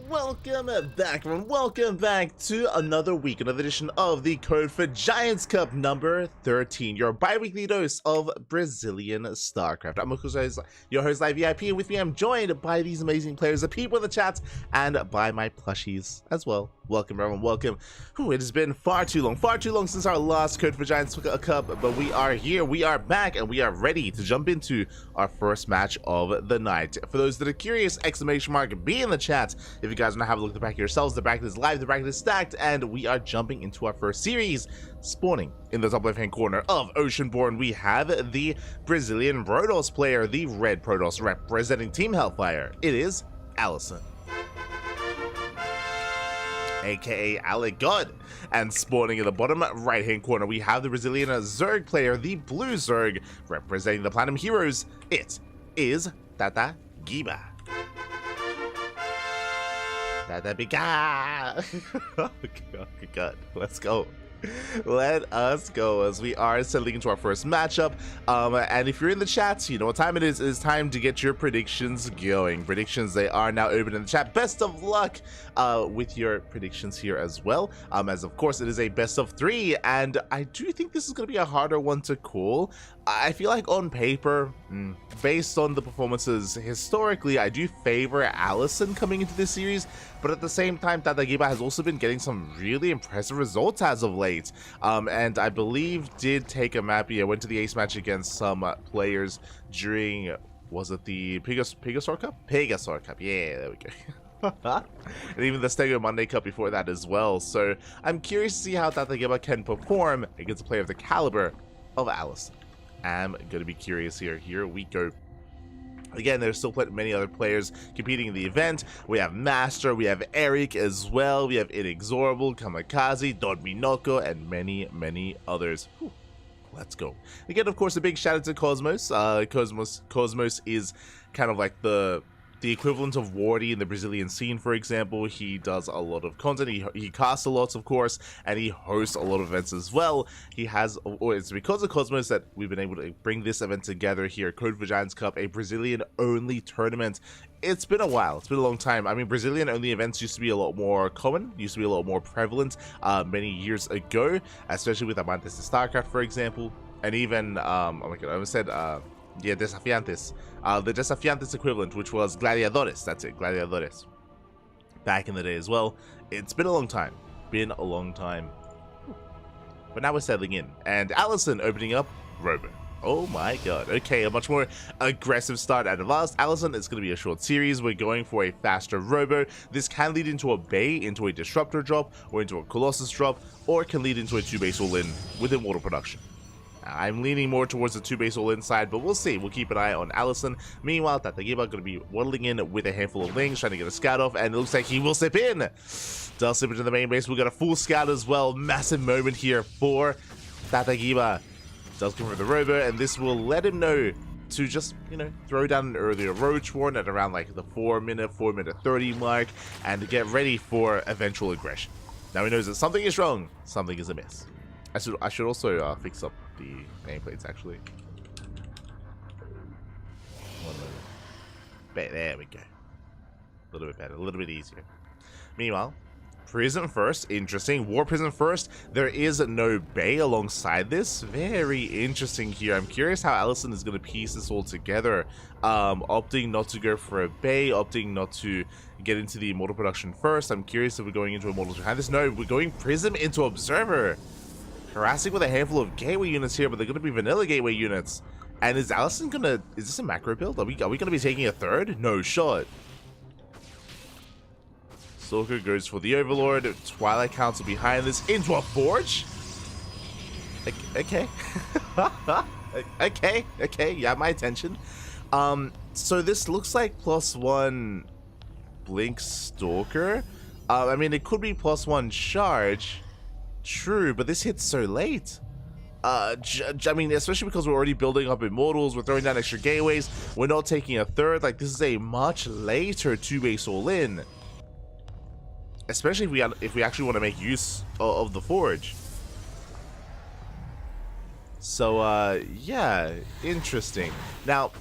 welcome back, everyone. Welcome back to another week, another edition of the Code for Giants Cup number 13, your bi-weekly dose of Brazilian StarCraft. I'm your host, Live VIP, and with me I'm joined by these amazing players, the people in the chat, and by my plushies as well. Welcome, everyone, welcome. It has been far too long since our last Code for Giants Cup, but we are here, we are back, and we are ready to jump into our first match of the night. For those that are curious, exclamation mark be in the chat. If you guys want to have a look at the bracket yourselves, the bracket is live, the bracket is stacked, and we are jumping into our first series. Spawning in the top left-hand corner of Oceanborn, we have the Brazilian Protoss player, the red Protoss representing Team Hellfire. It is Allison, aka Alec God. And spawning in the bottom right hand corner, we have the Brazilian Zerg player, the blue Zerg, representing the Platinum Heroes. It is Tata Giba. Tata Biga. Oh god, let's go. Let us go as we are settling into our first matchup. And if you're in the chat, you know what time it is. It's time to get your predictions going. Predictions, they are now open in the chat. Best of luck with your predictions here as well. As of course it is a best of 3, and I do think this is going to be a harder one to call. I feel like on paper, based on the performances historically, I do favor Allison coming into this series, but at the same time, Tata Giba has also been getting some really impressive results as of late, and I believe did take a map here, went to the ace match against some players during, was it the Pegasaur Cup? Pegasaur Cup, yeah, there we go. And even the Stego Monday Cup before that as well, so I'm curious to see how Tata Giba can perform against a player of the caliber of Allison. I'm going to be curious here. Here we go. Again, there's still many other players competing in the event. We have Master, we have Eric as well, we have Inexorable, Kamikaze, Don Minoko, and many others. Whew. Let's go. Again, of course, a big shout out to Cosmos. Cosmos is kind of like the equivalent of Wardy in the Brazilian scene, for example. He does a lot of content, he casts a lot, of course, and he hosts a lot of events as well. He has, or it's because of Cosmos that we've been able to bring this event together here, Code for Giants Cup, a Brazilian-only tournament. It's been a while, it's been a long time. I mean, Brazilian-only events used to be a lot more common, used to be a lot more prevalent many years ago, especially with Amantes de StarCraft, for example, and even, oh my god, I almost said, yeah, Desafiantes. The Desafiantes equivalent, which was Gladiadores. That's it, Gladiadores. Back in the day as well. It's been a long time. But now we're settling in. And Allison opening up Robo. Oh my god. Okay, a much more aggressive start out of last. Allison, it's going to be a short series. We're going for a faster Robo. This can lead into a Bay, into a Disruptor drop, or into a Colossus drop, or it can lead into a 2-base all-in with Immortal Production. I'm leaning more towards the 2-base all-in side, but we'll see. We'll keep an eye on Allison. Meanwhile, Tata Giba going to be waddling in with a handful of lings, trying to get a scout off, and it looks like he will slip in. Does slip into the main base. We've got a full scout as well. Massive moment here for Tata Giba. Does come with the Robo, and this will let him know to just, you know, throw down an earlier Roach Warren at around like the 4 minute 30 mark, and to get ready for eventual aggression. Now he knows that something is wrong, something is amiss. I should also fix up the nameplates, actually. One moment. There we go. A little bit better, a little bit easier. Meanwhile, Prism first, interesting. War Prism first. There is no Bay alongside this. Very interesting here. I'm curious how Allison is going to piece this all together. Opting not to go for a Bay, opting not to get into the Immortal Production first. I'm curious if we're going into Immortals behind this. No, we're going Prism into Observer. Harassing with a handful of gateway units here, but they're going to be vanilla gateway units. And is Allison going to... Is this a macro build? Are we going to be taking a third? No shot. Stalker goes for the Overlord. Twilight Council behind this. Into a Forge? Okay. Okay. Yeah, my attention. So this looks like +1 Blink Stalker. I mean, it could be +1 Charge. True, but this hits so late. I mean, especially because we're already building up Immortals, we're throwing down extra gateways, we're not taking a third. Like, this is a much later 2-base all-in. Especially if we actually want to make use of the Forge. So, yeah, interesting. Now,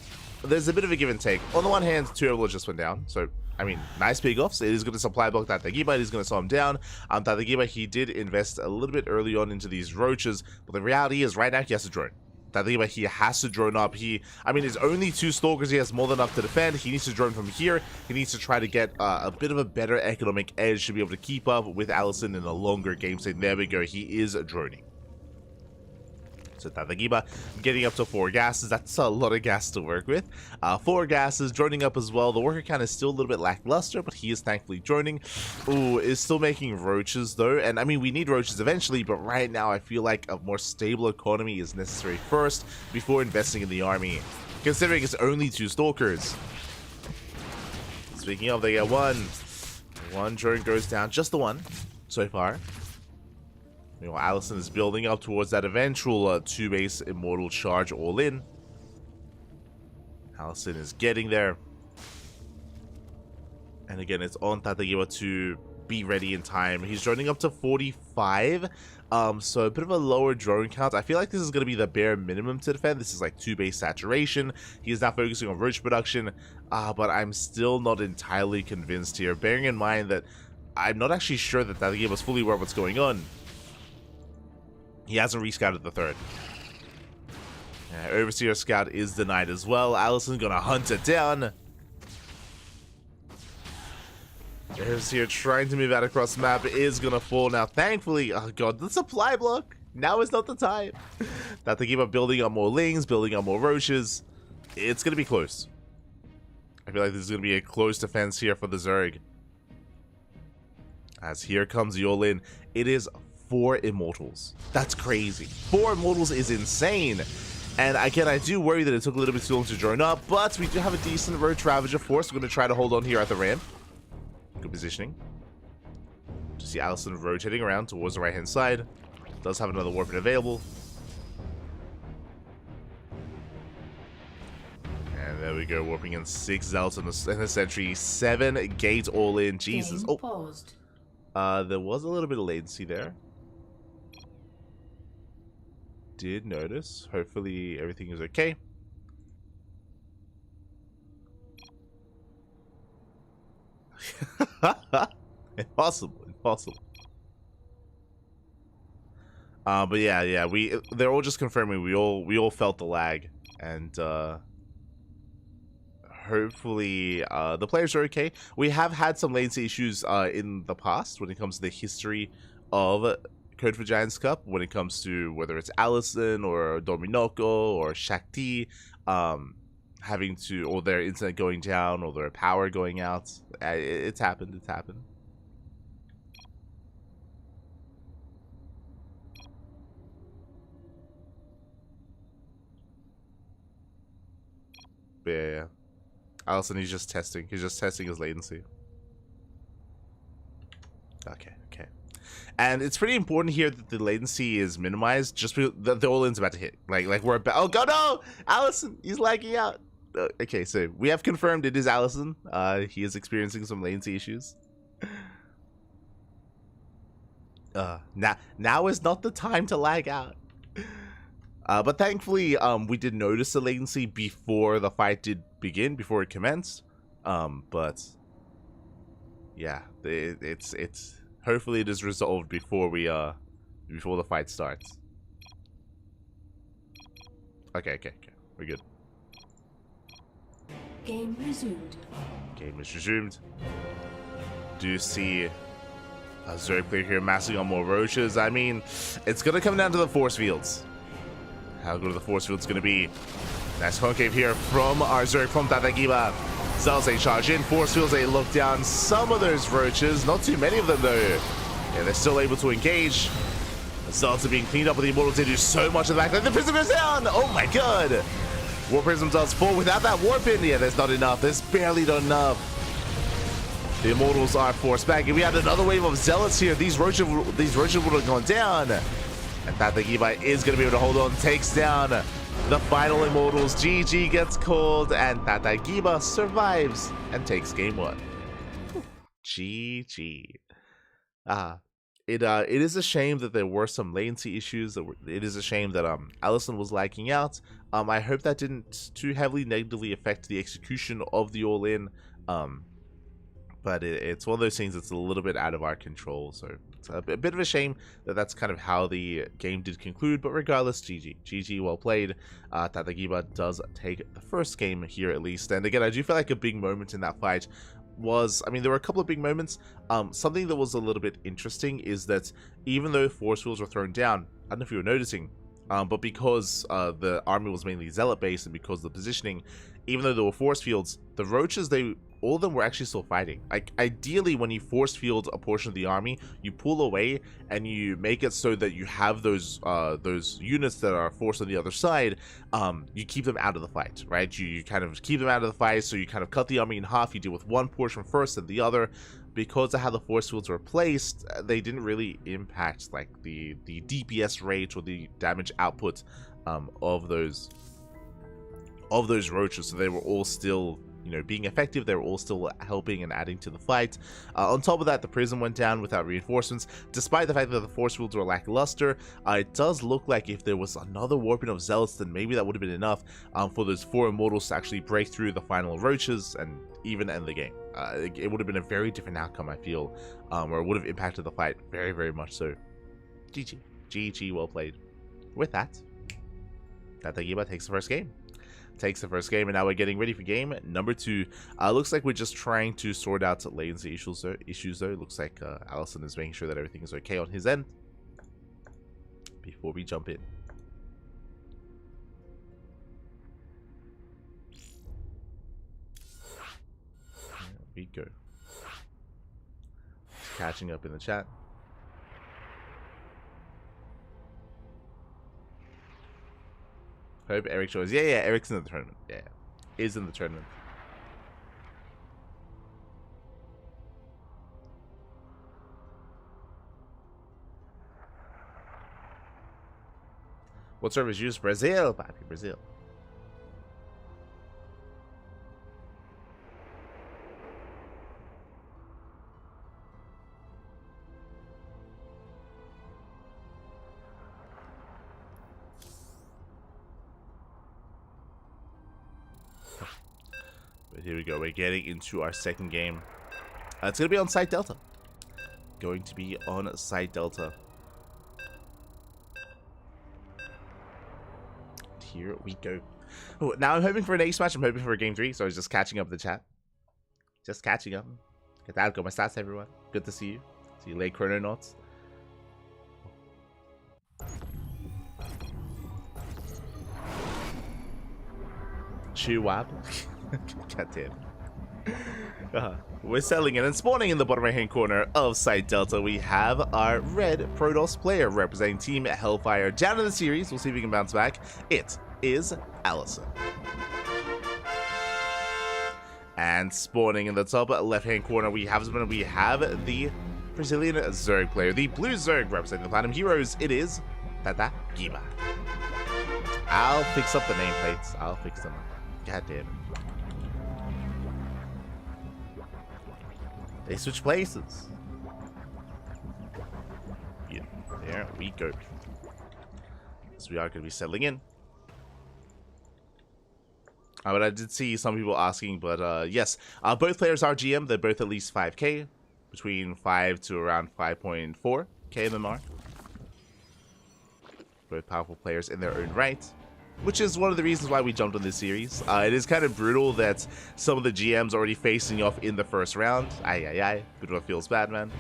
there's a bit of a give and take. On the one hand, 2 Overlords just went down, so I mean, nice pickoffs. It is going to supply block Tatagiba. It is going to slow him down. Tatagiba, he did invest a little bit early on into these roaches, but the reality is right now he has to drone. Tatagiba, he has to drone up. I mean, there's only 2 stalkers. He has more than enough to defend. He needs to drone from here. He needs to try to get a bit of a better economic edge to be able to keep up with Allison in a longer game state. There we go. He is droning. So Tatagiba getting up to 4 gases. That's a lot of gas to work with. 4 gases, droning up as well. The worker count is still a little bit lackluster, but he is thankfully droning. Ooh, is still making roaches though. And I mean, we need roaches eventually, but right now I feel like a more stable economy is necessary first before investing in the army, considering it's only 2 stalkers. Speaking of, they get 1. 1 drone goes down, just the 1 so far. You know, Allison is building up towards that eventual 2-base immortal charge all in. Allison is getting there. And again, it's on Tatagiba to be ready in time. He's droning up to 45. So a bit of a lower drone count. I feel like this is going to be the bare minimum to defend. This is like 2-base saturation. He is now focusing on roach production. But I'm still not entirely convinced here. Bearing in mind that I'm not actually sure that Tatagiba is fully aware of what's going on. He hasn't rescouted the 3rd. Overseer scout is denied as well. Allison gonna hunt it down. Overseer trying to move out across the map is gonna fall now. Thankfully, oh god, the supply block. Now is not the time. That to keep up building up more lings, building up more roaches. It's gonna be close. I feel like this is gonna be a close defense here for the Zerg. As here comes the all-in. It is 4 immortals. That's crazy. 4 immortals is insane. And again, I do worry that it took a little bit too long to drone up, but we do have a decent Roach Ravager force. We're going to try to hold on here at the ramp. Good positioning. To see Allison rotating around towards the right-hand side. Does have another weapon available. And there we go, warping in 6 Zealots in a sentry. 7 gates all in. Jesus. Oh, paused. There was a little bit of latency there. Did notice. Hopefully everything is okay. Impossible. But yeah, they're all just confirming we all felt the lag, and hopefully the players are okay. We have had some latency issues in the past when it comes to the history of Code for Giants Cup, when it comes to whether it's Allison or Dominoko or Shakti having to, or their internet going down or their power going out. It's happened. Yeah. Allison, he's just testing his latency. Okay. And it's pretty important here that the latency is minimized, just because the all-in's about to hit. Like we're about. Oh god, no! Allison, he's lagging out. Okay, so we have confirmed it is Allison. He is experiencing some latency issues. Now is not the time to lag out. But thankfully, we did notice the latency before the fight did begin, before it commenced. But yeah, it's hopefully it is resolved before before the fight starts. Okay, we're good. Game resumed. Game is resumed. Do you see a Zerg player here massing on more roaches? I mean, it's gonna come down to the force fields. How good are the force fields gonna be? Nice concave here from our Zerg from Tatagiba. Zealots a charge in, force fields a look down. Some of those roaches, not too many of them though. Yeah, they're still able to engage. The Zealots are being cleaned up with the Immortals. They do so much of the back. The Prism goes down! Oh my god! War Prism does fall without that warp in. Yeah, there's not enough. There's barely not enough. The Immortals are forced back. And we had another wave of Zealots here. These roaches would have gone down. And Tatagiba is going to be able to hold on. Takes down the final Immortals. GG gets called. And Tatagiba survives and takes game 1. GG. It is a shame that there were some latency issues. It is a shame that Allison was lagging out. I hope that didn't too heavily negatively affect the execution of the all-in. but it's one of those things that's a little bit out of our control. So it's a bit of a shame that that's kind of how the game did conclude. But regardless, GG, well played. Tatagiba does take the first game here at least. And again, I do feel like a big moment in that fight was, I mean, there were a couple of big moments. Something that was a little bit interesting is that even though force fields were thrown down, I don't know if you were noticing, but because the army was mainly zealot based and because of the positioning, even though there were force fields, the roaches, all of them were actually still fighting. Like, ideally, when you force field a portion of the army, you pull away and you make it so that you have those units that are forced on the other side. You keep them out of the fight, right? You kind of keep them out of the fight, so you kind of cut the army in half. You deal with one portion first and the other. Because of how the force fields were placed, they didn't really impact like the DPS rate or the damage output of those roaches. So they were all still, you know, being effective. They were all still helping and adding to the fight. On top of that, the prison went down without reinforcements. Despite the fact that the force fields were lackluster, it does look like if there was another warping of zealots, then maybe that would have been enough for those 4 immortals to actually break through the final roaches and even end the game. It would have been a very different outcome, I feel, or it would have impacted the fight very, very much so. GG, well played. With that, Tatagiba takes the first game. And now we're getting ready for game number 2. Looks like we're just trying to sort out latency issues though. Looks like Allison is making sure that everything is okay on his end before we jump in. There we go. Catching up in the chat. Hope Eric shows. Yeah, Eric's in the tournament. Yeah, is in the tournament. What servers use Brazil? Papi, Brazil. Here we go. We're getting into our second game. It's going to be on Site Delta. Here we go. Ooh, now I'm hoping for an ace match. I'm hoping for a game 3. So I was just catching up the chat. Just catching up. Get that. Go my stats, everyone. Good to see you. See you late, Chrononauts. Chewab. God damn. We're settling in and spawning in the bottom right hand corner of Site Delta. We have our red Protoss player representing Team Hellfire down in the series. We'll see if we can bounce back. It is Allison. And spawning in the top left hand corner, we have the Brazilian Zerg player, the blue Zerg representing the Platinum Heroes. It is Tatagiba. I'll fix up the nameplates. I'll fix them up. God damn it. They switch places. Yeah, there we go. So we are going to be settling in. But I did see some people asking, but yes, both players are GM. They're both at least 5k, between 5 to around 5.4k MMR. Both powerful players in their own right, which is one of the reasons why we jumped on this series. It is kind of brutal that some of the GMs already facing off in the first round. Aye. But what feels bad, man.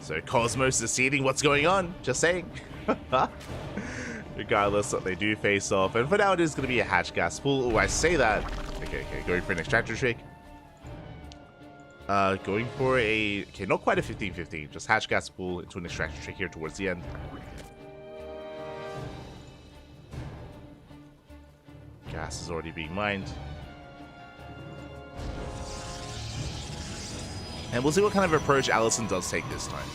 So Cosmos is seeding what's going on. Just saying. Regardless, they do face off. And for now, it is going to be a hatch gas pool. Oh, I say that. Okay. Going for an extractor trick. Going for a... Okay, not quite a 15-15. Just hatch gas pool into an extraction trick here towards the end. Gas is already being mined. And we'll see what kind of approach Allison does take this time.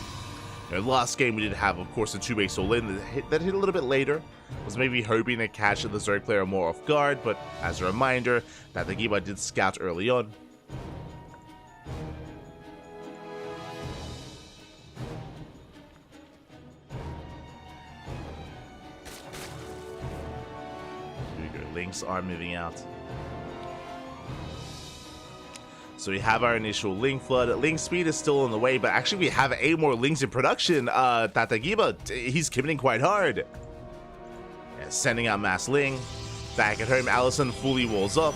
You know, last game we did have, of course, a 2-base all-in that hit a little bit later. Was maybe hoping to catch the Zerg player more off guard, but as a reminder, Tatagiba did scout early on. Here we go. Lynx are moving out. So we have our initial Link Flood. Link Speed is still on the way, but actually we have 8 more Links in production. Tatagiba, he's committing quite hard. Yeah, sending out Mass Ling. Back at home, Allison fully walls up.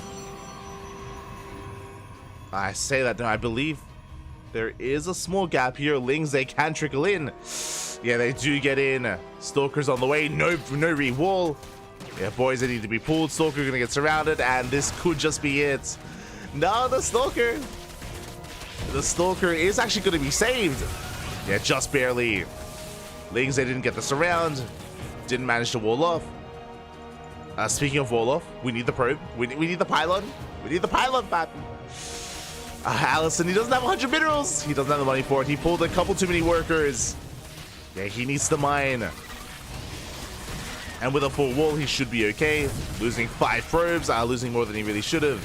I say that now, I believe there is a small gap here. Lings, they can trickle in. Yeah, they do get in. Stalker's on the way. No re-wall. Yeah, boys, they need to be pulled. Stalker gonna get surrounded, and this could just be it. No, the Stalker is actually going to be saved. Yeah, just barely. Lings, they didn't get the surround. Didn't manage to wall off. Speaking of wall off, we need the probe. We need the pylon. We need the pylon back. Allison, he doesn't have 100 minerals. He doesn't have the money for it. He pulled a couple too many workers. Yeah, he needs the mine. And with a full wall, he should be okay. Losing 5 probes. Losing more than he really should have.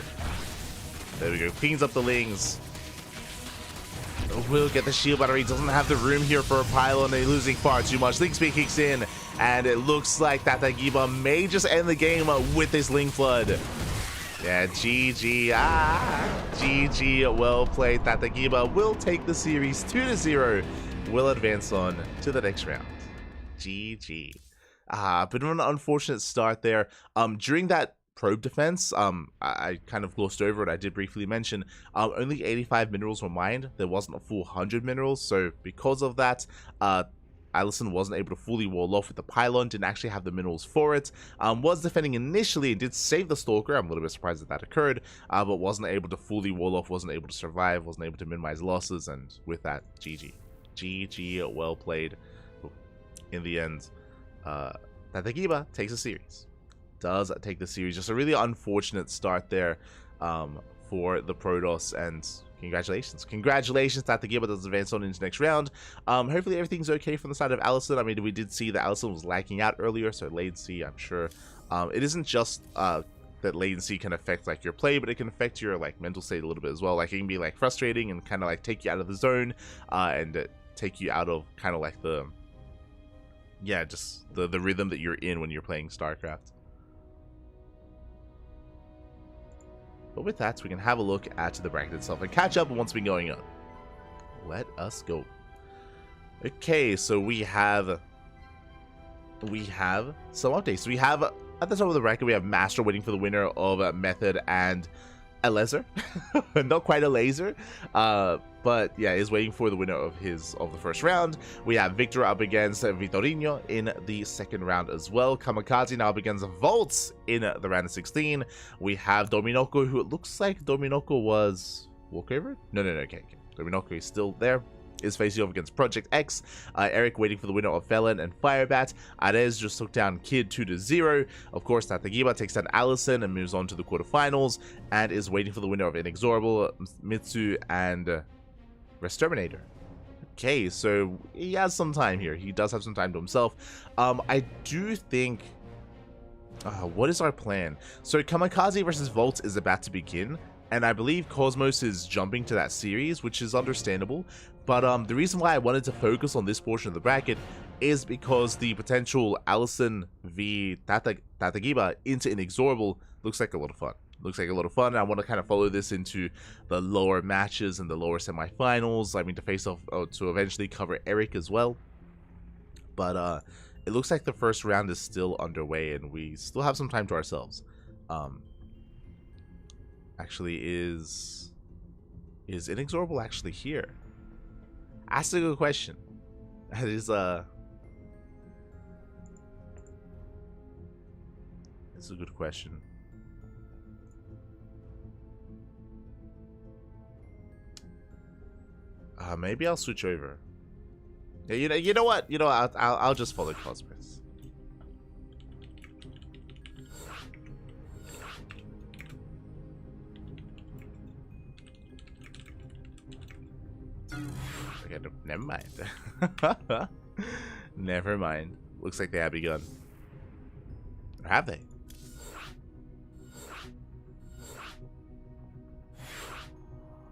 There we go. Cleans up the Lings. Will get the shield battery. Doesn't have the room here for a pylon. They're losing far too much. Link Speed kicks in, and it looks like Tatagiba may just end the game with this Link Flood. Yeah, GG. GG. Well played. Tatagiba will take the series 2-0. Will advance on to the next round. GG. Bit of an unfortunate start there. During that probe defense, I kind of glossed over it. I did briefly mention only 85 minerals were mined. There wasn't a full 100 minerals, so because of that, Allison wasn't able to fully wall off with the pylon, didn't actually have the minerals for it. Was defending initially and did save the Stalker. I'm a little bit surprised that occurred, but wasn't able to fully wall off, wasn't able to survive, wasn't able to minimize losses, and with that, GG. GG, well played. In the end, Tatagiba takes a series. Does take the series. Just a really unfortunate start there for the Protoss, and congratulations. Congratulations, Tatagiba does advance on into next round. Hopefully everything's okay from the side of Allison. I mean, we did see that Allison was lagging out earlier, so latency, I'm sure. It isn't just that latency can affect like your play, but it can affect your like mental state a little bit as well. Like it can be like frustrating and kind of like take you out of the zone and take you out of kind of like the just the rhythm that you're in when you're playing StarCraft. But with that, we can have a look at the bracket itself and catch up on what's been going on. Let us go. Okay, so we have some updates. We have at the top of the bracket, we have Master waiting for the winner of Method and a laser. Not quite a laser, but yeah, is waiting for the winner of the first round. We have Victor up against Vitorino in the second round as well. Kamikaze now up against Volts in the round of 16. We have Dominoko, who it looks like Dominoko was walkover. No, okay. Dominoko is still there. Is facing off against Project X. Eric waiting for the winner of Felon and Firebat. Arez just took down Kid 2-0. Of course, Tatagiba takes down Allison and moves on to the quarterfinals, and is waiting for the winner of Inexorable, Mitsu, and Resterminator. Okay, so he has some time here. He does have some time to himself. I do think... what is our plan? So Kamikaze versus Volt is about to begin, and I believe Cosmos is jumping to that series, which is understandable. But the reason why I wanted to focus on this portion of the bracket is because the potential Allison v Tatagiba into Inexorable looks like a lot of fun. Looks like a lot of fun, and I want to kind of follow this into the lower matches and the lower semifinals. I mean, to face off to eventually cover Eric as well. But it looks like the first round is still underway, and we still have some time to ourselves. Actually, is Inexorable actually here? Ask a good question. That is it's a good question. Maybe I'll switch over. Yeah, you know what? I'll just follow Cosmos. Okay, never mind. Never mind. Looks like they have begun. Or have they?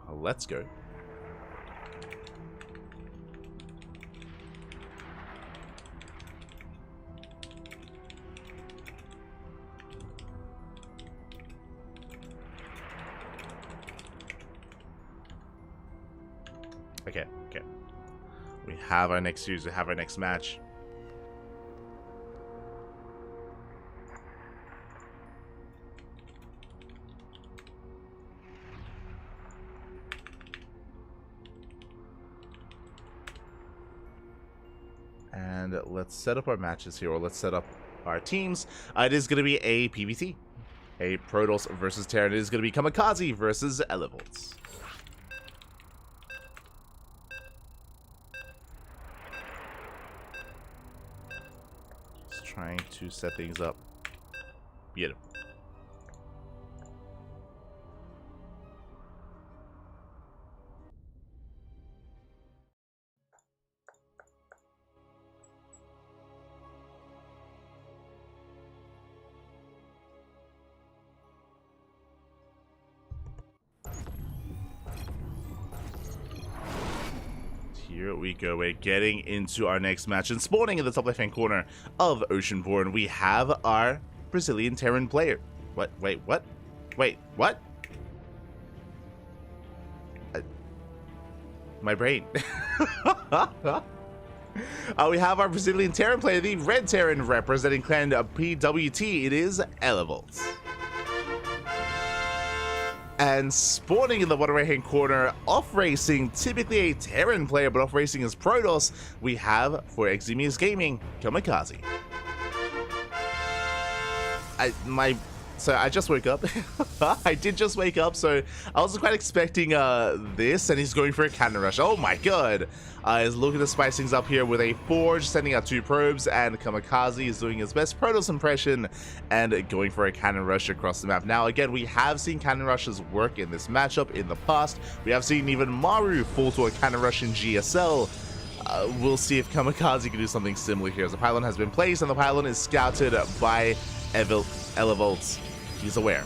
Well, let's go. Okay. We have our next series. We have our next match. And let's set up our matches here, or let's set up our teams. It is going to be a PvT. A Protoss versus Terran. It is going to be CranKy versus Elevolts. Just trying to set things up. Beautiful. Here we go. We're getting into our next match, and spawning in the top left-hand corner of Oceanborn, we have our Brazilian Terran player. What? Wait, what? Wait, what? My brain. We have our Brazilian Terran player, the Red Terran, representing clan PWT. It is Elevolts. And spawning in the bottom right hand corner, off racing, typically a Terran player, but off racing is Protoss, we have for Eximius Gaming, CranKy. So I just woke up. I did just wake up, so I wasn't quite expecting this, and he's going for a cannon rush. Oh my god! He's looking to spice things up here with a Forge, sending out 2 probes, and CranKy is doing his best Protoss impression and going for a cannon rush across the map. Now, again, we have seen cannon rushes work in this matchup in the past. We have seen even Maru fall to a cannon rush in GSL. We'll see if CranKy can do something similar here, as the pylon has been placed, and the pylon is scouted by Elevolts. He's aware.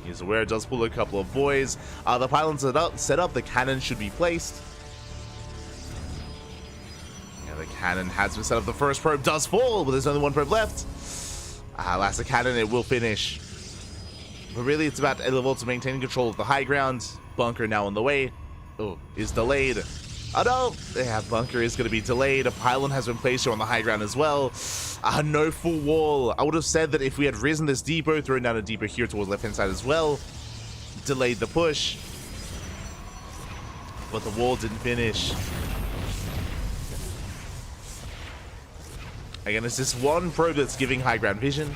He's aware. It does pull a couple of boys. The pylon's set up. The cannon should be placed. Yeah, the cannon has been set up. The first probe does fall, but there's only 1 probe left. Last the cannon, it will finish. But really, it's about Elevolts maintaining control of the high ground. Bunker now on the way. Oh, is delayed. Oh no! Yeah, bunker is going to be delayed. A pylon has been placed here on the high ground as well. No full wall. I would have said that if we had risen this depot, thrown down a depot here towards left hand side as well. Delayed the push. But the wall didn't finish. Again, it's this one probe that's giving high ground vision.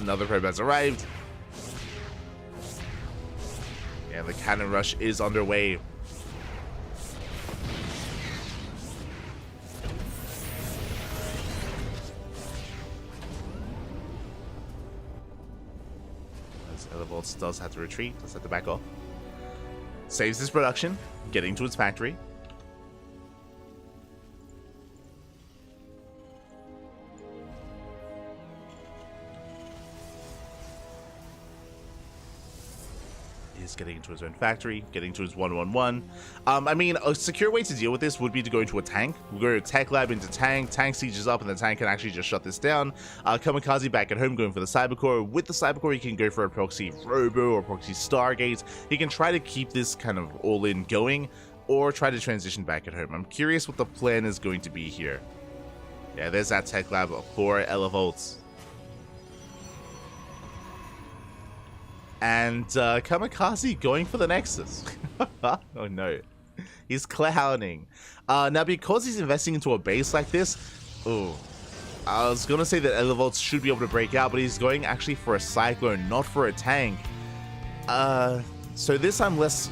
Another probe has arrived. And the cannon rush is underway. Elevolts does have to retreat, does have to back off. Saves this production, getting to its factory. Is getting into his own factory, getting to his 1-1-1. I mean, a secure way to deal with this would be to go into a tank. We'll go to Tech Lab into tank sieges up, and the tank can actually just shut this down. CranKy back at home going for the Cybercore. With the Cybercore, he can go for a proxy Robo or proxy Stargate. He can try to keep this kind of all-in going, or try to transition back at home. I'm curious what the plan is going to be here. Yeah, there's that Tech Lab for Elevolts. And CranKy going for the Nexus. Oh no. He's clowning. Now, because he's investing into a base like this, I was going to say that Elevolts should be able to break out, but he's going actually for a Cyclone, not for a tank. So this I'm less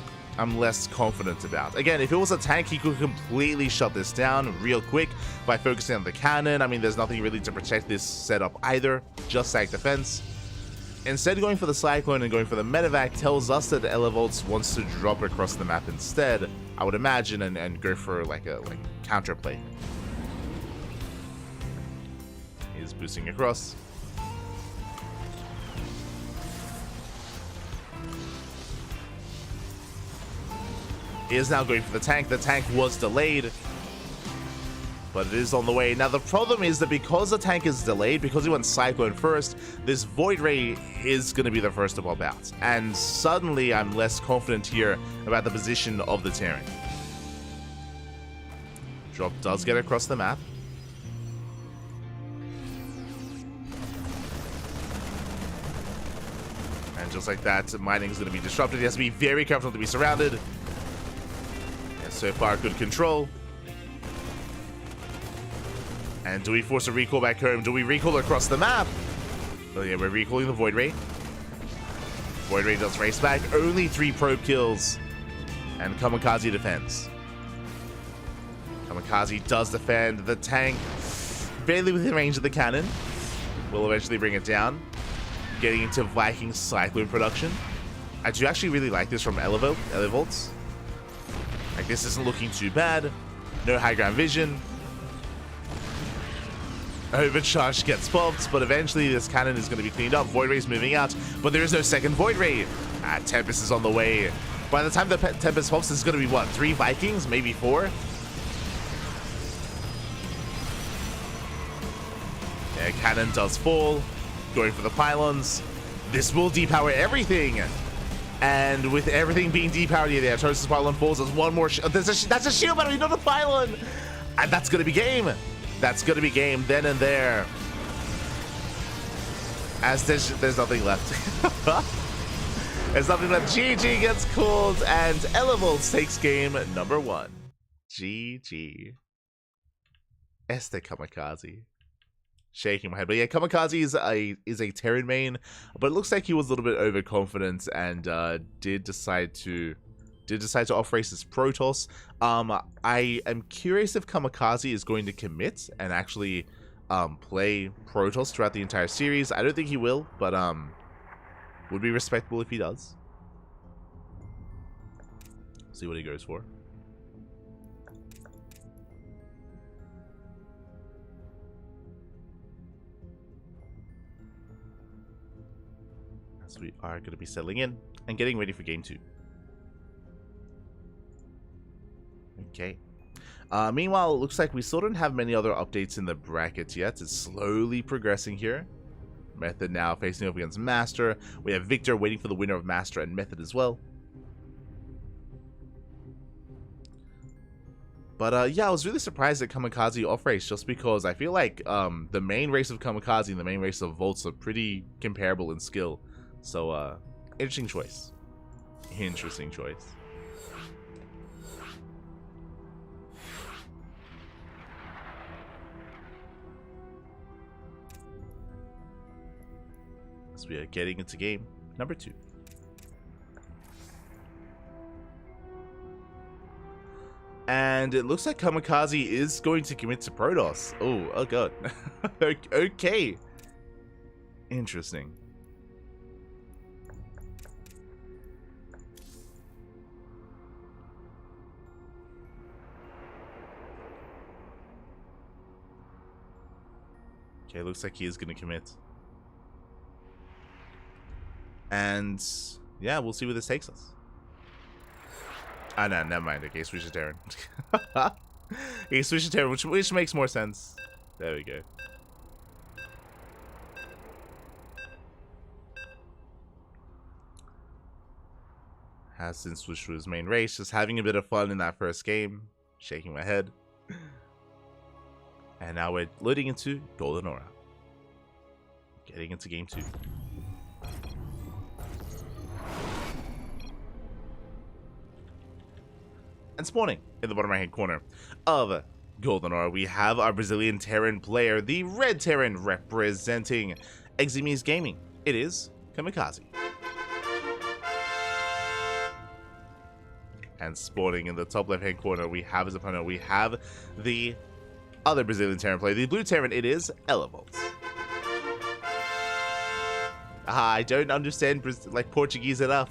confident about. Again, if it was a tank, he could completely shut this down real quick by focusing on the cannon. I mean, there's nothing really to protect this setup either, just sag defense. Instead, going for the Cyclone and going for the Medevac tells us that Elevolts wants to drop across the map instead, I would imagine, and go for like counterplay. He's boosting across. He is now going for the tank. The tank was delayed. but it is on the way. Now, the problem is that because the tank is delayed, because he went Cyclone first, this Void Ray is going to be the first to pop out. And suddenly, I'm less confident here about the position of the Terran. Drop does get across the map. And just like that, mining is going to be disrupted. He has to be very careful to be surrounded. And so far, good control. And do we force a recall back home? Do we recall across the map? Oh yeah, we're recalling the Void Ray. Void Ray does race back. Only 3 probe kills. And Kamikaze defends. Kamikaze does defend. The tank, barely within range of the cannon, will eventually bring it down. Getting into Viking Cyclone production. I do actually really like this from Elevolts. Like, this isn't looking too bad. No high ground vision. Overcharge gets popped, but eventually this cannon is going to be cleaned up. Void Ray's moving out, but there is no second Void Ray. Tempest is on the way. By the time the Tempest pops, this is going to be, what, 3 Vikings? Maybe 4? Yeah, cannon does fall. Going for the pylons. This will depower everything. And with everything being depowered, yeah, there, Tosis pylon falls. There's one more. That's a shield battery, not a pylon. And that's going to be game. That's going to be game then and there. As there's nothing left. There's nothing left. GG gets called, and Elevolts takes game number 1. GG. Este Kamikaze. Shaking my head, but yeah, Kamikaze is a Terran main, but it looks like he was a little bit overconfident and did decide to off race his Protoss. I am curious if Kamikaze is going to commit and actually play Protoss throughout the entire series. I don't think he will, but would be respectable if he does. See what he goes for. As we are going to be settling in and getting ready for game 2. Okay. Meanwhile, it looks like we still don't have many other updates in the bracket yet. It's slowly progressing here. Method now facing off against Master. We have Victor waiting for the winner of Master and Method as well. But yeah, I was really surprised at Kamikaze off race just because I feel like the main race of Kamikaze and the main race of Volts are pretty comparable in skill. So, interesting choice. Interesting choice. As we are getting into game number 2. And it looks like Kamikaze is going to commit to Protoss. Oh god. Okay. Interesting. Okay, looks like he is going to commit. And yeah, we'll see where this takes us. Ah, no, never mind. Okay, switch to Terran. Okay, switch to Terran, which makes more sense. There we go. Has since switched to his main race, just having a bit of fun in that first game. Shaking my head. And now we're loading into Golden Aura. Getting into game 2. And spawning in the bottom right hand corner of Golden Aura, we have our Brazilian Terran player, the Red Terran representing Eximes Gaming. It is Kamikaze. And spawning in the top left hand corner, we have his opponent. We have the other Brazilian Terran player, the Blue Terran. It is Elevolts. I don't understand Portuguese enough.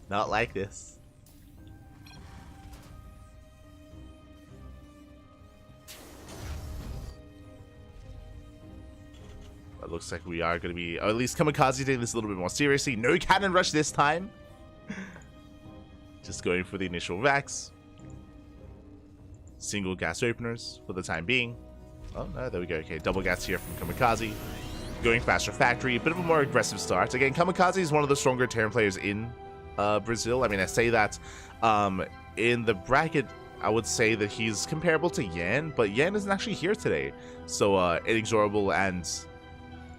Not like this. It looks like we are going to be, or at least Kamikaze taking this a little bit more seriously. No cannon rush this time. Just going for the initial vax. single gas openers for the time being. Oh, no, there we go. Okay, double gas here from Kamikaze. Going faster factory, a bit of a more aggressive start. Again, Kamikaze is one of the stronger Terran players in Brazil. I mean, I say that in the bracket, I would say that he's comparable to Yan, but Yan isn't actually here today. So Inexorable and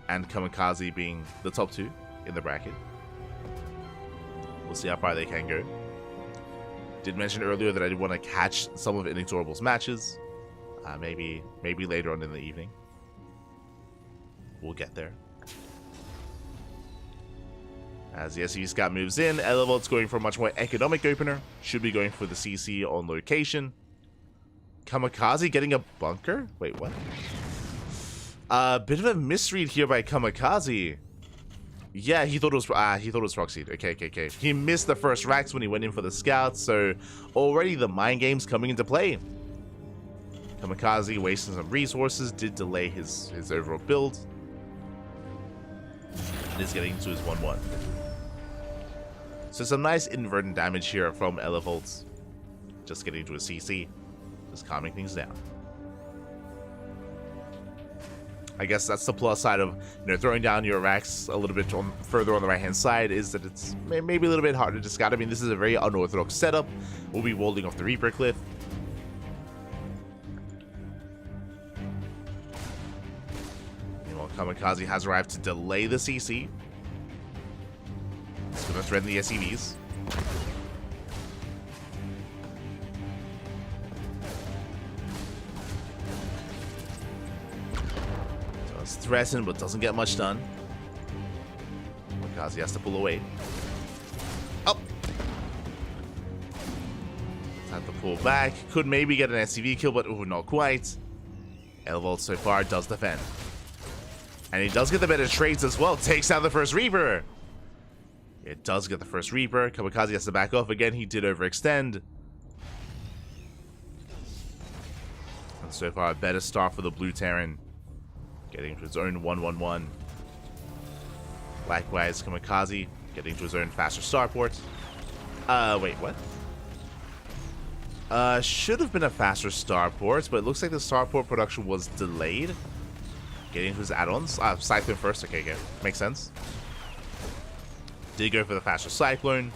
Kamikaze being the top 2 in the bracket. We'll see how far they can go. Did mention earlier that I did want to catch some of Inexorable's matches. Maybe later on in the evening. We'll get there. As the SCV Scout moves in, Elevolt's going for a much more economic opener. Should be going for the CC on location. Kamikaze getting a bunker? Wait, what? Bit of a misread here by Kamikaze. Yeah, he thought it was Proxied. Okay. He missed the first racks when he went in for the scouts, so already the mind game's coming into play. Kamikaze wasting some resources, did delay his overall build. And is getting into his 1-1. So some nice inadvertent damage here from Elevolt. Just getting into a CC. Just calming things down. I guess that's the plus side of, throwing down your racks a little bit further on the right hand side, is that it's maybe a little bit harder to scout. I mean, this is a very unorthodox setup. We'll be walling off the Reaper Cliff. Meanwhile, Kamikaze has arrived to delay the CC. He's going to threaten the SCVs. Threatened, but doesn't get much done. Kamikaze has to pull away. Up. Have to pull back. Could maybe get an SCV kill, but not quite. Elevolt so far does defend. And he does get the better trades as well. Takes out the first Reaper. It does get the first Reaper. Kamikaze has to back off again. He did overextend. And so far, a better start for the Blue Terran. Getting to his own 1-1-1. Likewise, Kamikaze getting to his own faster starport. Wait, what? Should have been a faster starport, but it looks like the starport production was delayed. Getting to his add-ons. Cyclone first. Okay. Makes sense. Did go for the faster Cyclone.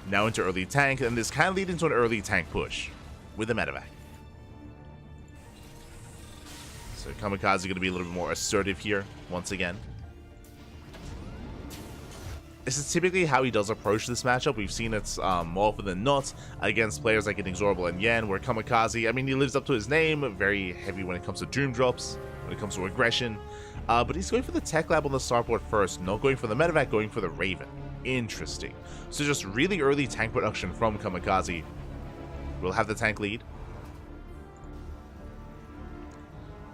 Now into early tank, and this kind of leads into an early tank push with the medevac. So Kamikaze going to be a little bit more assertive here, once again. This is typically how he does approach this matchup. We've seen it more often than not against players like Inexorable and Yan, where Kamikaze, I mean, he lives up to his name, very heavy when it comes to Doom drops, when it comes to aggression. But he's going for the Tech Lab on the starport first, not going for the medevac, going for the Raven. Interesting. So just really early tank production from Kamikaze. We'll have the tank lead.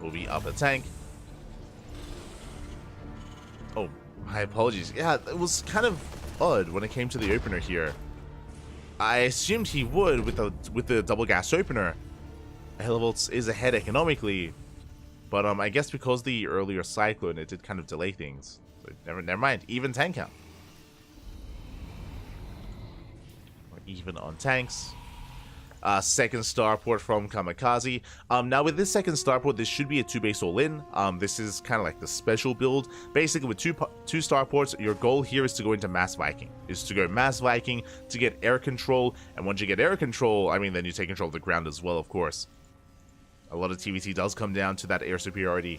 Will be up a tank. Oh, my apologies. Yeah, it was kind of odd when it came to the opener here. I assumed he would with the double gas opener. Elevolts is ahead economically, but I guess because the earlier Cyclone, it did kind of delay things. So never mind. Even tank count. Or even on tanks. Second starport from Kamikaze. Now with this second starport, this should be a 2-base all-in. This is kind of like the special build. Basically, with two starports, your goal here is to go into Mass Viking. Is to go Mass Viking to get air control, and once you get air control, I mean, then you take control of the ground as well, of course. A lot of TVT does come down to that air superiority.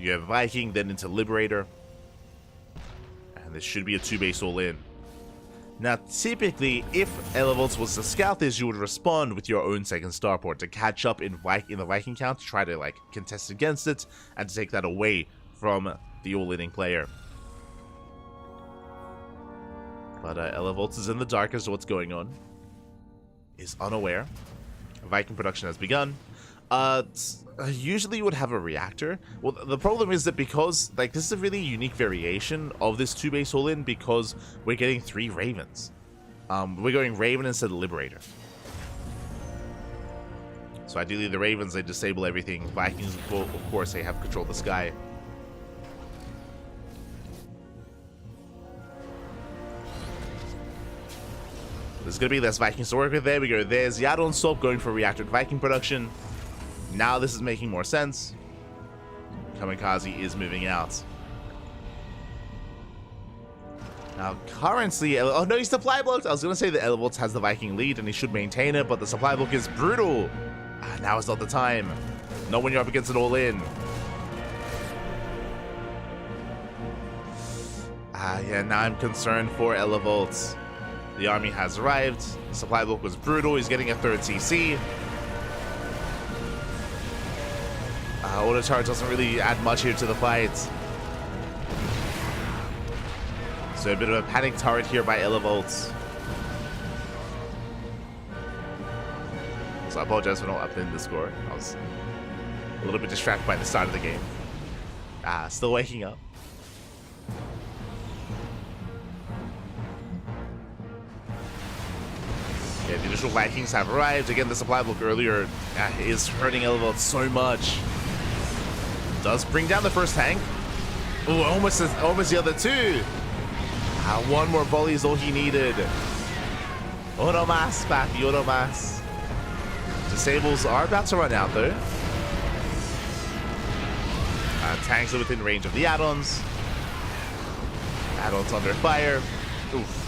You have Viking, then into Liberator. And this should be a 2-base all-in. Now, typically, if Elevolts was to scout this, you would respond with your own second starport to catch up in the Viking count, to try to, like, contest against it, and to take that away from the all-inning player. But Elevolts is in the dark as to what's going on. Is unaware. Viking production has begun. Usually you would have a reactor. Well, the problem is that because, like, this is a really unique variation of this 2-base all-in, because we're getting 3 Ravens. We're going Raven instead of Liberator. So ideally the Ravens, they disable everything. Vikings, of course, they have control of the sky. The There's going to be less Vikings to work with. There we go. There's Yaddle and Swap going for reactive Viking production. Now this is making more sense. Kamikaze is moving out. Now, currently, oh no, he's supply blocked. I was going to say the Elevolts has the Viking lead and he should maintain it, but the supply block is brutal. Now is not the time. Not when you're up against it all in. Yeah, now I'm concerned for Elevolts. The army has arrived. The supply block was brutal. He's getting a third CC. Auto charge doesn't really add much here to the fight. So a bit of a panic turret here by Elevolts. So I apologize for not updating the score. I was a little bit distracted by the start of the game. Still waking up. Yeah, the initial Vikings have arrived. Again, the supply block earlier is hurting Elevolts so much. Does bring down the first tank. Oh, almost the other two. One more volley is all he needed. Oromas, Papi, Oromas. Disables are about to run out though. Tanks are within range of the add-ons. Add-ons under fire. Oof.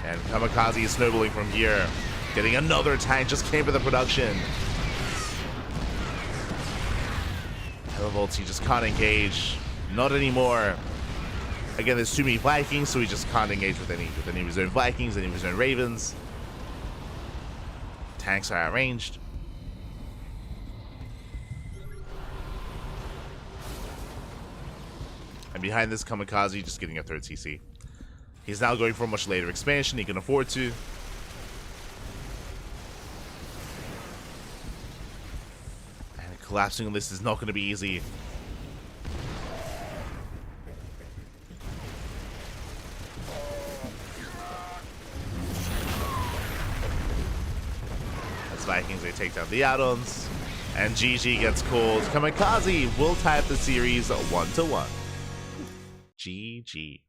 And Kamikaze is snowballing from here. Getting another tank, just came for the production. Elevolts, he just can't engage. Not anymore. Again, there's too many Vikings, so he just can't engage with any of his own Vikings, any of his own Ravens. Tanks are arranged. And behind this, Kamikaze just getting a third CC. He's now going for a much later expansion. He can afford to. And collapsing on this is not going to be easy. As Vikings, they take down the add-ons. And GG gets called. Kamikaze will tie up the series 1-1. GG.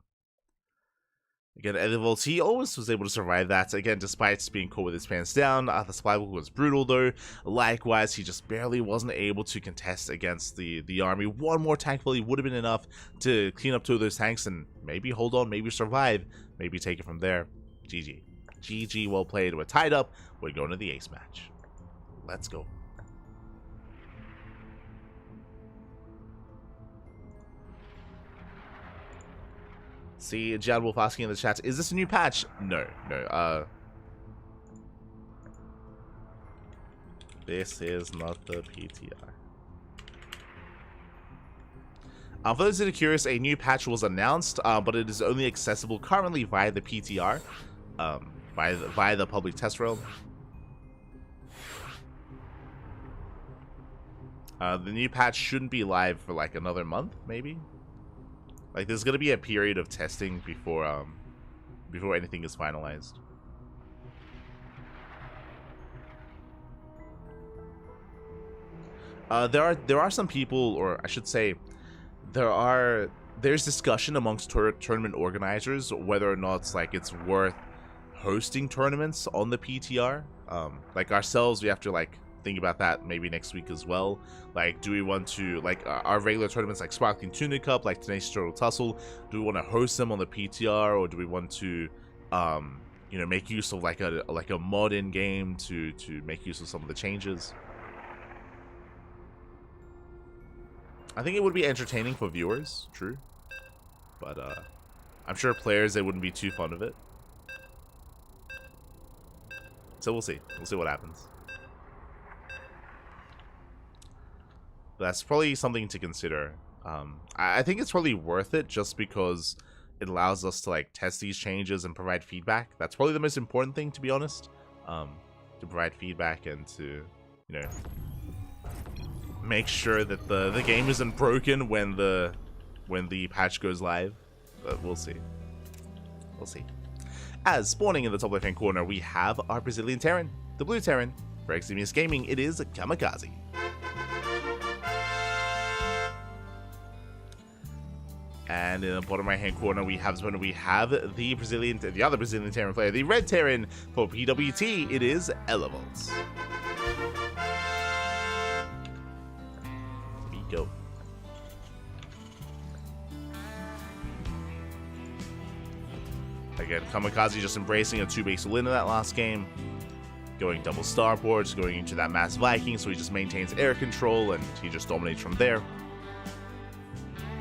Again, Elevolts, he almost was able to survive that. Again, despite being caught with his pants down. The supply block was brutal though. Likewise, he just barely wasn't able to contest against the army. One more tank volley would have been enough to clean up two of those tanks and maybe hold on, maybe survive, maybe take it from there. GG. GG, well played. We're tied up. We're going to the ace match. Let's go. See, Jad Wolf asking in the chat, is this a new patch? No. This is not the PTR. For those that are curious, a new patch was announced, but it is only accessible currently via the PTR, via the public test realm. The new patch shouldn't be live for like another month, maybe. Like, there's gonna be a period of testing before anything is finalized. There are some people, or I should say, there's discussion amongst tournament organizers whether or not it's worth hosting tournaments on the PTR. Like ourselves, we have to think about that maybe next week as well. Like, do we want to, our regular tournaments like Sparkling Tuna Cup, like Tenacious Turtle Tussle, do we want to host them on the PTR, or do we want to make use of like a mod in game to make use of some of the changes? I think it would be entertaining for viewers, true, but I'm sure players, they wouldn't be too fond of it. So we'll see what happens. That's probably something to consider. I think it's probably worth it just because it allows us to test these changes and provide feedback. That's probably the most important thing, to be honest. To provide feedback and to, make sure that the game isn't broken when the patch goes live. But we'll see. As spawning in the top left-hand corner, we have our Brazilian Terran, the blue Terran. For Extremius Gaming, it is Kamikaze. And in the bottom right hand corner, we have the other Brazilian Terran player, the red Terran for PWT. It is Elevolts. Here we go. Again, Kamikaze just embracing a 2-base win in that last game. Going double starboards, going into that Mass Viking, so he just maintains air control and he just dominates from there.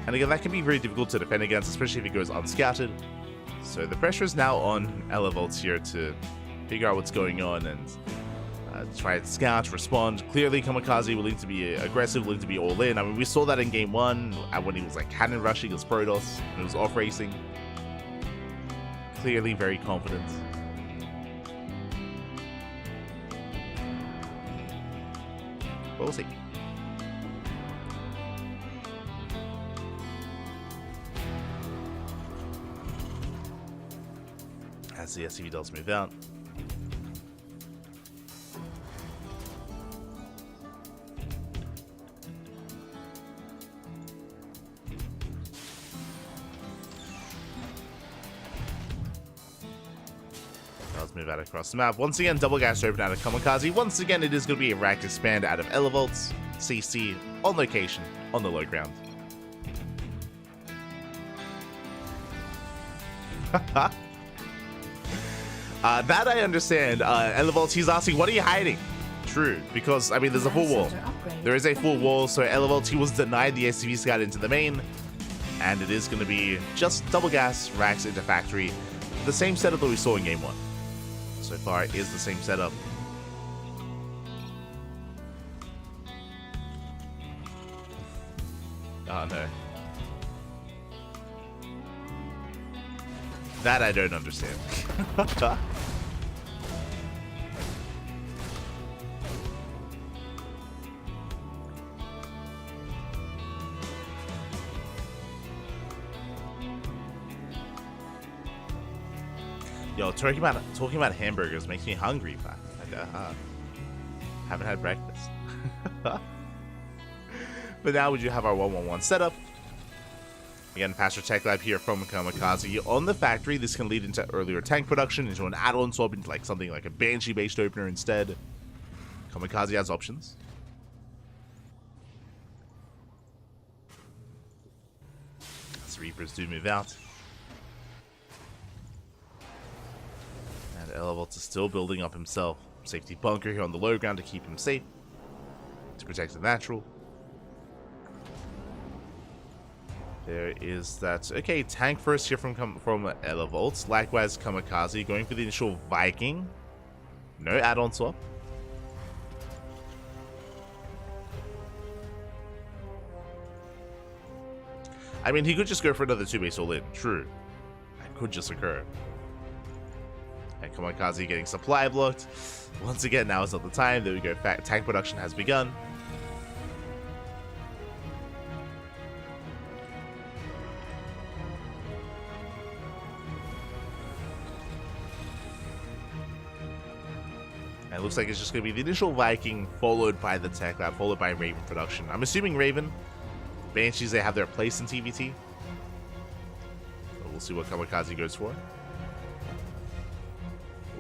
And again, that can be very difficult to defend against, especially if he goes unscouted. So the pressure is now on Elevolts here to figure out what's going on and try to scout, respond. Clearly, Kamikaze willing to be aggressive, willing to be all in. I mean, we saw that in game 1 when he was like cannon rushing his Protoss and it was off racing. Clearly very confident. We'll see. As the SCV does move out. Let's move out across the map. Once again, double gas open out of Kamikaze. Once again, it is going to be a rack expand out of Elevolts. CC on location on the low ground. That I understand. Elevolts, he's asking, what are you hiding? True, because, I mean, there's a full wall. There is a full wall, so Elevolts, he was denied the SCV scout into the main. And it is going to be just double gas, racks into factory. The same setup that we saw in game 1. So far, it is the same setup. Oh no. That I don't understand. Yo, talking about hamburgers makes me hungry, man. Like, haven't had breakfast. But now we do have our 1-1-1 setup. Again, faster tech lab here from Kamikaze on the factory. This can lead into earlier tank production, into an add-on swap, into like something like a Banshee-based opener instead. Kamikaze has options. As Reapers do move out. And Elevolts is still building up himself. Safety bunker here on the low ground to keep him safe. To protect the natural. There is that. Okay, tank first here from Elevolts. Likewise, Kamikaze going for the initial Viking. No add-on swap. I mean, he could just go for another 2-base all-in. True. That could just occur. And Kamikaze getting supply blocked. Once again, now is not the time. There we go. Tank production has begun. And it looks like it's just going to be the initial Viking, followed by the Tech Lab, followed by Raven production. I'm assuming Raven. Banshees, they have their place in TVT. So we'll see what Kamikaze goes for.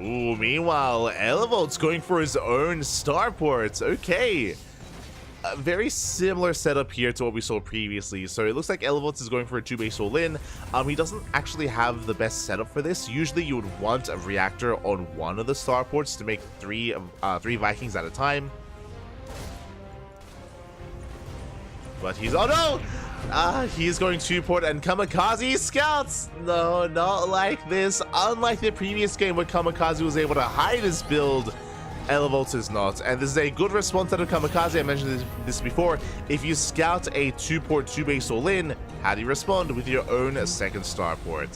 Ooh, meanwhile, Elevolt's going for his own starports. Okay. A very similar setup here to what we saw previously. So it looks like Elevolts is going for a 2-base all-in. He doesn't actually have the best setup for this. Usually you would want a reactor on one of the starports to make three Vikings at a time. But he's... oh no! He's going 2-port and Kamikaze scouts! No, not like this. Unlike the previous game where Kamikaze was able to hide his build, Elevolts is not. And this is a good response out of Kamikaze. I mentioned this before. If you scout a 2-port 2-base all-in, how do you respond? With your own second starport.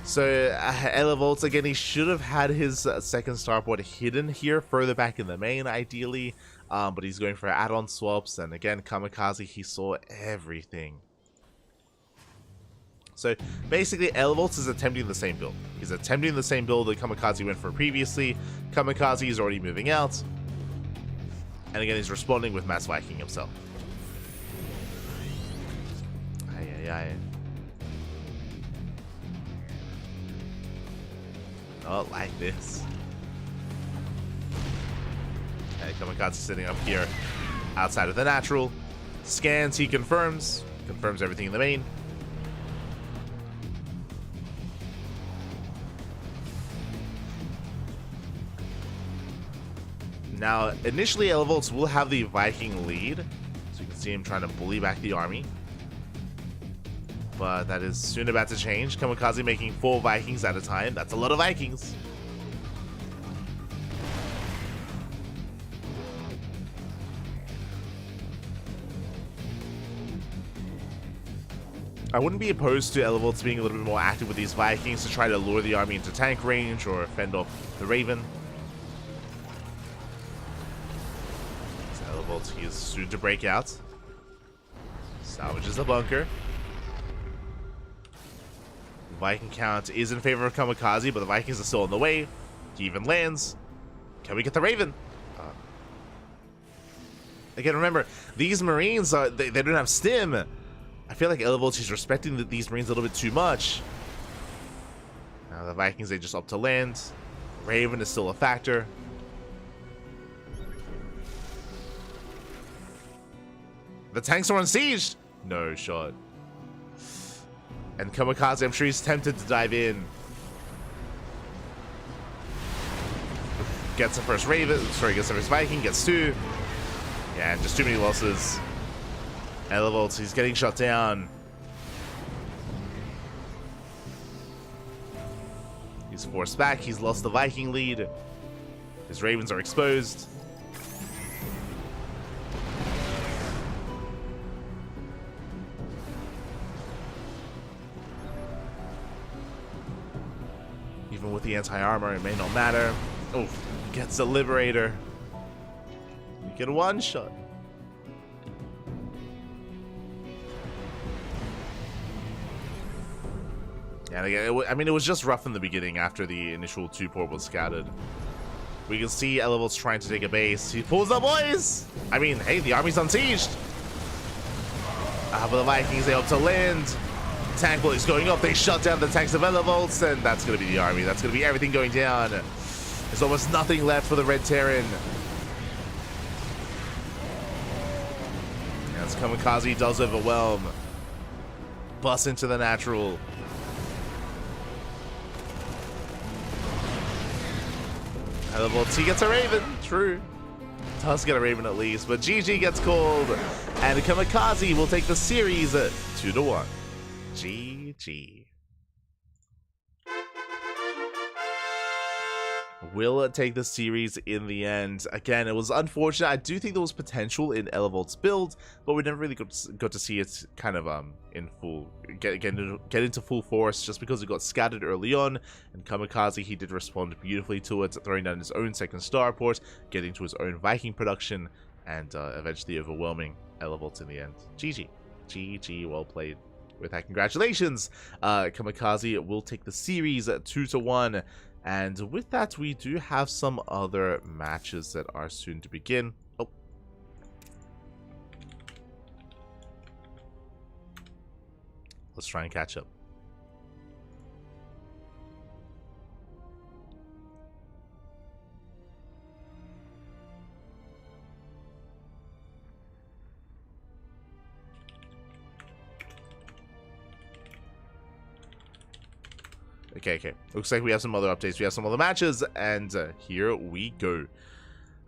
So Elevolts, again, he should have had his second starport hidden here, further back in the main, ideally. But he's going for add-on swaps, and again, Kamikaze, he saw everything. So basically, Elevolts is attempting the same build. He's attempting the same build that Kamikaze went for previously. Kamikaze is already moving out. And again, he's responding with Mass Viking himself. Aye, aye, aye. Not like this. And Kamikaze sitting up here outside of the natural. Scans, he confirms. Confirms everything in the main. Now, initially, Elevolts will have the Viking lead. So you can see him trying to bully back the army. But that is soon about to change. Kamikaze making 4 Vikings at a time. That's a lot of Vikings. I wouldn't be opposed to Elevolts being a little bit more active with these Vikings to try to lure the army into tank range or fend off the Raven. He is soon to break out. Salvages the bunker. The Viking count is in favor of Kamikaze, but the Vikings are still on the way. He even lands. Can we get the Raven? Again, remember, these Marines, they don't have stim. I feel like Elevolts is respecting these Marines a little bit too much. Now the Vikings, they just up to land. Raven is still a factor. The tanks are unsieged! No shot. And Kamikaze, I'm sure he's tempted to dive in. Gets the first Raven, sorry, gets the first Viking, gets 2. Yeah, and just too many losses. Elevolts, he's getting shut down. He's forced back, he's lost the Viking lead. His Ravens are exposed. Even with the anti-armor, it may not matter. Oh, gets the Liberator. You get 1 shot. And again, I mean, it was just rough in the beginning after the initial 2 port was scattered. We can see Elevolts trying to take a base. He pulls up, boys! I mean, hey, the army's unsieged. But the Vikings, they up to land. Tank bullies going up. They shut down the tanks of Elevolts, and that's going to be the army. That's going to be everything going down. There's almost nothing left for the Red Terran. As Kamikaze does overwhelm. Bust into the natural. Elevolts, he gets a Raven. True. Does get a Raven at least, but GG gets called. And Kamikaze will take the series 2-1. GG. Will take the series in the end. Again, it was unfortunate. I do think there was potential in Elevolt's build, but we never really got to see it kind of in full get into full force, just because it got scattered early on. And Kamikaze, he did respond beautifully to it, throwing down his own second starport, getting to his own Viking production, and eventually overwhelming Elevolts in the end. GG. GG, well played. With that, congratulations. Kamikaze will take the series 2-1. And with that, we do have some other matches that are soon to begin. Oh. Let's try and catch up. Okay. Looks like we have some other updates. We have some other matches, and here we go.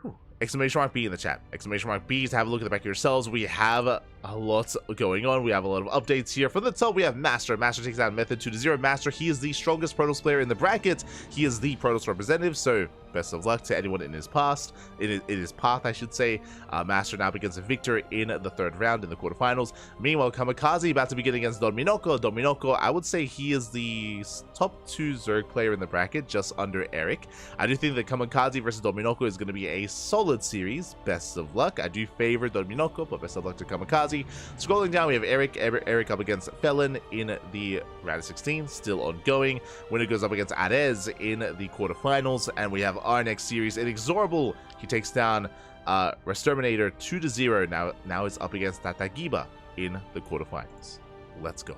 Whew. Exclamation mark B in the chat. Exclamation mark B to have a look at the back of yourselves. We have a lot going on. We have a lot of updates here. From the top, we have Master. Master takes out Method 2-0. Master, he is the strongest Protoss player in the bracket. He is the Protoss representative, so best of luck to anyone in his path, I should say. Master now begins a victor in the 3rd round in the quarterfinals. Meanwhile, Kamikaze about to begin against Don Minoko. Don Minoko, I would say he is the top 2 Zerg player in the bracket, just under Eric. I do think that Kamikaze versus Don Minoko is going to be a solid series. Best of luck. I do favor Don Minoko, but best of luck to Kamikaze. Scrolling down, we have Eric up against Felon in the round of 16, still ongoing. Winner goes up against Arez in the quarterfinals, and we have our next series, Inexorable. He takes down Resterminator 2-0. Now it's up against Tatagiba in the quarterfinals. Let's go.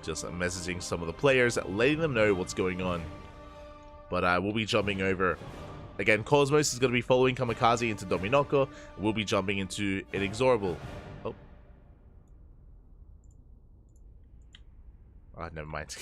just messaging some of the players, letting them know what's going on. But we'll be jumping over. Again, Cosmos is going to be following Kamikaze into Dominoko. We'll be jumping into Inexorable. Oh. Ah, never mind.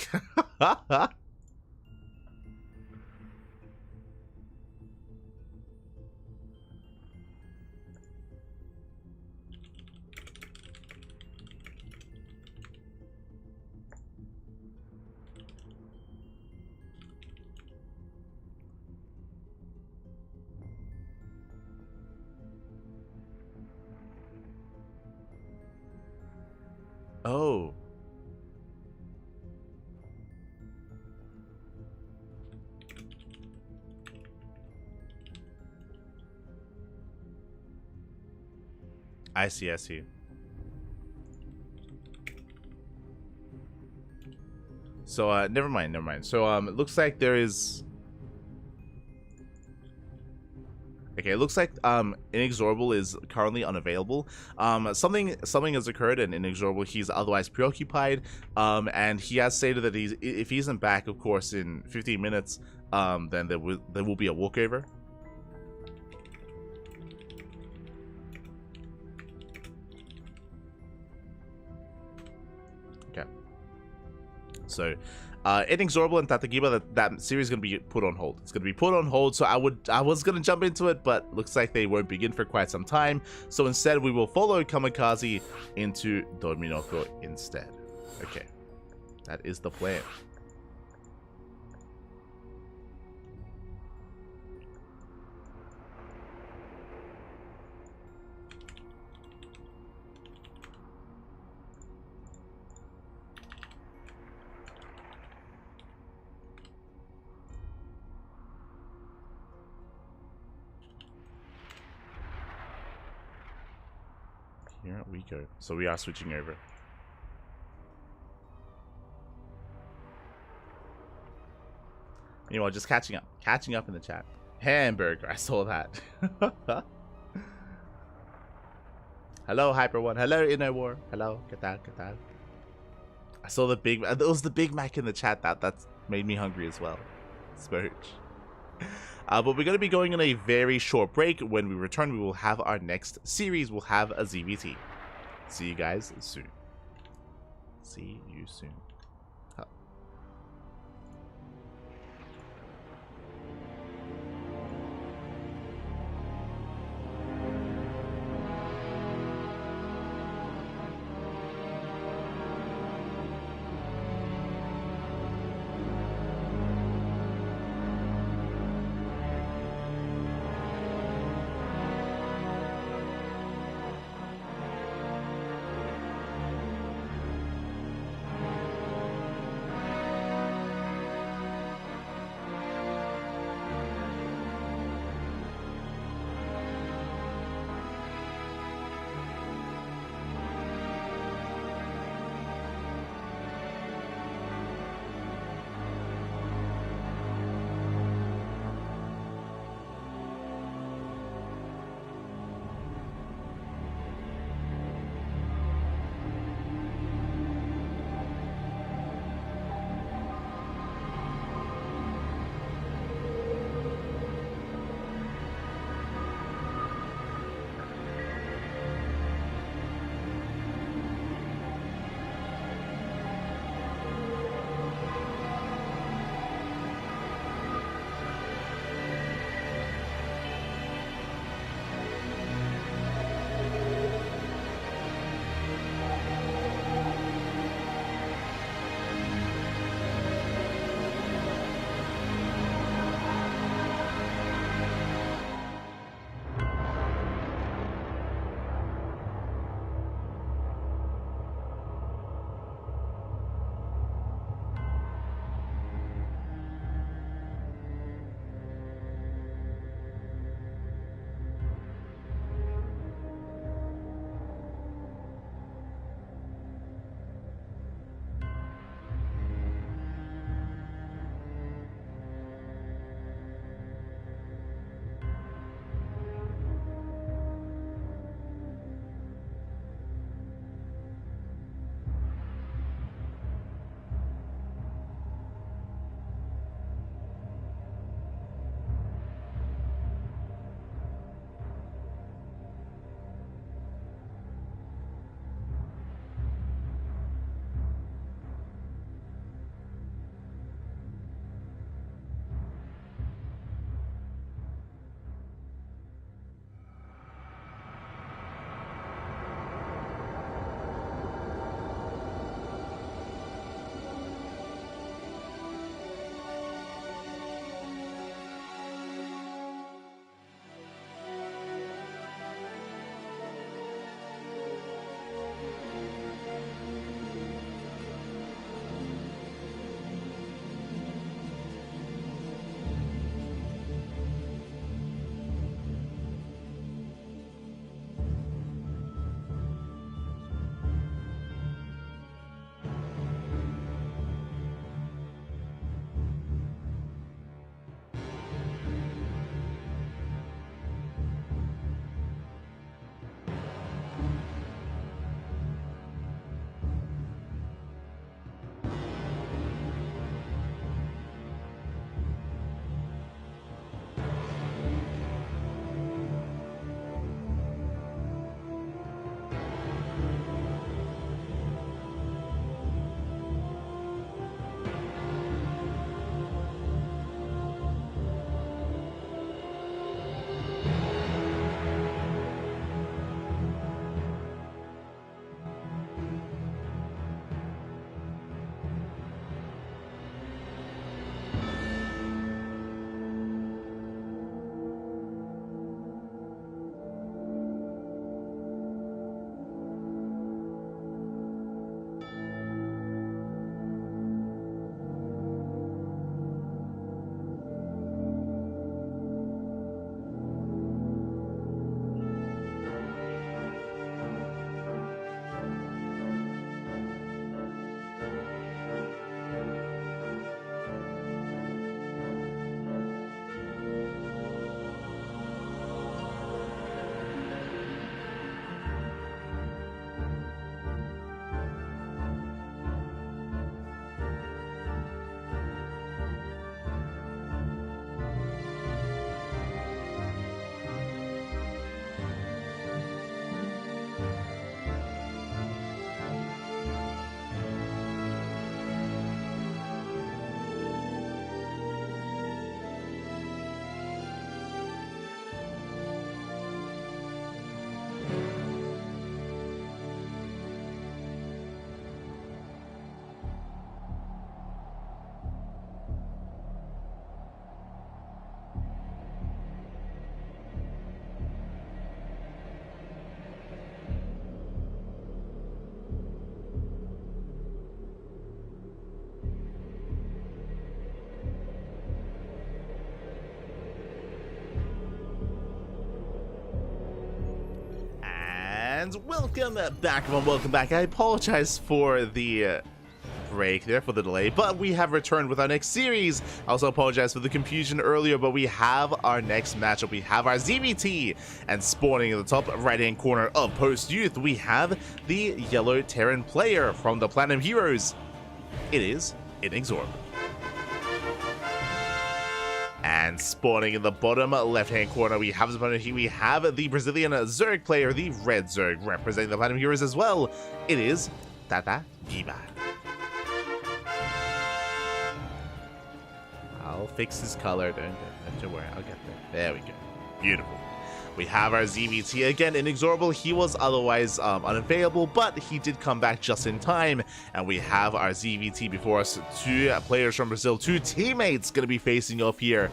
Oh. I see, I see. So, never mind, never mind. So, it looks like there is... Okay, it looks like Inexorable is currently unavailable. Something has occurred, and Inexorable, he's otherwise preoccupied. And he has stated that if he isn't back, of course, in 15 minutes, then there will be a walkover. Okay. So, Inexorable and Tatagiba, that series is going to be put on hold. It's going to be put on hold, so I was going to jump into it, but looks like they won't begin for quite some time. So instead, we will follow Kamikaze into Dominoko instead. Okay. That is the plan. Here we go. So we are switching over. Meanwhile, just catching up in the chat. Hamburger, I saw that. Hello, Hyper One. Hello, Inner War. Hello, ¿qué tal? ¿Qué tal? I saw the Big Mac. It was the Big Mac in the chat. That made me hungry as well. Smooch. But we're going to be going on a very short break. When we return, we will have our next series. We'll have a ZVT. See you guys soon. See you soon. And welcome back, everyone. Welcome back. I apologize for the break there, for the delay, but we have returned with our next series. I also apologize for the confusion earlier, but we have our next matchup. We have our ZVT, and spawning in the top right-hand corner of Post Youth, we have the yellow Terran player from the Platinum Heroes. It is Inexorable. And spawning in the bottom left-hand corner, we have the Brazilian Zerg player, the red Zerg, representing the Platinum Heroes as well. It is Giba. I'll fix his color, don't you worry, I'll get there. There we go. Beautiful. We have our ZVT again, Inexorable. He was otherwise unavailable, but he did come back just in time. And we have our ZVT before us. Two players from Brazil, two teammates going to be facing off here.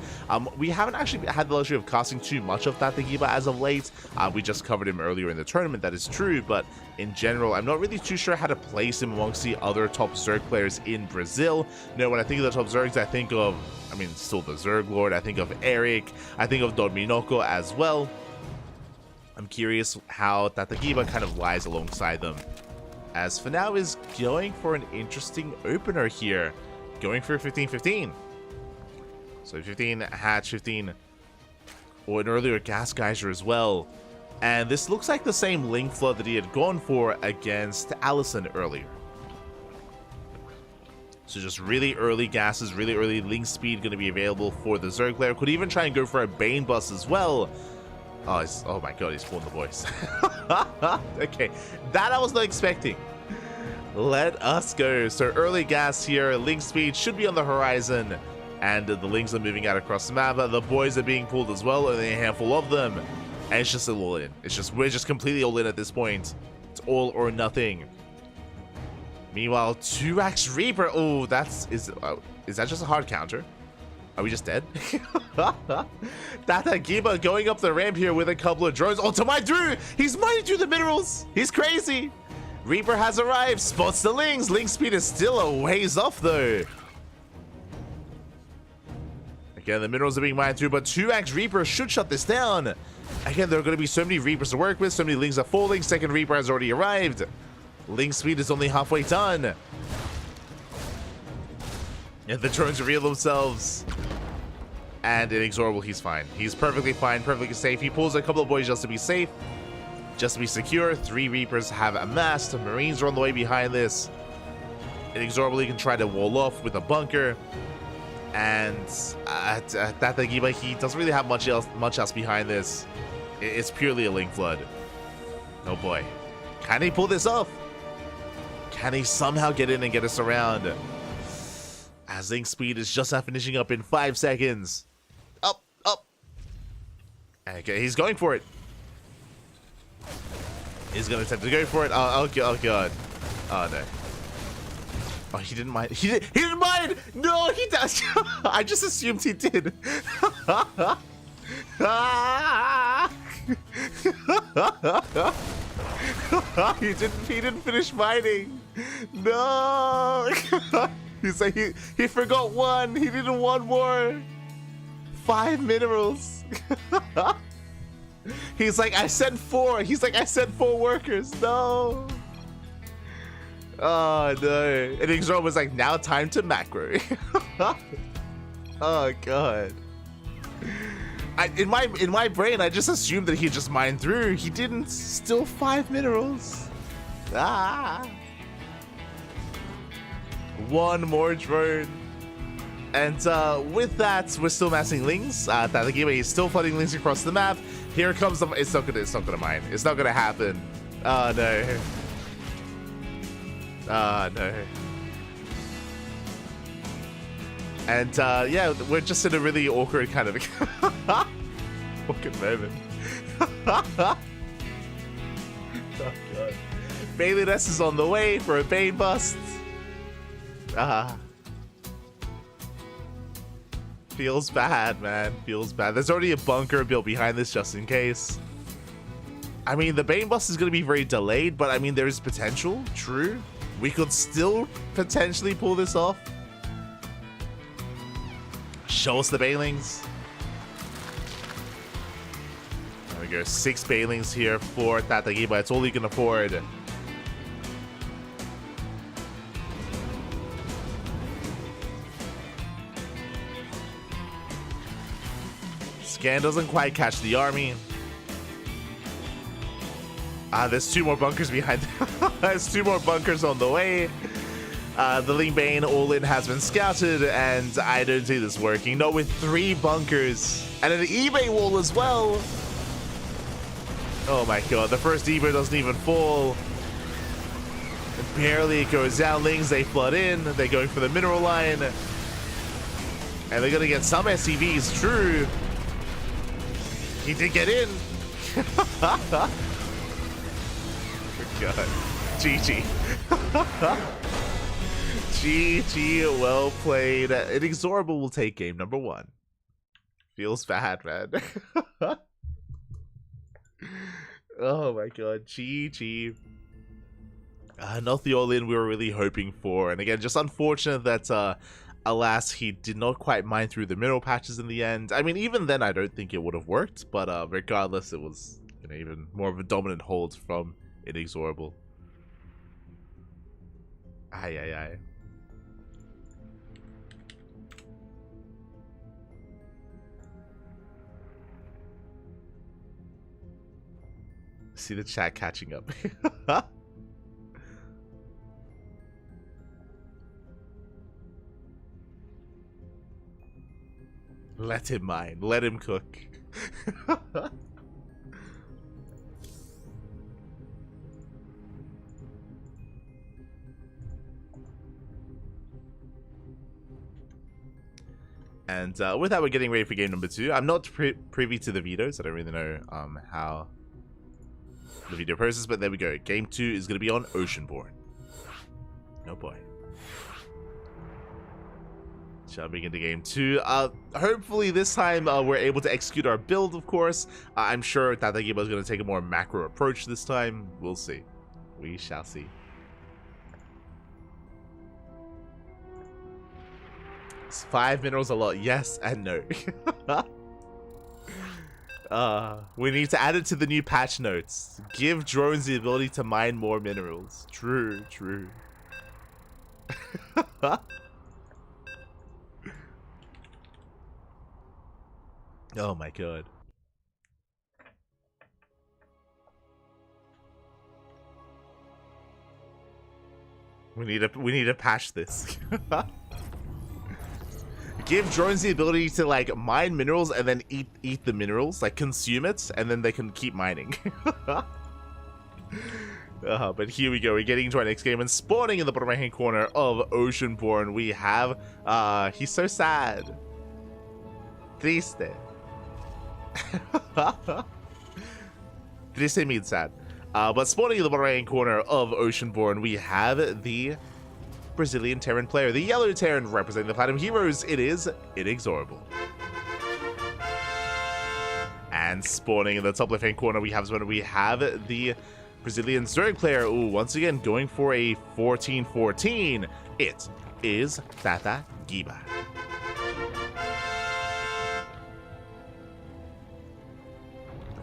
We haven't actually had the luxury of casting too much of Giba as of late. We just covered him earlier in the tournament, that is true. But in general, I'm not really too sure how to place him amongst the other top Zerg players in Brazil. You know, when I think of the top Zergs, I think of, still the Zerg Lord. I think of Eric. I think of Dorminoko as well. I'm curious how Giba kind of lies alongside them, as for now is going for an interesting opener here, going for 15-15. So 15 Hatch, 15, or an earlier Gas Geyser as well. And this looks like the same Link Flood that he had gone for against Allison earlier. So just really early gases, really early Link Speed going to be available for the Zerg player. Could even try and go for a Bane Bus as well. Oh my god, he's pulling the voice. Okay, that I was not expecting. Let us go. So early gas here, Link Speed should be on the horizon, and the Links are moving out across the map. The boys are being pulled as well, only a handful of them, and it's just all in. We're just completely all in at this point. It's all or nothing. Meanwhile, 2x Reaper. Oh, is that just a hard counter? Are we just dead? Giba going up the ramp here with a couple of drones. Oh, to mine through! He's mining through the minerals! He's crazy! Reaper has arrived, spots the Lings. Link Speed is still a ways off though. Again, the minerals are being mined through, but 2x Reaper should shut this down. Again, there are going to be so many Reapers to work with, so many Lings are falling. Second Reaper has already arrived. Link Speed is only halfway done. And the drones reveal themselves. And Inexorable, he's fine. He's perfectly fine, perfectly safe. He pulls a couple of boys just to be safe, just to be secure. 3 Reapers have amassed. Marines are on the way behind this. Inexorable, he can try to wall off with a bunker. And Giba, he doesn't really have much else behind this. It's purely a Link Flood. Oh boy. Can he pull this off? Can he somehow get in and get us around? As Link Speed is just now finishing up in 5 seconds. Up. Okay, he's going for it. He's going to attempt to go for it. Oh god. Oh no. Oh, he didn't mind. He didn't mind! No, he does. I just assumed he did. He didn't finish mining. No. He's like, he forgot one. He needed one more. 5 minerals. He's like, I sent 4. He's like, I sent 4 workers. No. Oh no. And Inexorable was like, now time to macro. Oh god. In my brain, I just assumed that he just mined through. He didn't. Still 5 minerals. One more drone. And with that, we're still massing Lings. Giba is still flooding Lings across the map. Here comes the. It's not gonna mine. It's not gonna happen. Oh no. Oh no. And yeah, we're just in a really awkward kind of awkward moment. Oh god. Bailey Ness is on the way for a Bane Bust. Feels bad, man. Feels bad. There's already a bunker built behind this just in case. I mean, the Bane Bust is going to be very delayed, but I mean, there is potential. True. We could still potentially pull this off. Show us the Banelings. There we go. 6 Banelings here for Tatagiba. It's all you can afford. Scan doesn't quite catch the army. There's 2 more bunkers behind. There's 2 more bunkers on the way. The Ling Bane all-in has been scouted, and I don't see this working. No, with 3 bunkers and an eBay wall as well. Oh my god, the first eBay doesn't even fall. Barely it goes down. Lings, they flood in. They're going for the mineral line. And they're going to get some SCVs, true. He did get in. Oh god. GG. GG, well played. Inexorable will take game number 1. Feels bad, man. Oh my god, GG. Not the all-in we were really hoping for. And again, just unfortunate that, alas, he did not quite mine through the mineral patches in the end. I mean, even then, I don't think it would have worked. But regardless, it was, you know, even more of a dominant hold from Inexorable. Aye, aye, aye. See the chat catching up. Let him mine. Let him cook. And with that, we're getting ready for game number 2. I'm not privy to the vetoes. I don't really know how the video process, but there we go. Game 2 is going to be on Oceanborn. Oh boy. Jumping into game 2. Hopefully this time we're able to execute our build, of course. I'm sure Tatagiba is going to take a more macro approach this time. We'll see. We shall see. Is 5 minerals a lot? Yes and no. We need to add it to the new patch notes. Give drones the ability to mine more minerals. True, true. Oh my god. We need to patch this. Give drones the ability to like mine minerals and then eat the minerals, like consume it, and then they can keep mining. But here we go. We're getting into our next game and spawning in the bottom right hand corner of Oceanborn. We have he's so sad. Triste. Triste means sad. But spawning in the bottom right hand corner of Oceanborn, we have the Brazilian Terran player, the yellow Terran representing the Platinum Heroes. It is Inexorable. And spawning in the top left hand corner, we have the Brazilian Zerg player. Ooh, once again going for a 14-14. It is Tatagiba.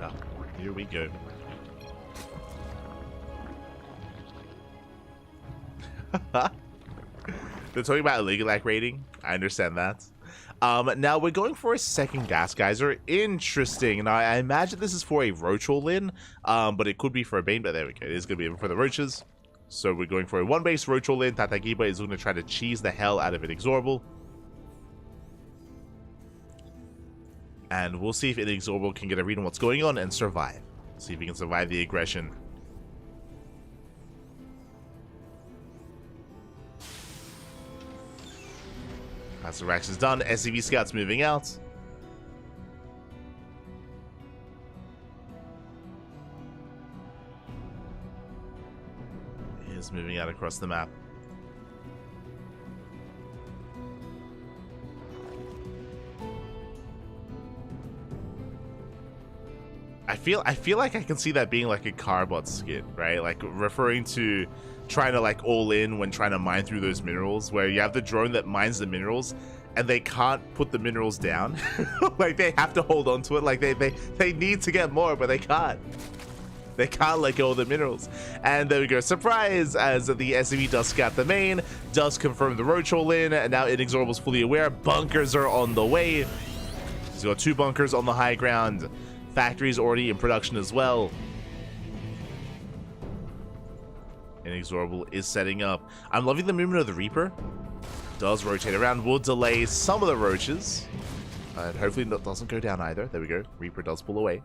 Oh, here we go. They're talking about illegal act rating. I understand that. Now we're going for a second gas geyser. Interesting. Now I imagine this is for a roach all-in, but it could be for a bane. But there we go. It is going to be for the roaches. So we're going for a 1-base roach all-in. Tatagiba is going to try to cheese the hell out of Inexorable. And we'll see if Inexorable can get a read on what's going on and survive. See if he can survive the aggression. As the Rax is done, SCV Scout's moving out. He is moving out across the map. I feel like I can see that being like a Carbot skin, right? Like referring to trying to like all in when trying to mine through those minerals, where you have the drone that mines the minerals and they can't put the minerals down. Like, they have to hold on to it. Like, they need to get more, but they can't. They can't let go of the minerals. And there we go. Surprise! As the SCV does scout the main, does confirm the roach hole in, and now Inexorable's fully aware. Bunkers are on the way. He's got 2 bunkers on the high ground. Factory's already in production as well. Inexorable is setting up. I'm loving the movement of the Reaper. Does rotate around, will delay some of the roaches. And hopefully that doesn't go down either. There we go. Reaper does pull away.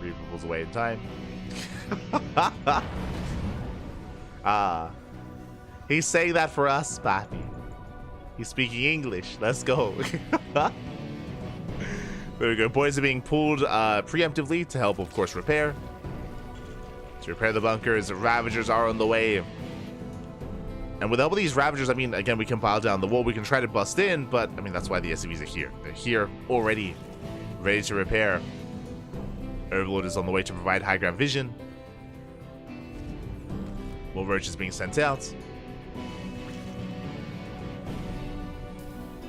Reaper pulls away in time. He's saying that for us, Pappy. He's speaking English. Let's go. There we go. Boys are being pulled preemptively to help, of course, repair. To repair the bunkers. Ravagers are on the way. And with all of these Ravagers, I mean, again, we can pile down the wall. We can try to bust in, but, I mean, that's why the SCVs are here. They're here already, ready to repair. Overlord is on the way to provide high ground vision. More roaches being sent out.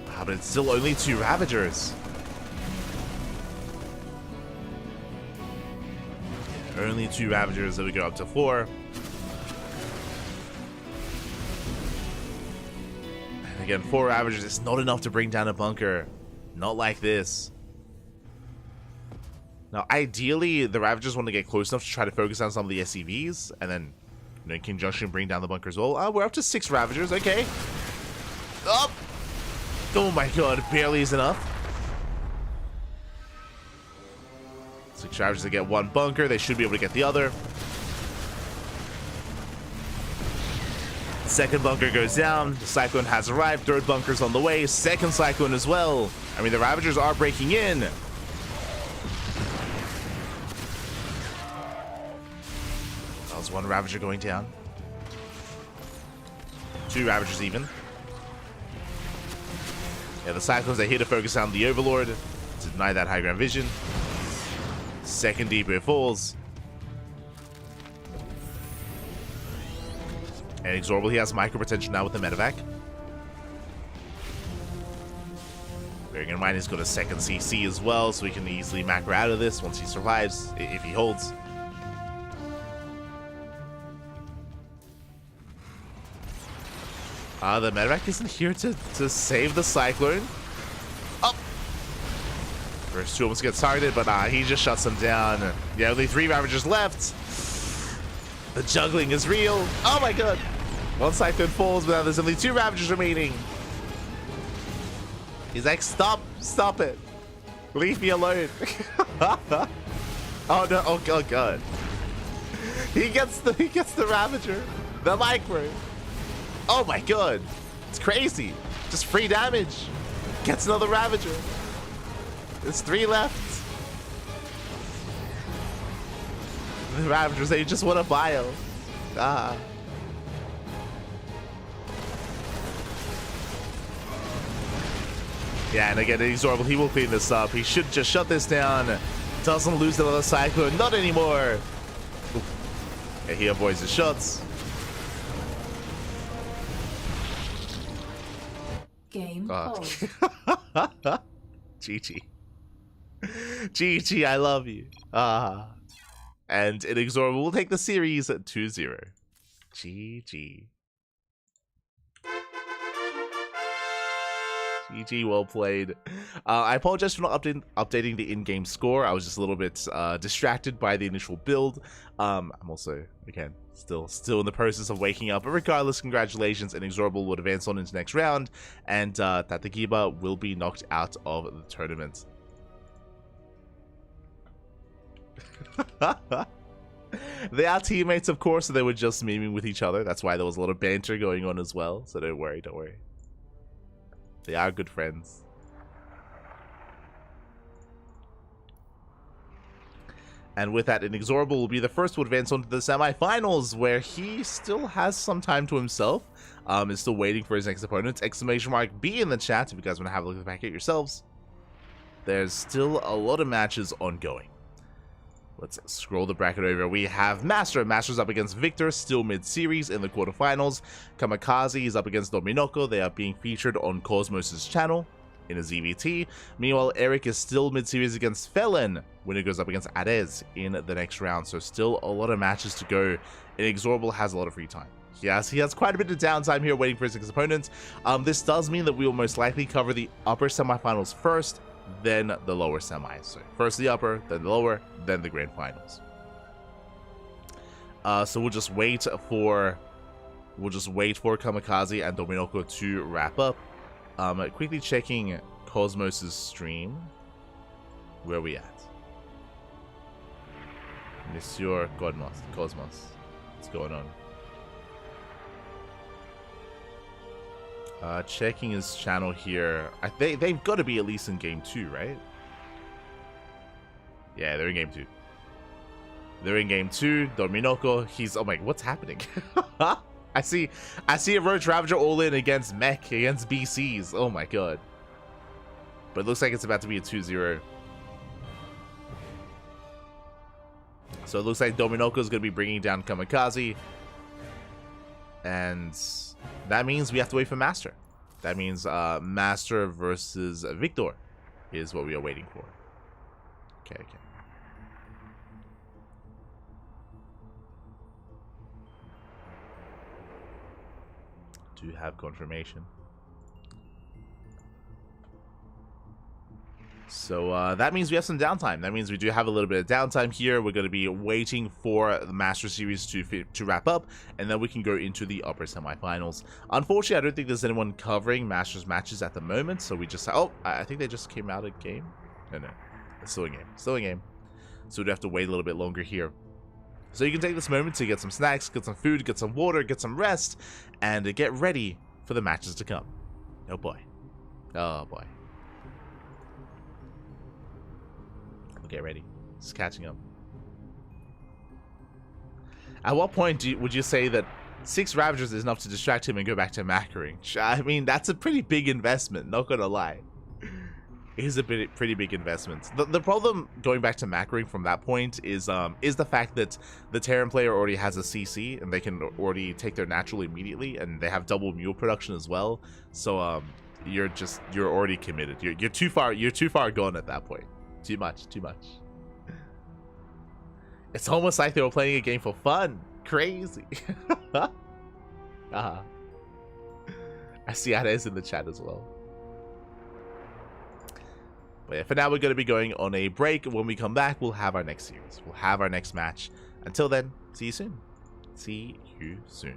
But it's still only 2 Ravagers. Only 2 Ravagers, that we go up to 4. And again, 4 Ravagers is not enough to bring down a bunker. Not like this. Now, ideally, the Ravagers want to get close enough to try to focus on some of the SCVs, and then, you know, in conjunction, bring down the bunker as well. We're up to 6 Ravagers, okay. Up! Oh my god, barely is enough. 6 Ravagers to get 1 bunker, they should be able to get the other. Second bunker goes down, the Cyclone has arrived, 3rd bunker's on the way, 2nd Cyclone as well. I mean, the Ravagers are breaking in. That was 1 Ravager going down. 2 Ravagers even. Yeah, the Cyclones are here to focus on the Overlord to deny that high ground vision. 2nd depot falls. And Inexorable, he has micro potential now with the medevac. Bearing in mind he's got a 2nd CC as well, so he can easily macro out of this once he survives, if he holds. The medevac isn't here to save the Cyclone. Oh! First 2 almost gets targeted, but he just shuts them down. Yeah, only 3 Ravagers left. The juggling is real. Oh my god! 1 Cyclone falls, but now there's only 2 Ravagers remaining. He's like, stop it. Leave me alone. Oh no, oh god. He gets the Ravager. The micro. Oh my god. It's crazy. Just free damage. Gets another Ravager. There's 3 left. The Ravagers, they just want to bio. Yeah, and again, Inexorable, he will clean this up. He should just shut this down. Doesn't lose another Cyclone. Not anymore. Yeah, he avoids the shots. Game GG. GG, I love you. And Inexorable will take the series at 2-0. GG. GG, well played. I apologize for not updating the in-game score. I was just a little bit distracted by the initial build. I'm also, again, still in the process of waking up. But regardless, congratulations. Inexorable will advance on into next round, and Tatagiba will be knocked out of the tournament. They are teammates, of course, so they were just memeing with each other. That's why there was a lot of banter going on as well. So don't worry, don't worry. They are good friends. And with that, Inexorable will be the first to advance on to the semifinals, where he still has some time to himself. Is still waiting for his next opponent. Exclamation mark B in the chat if you guys want to have a look back at yourselves. There's still a lot of matches ongoing. Let's scroll the bracket over. We have Master. Master's up against Victor, still mid-series in the quarterfinals. Kamikaze is up against Dominoko. They are being featured on Cosmos' channel in a ZVT. Meanwhile, Eric is still mid-series against Felon when it goes up against Adez in the next round. So still a lot of matches to go. Inexorable has a lot of free time. Yes, he has quite a bit of downtime here waiting for his next opponent. This does mean that we will most likely cover the upper semifinals first, then the lower semis. So first the upper, then the lower, then the grand finals. So we'll just wait for Kamikaze and Dominoko to wrap up. Quickly checking Cosmos' stream. Where are we at? Monsieur Cosmos. What's going on? Checking his channel here. They've got to be at least in game 2, right? Yeah, they're in game 2. They're in game 2. Dominoko, he's... Oh my... What's happening? I see a Roach Ravager all in against Mech, against BCs. Oh my god. But it looks like it's about to be a 2-0. So it looks like Dominoko is going to be bringing down Kamikaze. And that means we have to wait for Master. That means Master versus Victor is what we are waiting for. Okay. Do have confirmation. So that means we have some downtime. That means we do have a little bit of downtime here. We're going to be waiting for the Master Series to wrap up, and then we can go into the upper semifinals. Unfortunately, I don't think there's anyone covering Masters matches at the moment, so we just... Oh, I think they just came out of game. No, it's still a game. So we'd have to wait a little bit longer here. So you can take this moment to get some snacks, get some food, get some water, get some rest, and get ready for the matches to come. Oh boy. Get ready. It's catching up. At what point would you say that 6 Ravagers is enough to distract him and go back to macroing? I mean, that's a pretty big investment, not gonna lie. It is a pretty big investment. The problem going back to macroing from that point is the fact that the Terran player already has a CC and they can already take their natural immediately, and they have double mule production as well. So you're already committed. You're too far gone at that point. Too much. It's almost like they were playing a game for fun. Crazy. I see Ades in the chat as well. But yeah, for now we're going to be going on a break. When we come back, we'll have our next series. We'll have our next match. Until then, see you soon. See you soon.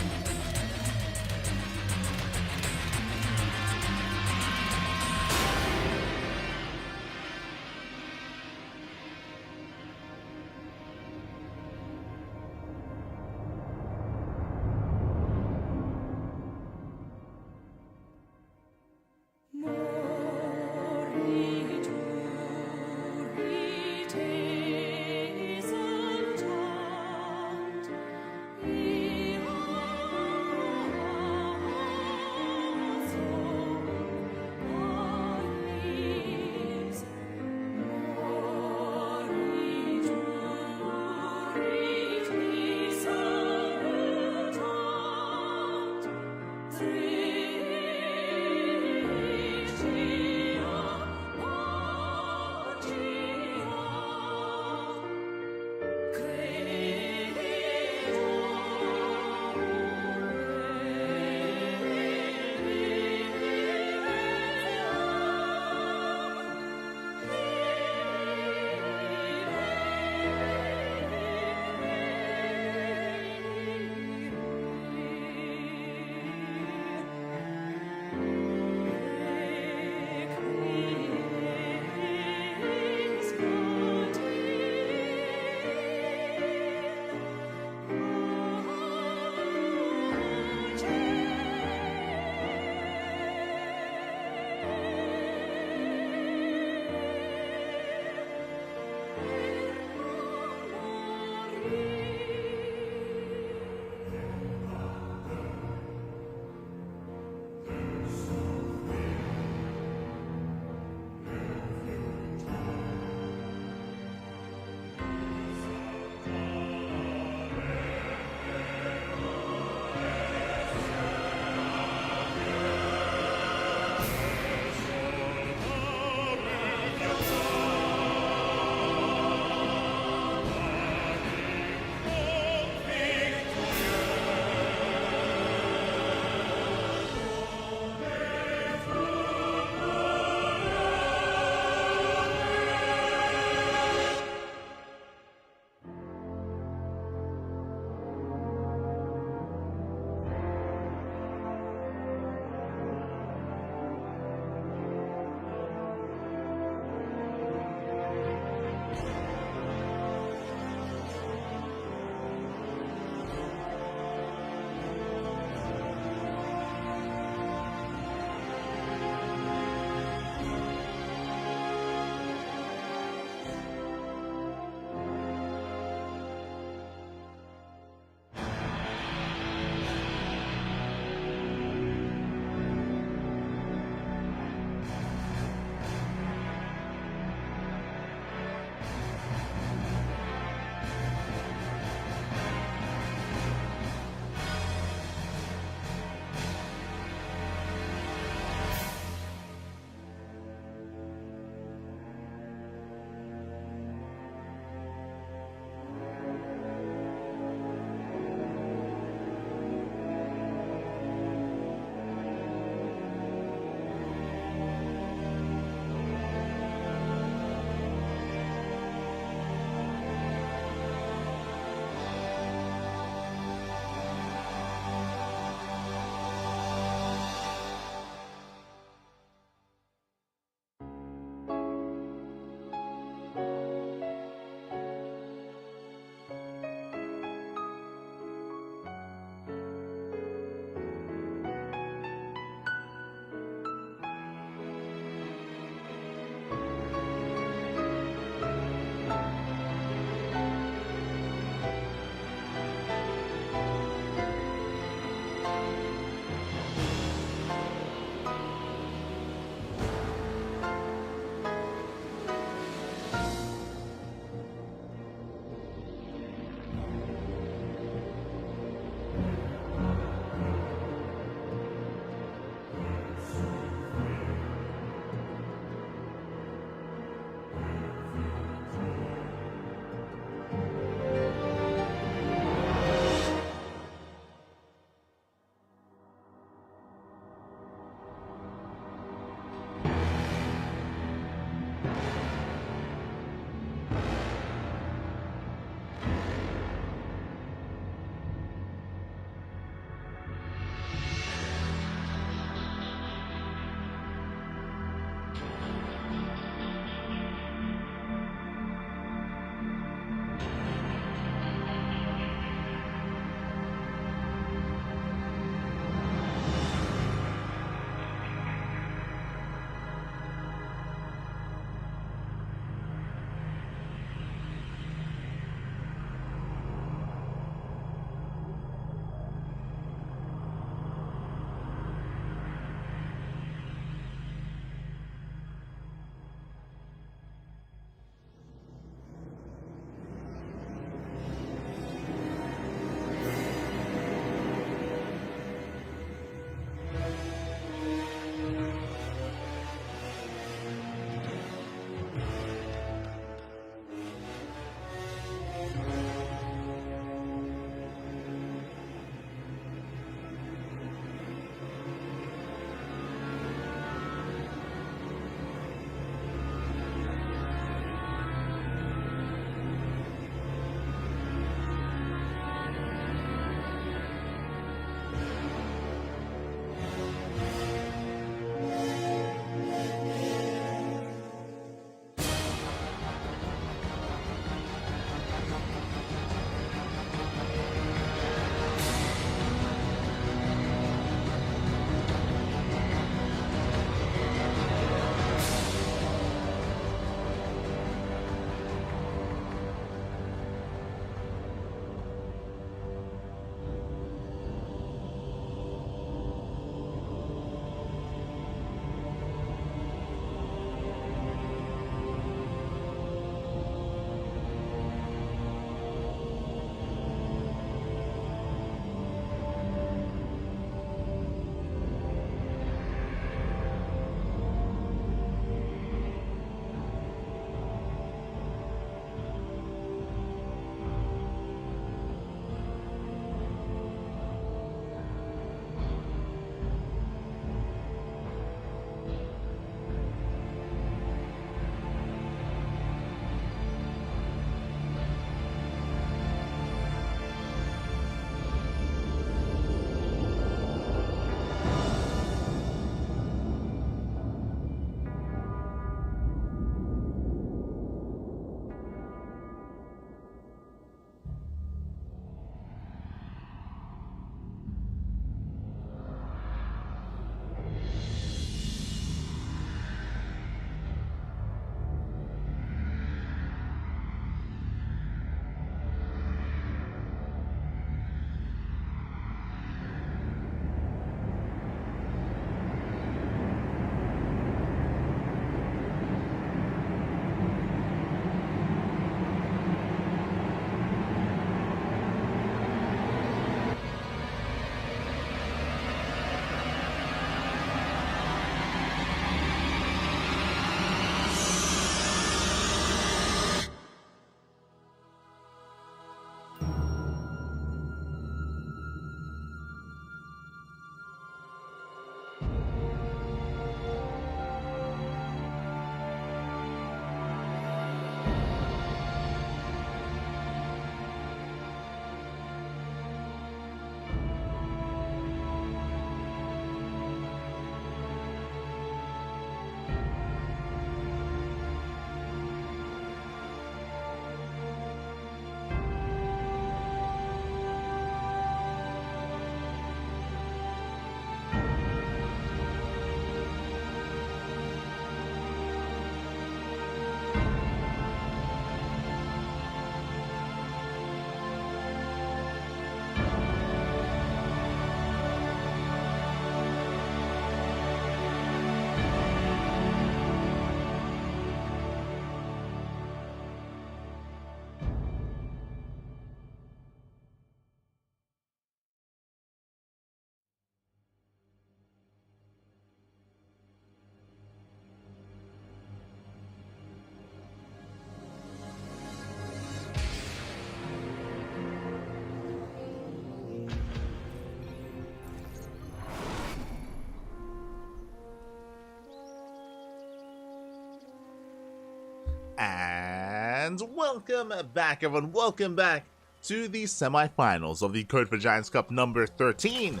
And welcome back, everyone. Welcome back to the semifinals of the Code for Giants Cup number 13.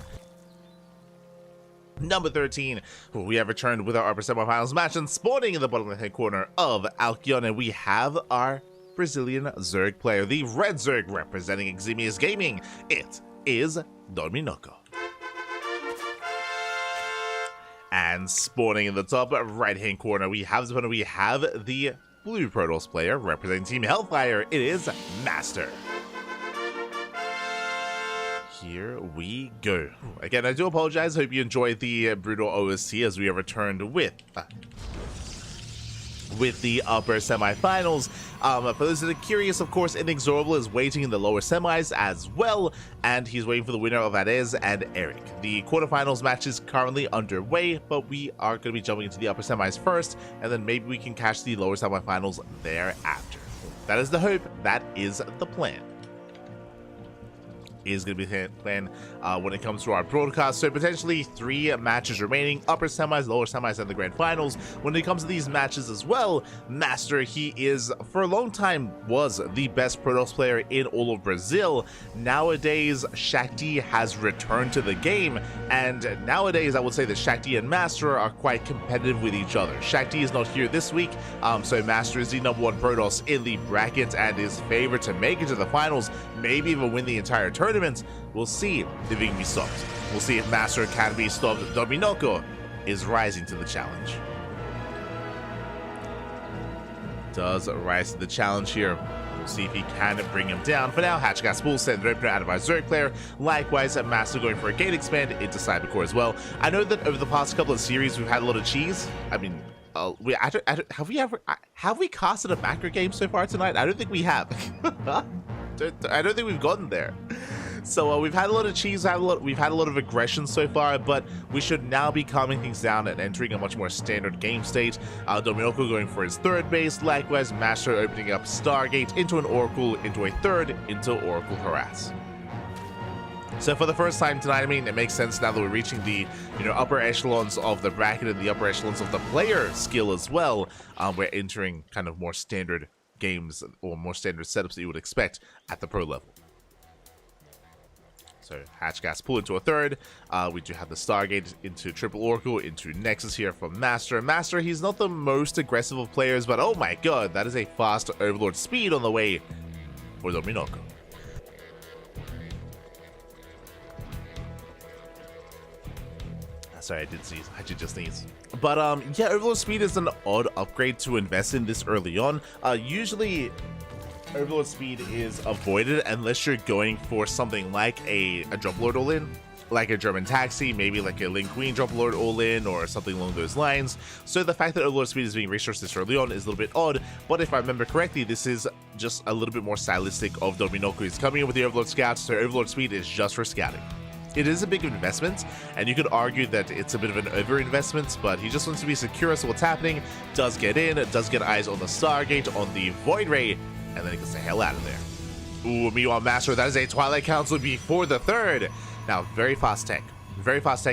Number 13, we have returned with our upper semifinals match, and spawning in the bottom left-hand corner of Alkion, and we have our Brazilian Zerg player, the Red Zerg representing Eximius Gaming. It is Dominoko. And spawning in the top right-hand corner, we have the Blue Protoss player representing Team Hellfire. It is Master. Here we go. Again, I do apologize. Hope you enjoyed the brutal OST as we have returned with the upper semifinals. For those that are curious, of course, Inexorable is waiting in the lower semis as well, and he's waiting for the winner of Adez and Eric. The quarterfinals match is currently underway, but we are going to be jumping into the upper semis first, and then maybe we can catch the lower semifinals thereafter. That is the hope. That is the plan. Is going to be the plan when it comes to our broadcast. So potentially 3 matches remaining, upper semis, lower semis, and the grand finals. When it comes to these matches as well, Master, he is for a long time was the best Protoss player in all of Brazil. Nowadays, Shakti has returned to the game, and nowadays I would say that Shakti and Master are quite competitive with each other. Shakti is not here this week, so Master is the #1 Protoss in the bracket and is favored to make it to the finals, maybe even win the entire tournament. We'll see if he can be stopped. We'll see if Master can be stopped. Dominoko is rising to the challenge. Does rise to the challenge here. We'll see if he can bring him down. For now, Hatchgaspool sent the opener out of our Zerg player. Likewise, Master going for a gate expand into Cybercore as well. I know that over the past couple of series, we've had a lot of cheese. I mean, have we casted a macro game so far tonight? I don't think we have. I don't think we've gotten there. So we've had a lot of cheese, we've had a lot of aggression so far, but we should now be calming things down and entering a much more standard game state. Dominoko going for his 3rd base, likewise Master opening up Stargate into an Oracle, into a 3rd, into Oracle Harass. So for the first time tonight, I mean, it makes sense now that we're reaching the upper echelons of the bracket and the upper echelons of the player skill as well. We're entering kind of more standard games or more standard setups that you would expect at the pro level. So Hatchgaspool into a 3rd. We do have the Stargate into Triple Oracle, into Nexus here from Master. Master, he's not the most aggressive of players, but oh my god, that is a fast Overlord speed on the way for Dominoko. Sorry, I did just sneeze. But yeah, Overlord Speed is an odd upgrade to invest in this early on. Usually Overlord Speed is avoided unless you're going for something like a Drop Lord all-in, like a German Taxi, maybe like a Link Queen Drop Lord all-in or something along those lines. So the fact that Overlord Speed is being resourced this early on is a little bit odd, but if I remember correctly, this is just a little bit more stylistic of Dominoko. He's coming in with the Overlord Scouts, so Overlord Speed is just for scouting. It is a big investment, and you could argue that it's a bit of an over-investment, but he just wants to be secure as to what's happening, does get in, does get eyes on the Stargate, on the Void Ray, and then he gets the hell out of there. Ooh, meanwhile, Master, that is a Twilight Council before the 3rd. Now, very fast tech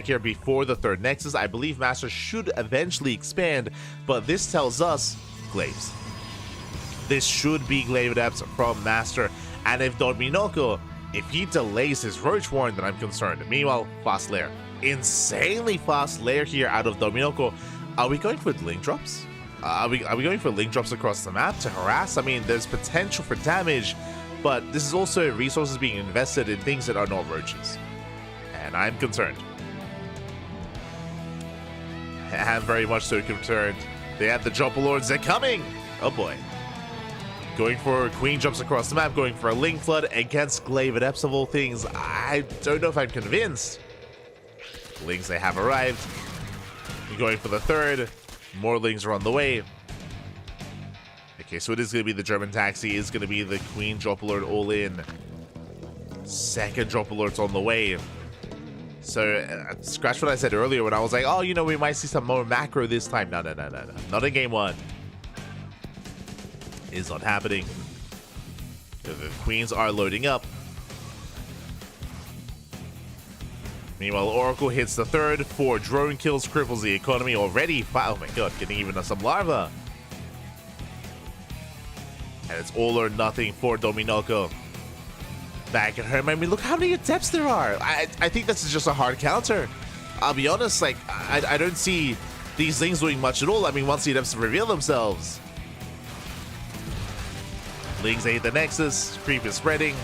here before the 3rd Nexus. I believe Master should eventually expand, but this tells us Glaives. This should be Glaive Adepts from Master, and if Dominoko, if he delays his Roach Warren, then I'm concerned. Meanwhile, fast lair. Insanely fast lair here out of Dominoko. Are we going for link drops? Are we going for link drops across the map to harass? I mean, there's potential for damage, but this is also resources being invested in things that are not roaches. And I'm concerned. I'm very much so concerned. They have the Jumper Lords, they're coming! Oh boy. Going for Queen jumps across the map, going for a Link Flood against Glaive Adepts of all things. I don't know if I'm convinced. Links, they have arrived. Going for the 3rd. More Links are on the way. Okay, so it is going to be the German Taxi. It's going to be the Queen Drop Alert all in. 2nd Drop Alert's on the way. So, scratch what I said earlier when I was like, oh, we might see some more macro this time. No. Not in game 1. Is not happening. The Queens are loading up. Meanwhile, Oracle hits the 3rd. 4 drone kills, cripples the economy already. Oh my god, getting even some larva. And it's all or nothing for Dominoko. Back at home, I mean, look how many Adepts there are. I think this is just a hard counter. I'll be honest, like, I don't see these things doing much at all. I mean, once the Adepts reveal themselves. Lings hit the Nexus, creep is spreading.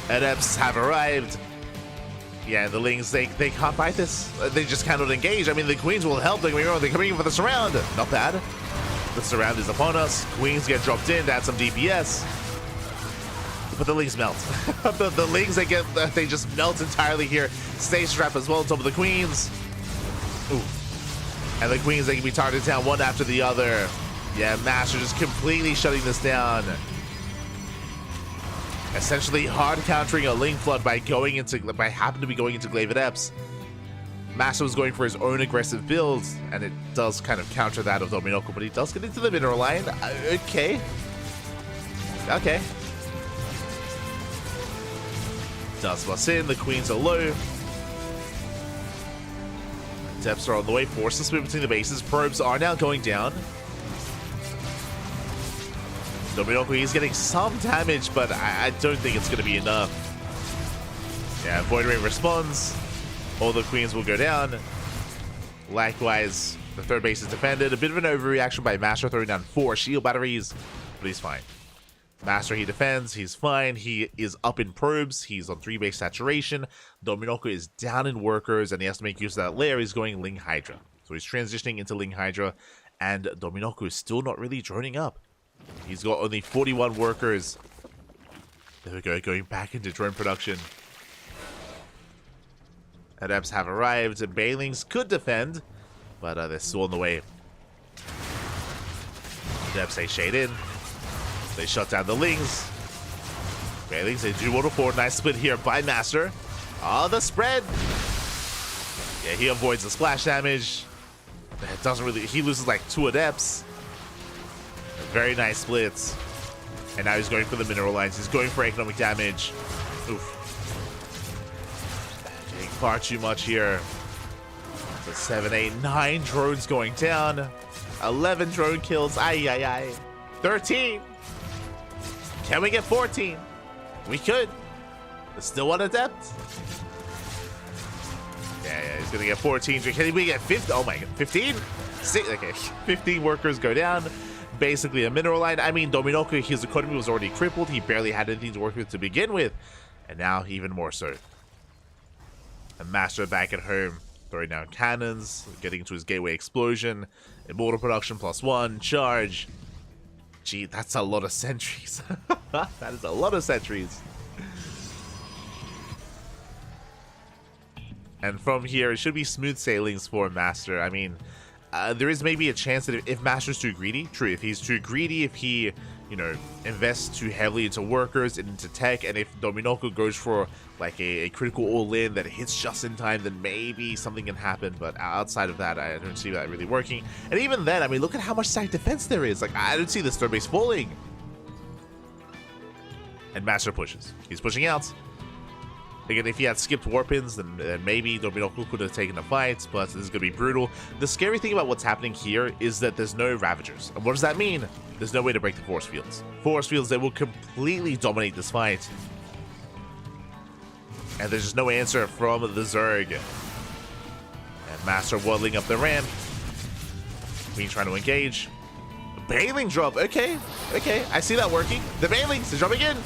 Adepts have arrived. Yeah, the Lings, they can't fight this. They just cannot engage. I mean, the Queens will help. Don't get me wrong, they're coming in for the surround. Not bad. The surround is upon us. Queens get dropped in to add some DPS. But the Lings melt. the Lings, they just melt entirely here. Stage trap as well on top of the Queens. Ooh. And the Queens, they can be targeted down one after the other. Yeah, Master just completely shutting this down. Essentially hard countering a Ling Flood by happen to be going into Glaive Adepts. Master was going for his own aggressive build, and it does kind of counter that of Dominoko, but he does get into the mineral line. Okay. Does bust in, the Queens are low. Depths are on the way, forces move between the bases. Probes are now going down. Dominoko, he's getting some damage, but I don't think it's going to be enough. Yeah, Void Ray responds. All the Queens will go down. Likewise, the third base is defended. A bit of an overreaction by Master, throwing down 4 shield batteries, but he's fine. Master, he defends, he's fine. He is up in probes, he's on 3 base saturation. Dominoko is down in workers, and he has to make use of that layer. He's going Ling Hydra. So he's transitioning into Ling Hydra, and Dominoko is still not really droning up. He's got only 41 workers. There we go, going back into drone production. Adepts have arrived, and Bailings could defend, but they're still on the way. Adepts, they shade in. They shut down the Lings. Bailings, they do auto forward. Nice split here by Master. Oh, the spread. Yeah, he avoids the splash damage. It doesn't really, he loses like 2 Adepts. Very nice splits. And now he's going for the mineral lines. He's going for economic damage. Oof. Getting far too much here. So 7, 8, 9 drones going down. 11 drone kills. Ay, ay, ay. 13. Can we get 14? We could. There's still 1 Adept. Yeah, he's gonna get 14. Can we get 15? Oh my god, 15? Okay, 15 workers go down. Basically a mineral line. I mean, Dominoko, his economy was already crippled. He barely had anything to work with to begin with. And now even more so. And Master back at home, throwing down cannons, getting into his gateway explosion. Immortal production +1, charge. Gee, that's a lot of sentries. That is a lot of sentries. And from here, it should be smooth sailings for Master. I mean, there is maybe a chance that if Master's too greedy, true, if he's too greedy, if he, you know, invests too heavily into workers and into tech, and if Dominoko goes for like a critical all-in that hits just in time, then maybe something can happen. But outside of that, I don't see that really working. And even then, I mean, look at how much side defense there is. Like, I don't see this third base falling. And Master pushes. He's pushing out. Again, if he had skipped Warpins, then maybe Dominoko could have taken the fight, but this is going to be brutal. The scary thing about what's happening here is that there's no Ravagers. And what does that mean? There's no way to break the Force Fields. Force Fields, they will completely dominate this fight. And there's just no answer from the Zerg. And Master waddling up the ramp. Queen trying to engage. Bailing drop, okay, I see that working. The Bailings are dropping in.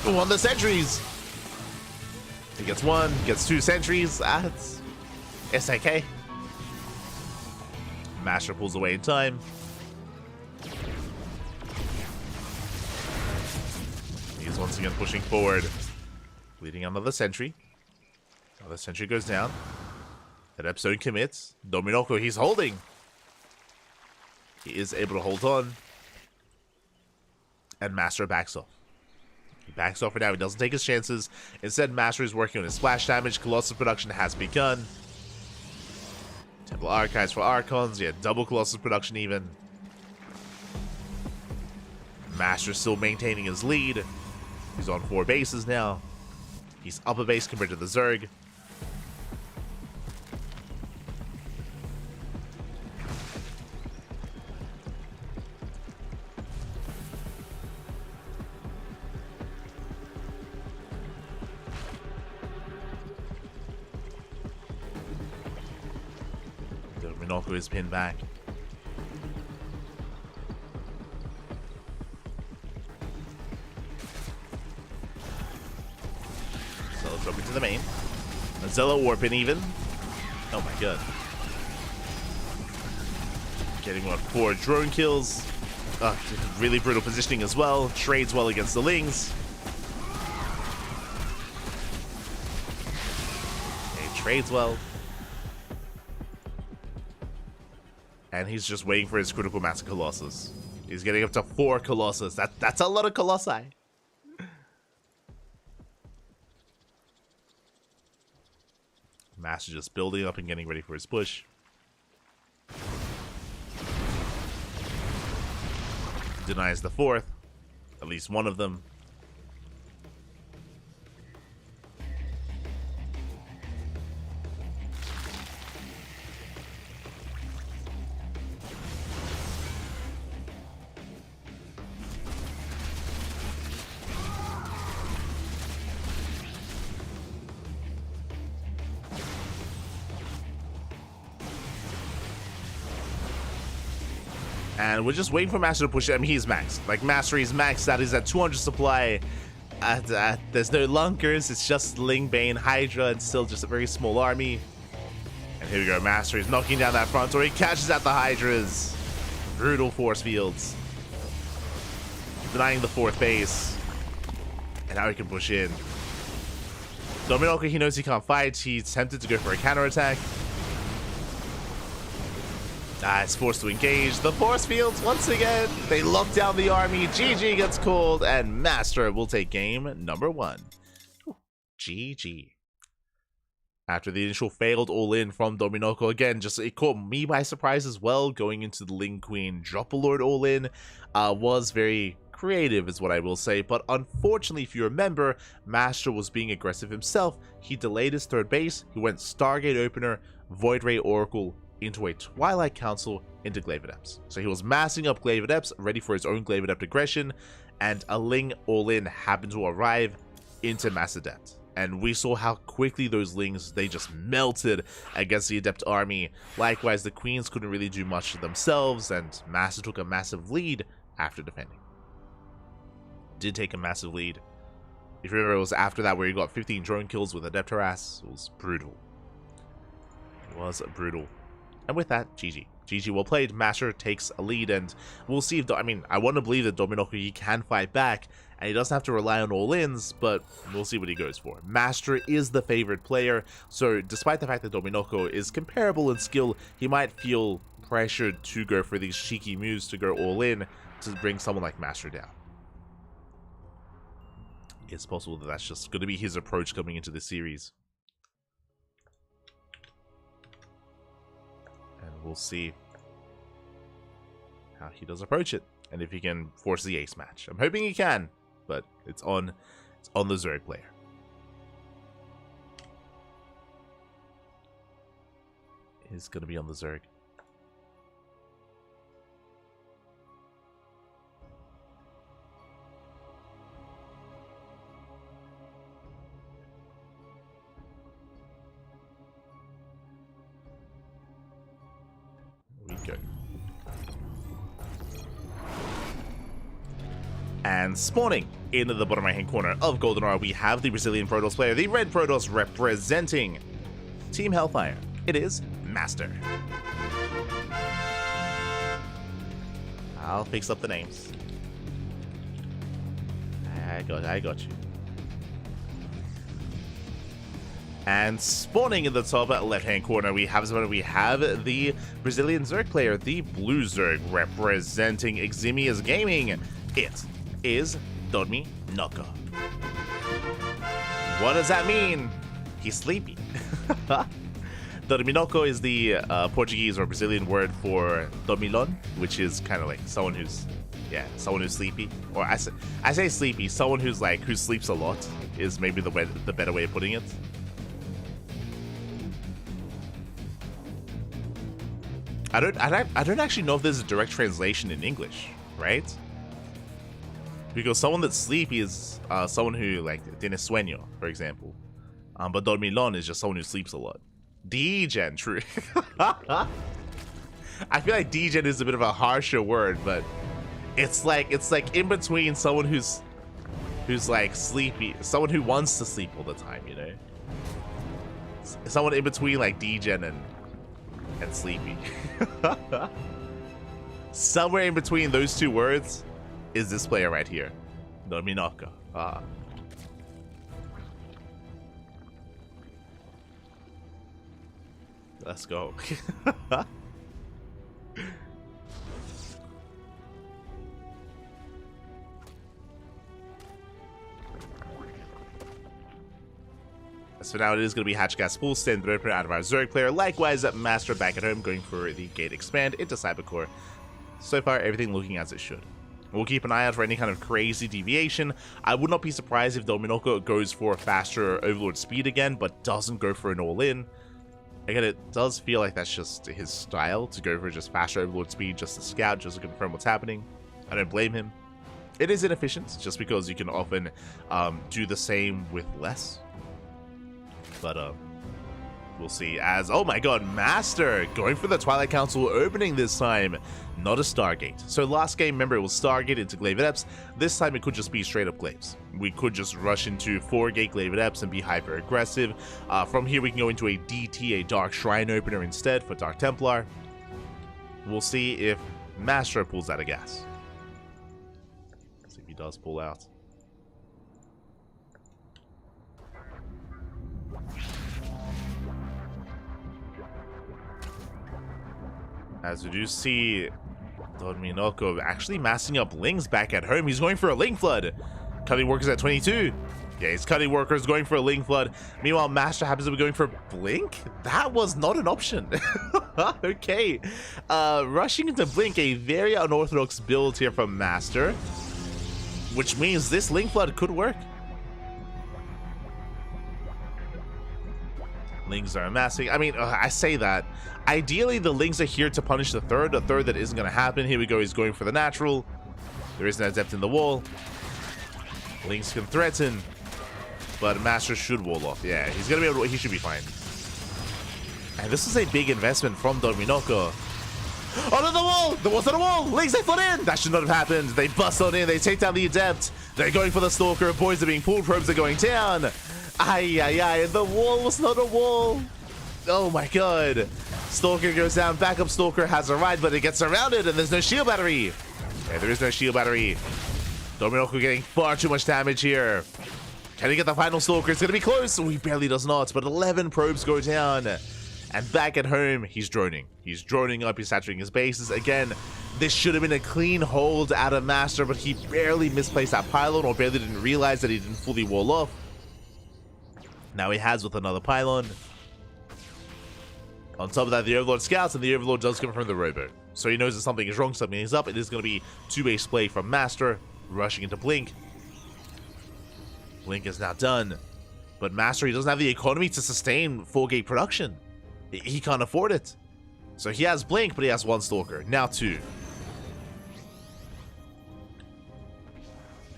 On the sentries. He gets 1, gets 2 sentries. It's SAK. Master pulls away in time. He's once again pushing forward. Leading another sentry. Another sentry goes down. That episode commits. Dominoko, he's holding. He is able to hold on. And Master backs off. He backs off for now. He doesn't take his chances. Instead, Master is working on his splash damage. Colossus production has begun. Temple Archives for Archons. Yeah, double Colossus production even. Master still maintaining his lead. He's on 4 bases now. He's up a base compared to the Zerg. Dominoko is pinned back. So let's drop into the main. Zella warping even. Oh my god. Getting what, 4 drone kills. Really brutal positioning as well. Trades well against the Lings. Okay, trades well. And he's just waiting for his critical mass Colossus. He's getting up to 4 Colossus. That's a lot of Colossi. Master just building up and getting ready for his push. Denies the 4th. At least one of them. And we're just waiting for Master to push it. I mean, he's maxed. Like, Master is maxed. That is at 200 supply. There's no lunkers. It's just Ling, Bane, Hydra, and still just a very small army. And here we go. Master is knocking down that front door. He catches at the Hydras. Brutal force fields. Denying the 4th base. And now he can push in. Dominoko, he knows he can't fight. He's tempted to go for a counterattack. It's forced to engage. The force fields once again. They lock down the army. GG gets called, and Master will take game number 1. GG. After the initial failed all-in from Dominoko, again, just it caught me by surprise as well. Going into the Ling Queen Drop-a-Lord all-in was very creative, is what I will say. But unfortunately, if you remember, Master was being aggressive himself. He delayed his 3rd base. He went Stargate Opener, Void Ray Oracle, into a Twilight Council into Glaive Adepts. So he was massing up Glaive Adepts, ready for his own Glaive Adept aggression, and a Ling all-in happened to arrive into Mass Adept. And we saw how quickly those Lings, they just melted against the Adept army. Likewise, the Queens couldn't really do much themselves, and Master took a massive lead after defending. Did take a massive lead. If you remember, it was after that where he got 15 drone kills with Adept Harass. It was brutal. It was brutal. And with that, GG. GG well played. Master takes a lead, and we'll see if... I mean, I want to believe that Dominoko, he can fight back, and he doesn't have to rely on all-ins, but we'll see what he goes for. Master is the favorite player, so despite the fact that Dominoko is comparable in skill, he might feel pressured to go for these cheeky moves to go all-in to bring someone like Master down. It's possible that that's just going to be his approach coming into the series. We'll see how he does approach it, and if he can force the ace match. I'm hoping he can, but it's on the Zerg player. It's gonna be on the Zerg. Go. And spawning into the bottom right hand corner of Golden Aura, we have the Brazilian Protoss player, the Red Protoss representing Team Hellfire. It is Master. I'll fix up the names. I got you. And spawning in the top left-hand corner, we have the Brazilian Zerg player, the Blue Zerg, representing Eximius Gaming. It is Dominoko. What does that mean? He's sleepy. Dominoko is the Portuguese or Brazilian word for dormilon, which is kind of like someone who's sleepy. Or I say sleepy, someone who sleeps a lot is maybe the better way of putting it. I don't actually know if there's a direct translation in English, right? Because someone that's sleepy is someone who tiene sueño, for example. But dormilon is just someone who sleeps a lot. Degen, true. I feel like degen is a bit of a harsher word, but it's like in between someone who's like sleepy, someone who wants to sleep all the time, you know? Someone in between like degen and sleepy. Somewhere in between those two words is this player right here, Dominoko. Let's go. So now it is going to be Hatchgas full stand opener out of our Zerg player. Likewise, Master back at home going for the Gate Expand into Cybercore. So far, everything looking as it should. We'll keep an eye out for any kind of crazy deviation. I would not be surprised if Dominoko goes for faster Overlord speed again, but doesn't go for an all-in. Again, it does feel like that's just his style, to go for just faster Overlord speed, just to scout, just to confirm what's happening. I don't blame him. It is inefficient, just because you can often do the same with less. But we'll see. As, oh my god, Master going for the Twilight Council opening this time, not a Stargate. So last game, remember, it was Stargate into Glaive Eps. This time it could just be straight up Glaives. We could just rush into 4-gate Glaive Eps and be hyper aggressive. From here we can go into a DT, a Dark Shrine opener instead for Dark Templar. We'll see if Master pulls out a gas. Let's see if he does pull out. As we do see Dominoko actually massing up Lings back at home. He's going for a Ling Flood. Cutting Workers at 22. Yeah, he's Cutting Workers going for a Ling Flood. Meanwhile, Master happens to be going for Blink? That was not an option. Okay. Rushing into Blink, a very unorthodox build here from Master. Which means this Ling Flood could work. Lings are amassing. I mean, I say that. Ideally, the Lings are here to punish the third. A third that isn't going to happen. Here we go. He's going for the natural. There is no Adept in the wall. Lings can threaten. But Master should wall off. Yeah, he's going to be able to... He should be fine. And this is a big investment from Dominoko. Oh, no, the wall! The wall's on the wall! Lings, they flood in! That should not have happened. They bust on in. They take down the Adept. They're going for the Stalker. Boys are being pulled. Probes are going down. Ay, ay, ay. The wall was not a wall. Oh, my God. Stalker goes down. Backup Stalker has arrived, but it gets surrounded, and there's no shield battery. Yeah, there is no shield battery. Dominoko getting far too much damage here. Can he get the final Stalker? It's going to be close. Oh, he barely does not, but 11 probes go down. And back at home, he's droning. He's droning up. He's saturating his bases. Again, this should have been a clean hold out of Master, but he barely misplaced that pylon, or barely didn't realize that he didn't fully wall off. Now he has with another pylon. On top of that, the Overlord scouts, and the Overlord does confirm the Robo. So he knows that something is wrong, something is up. It is going to be two-base play from Master, rushing into Blink. Blink is now done. But Master, he doesn't have the economy to sustain 4-gate production. He can't afford it. So he has Blink, but he has one Stalker. Now 2.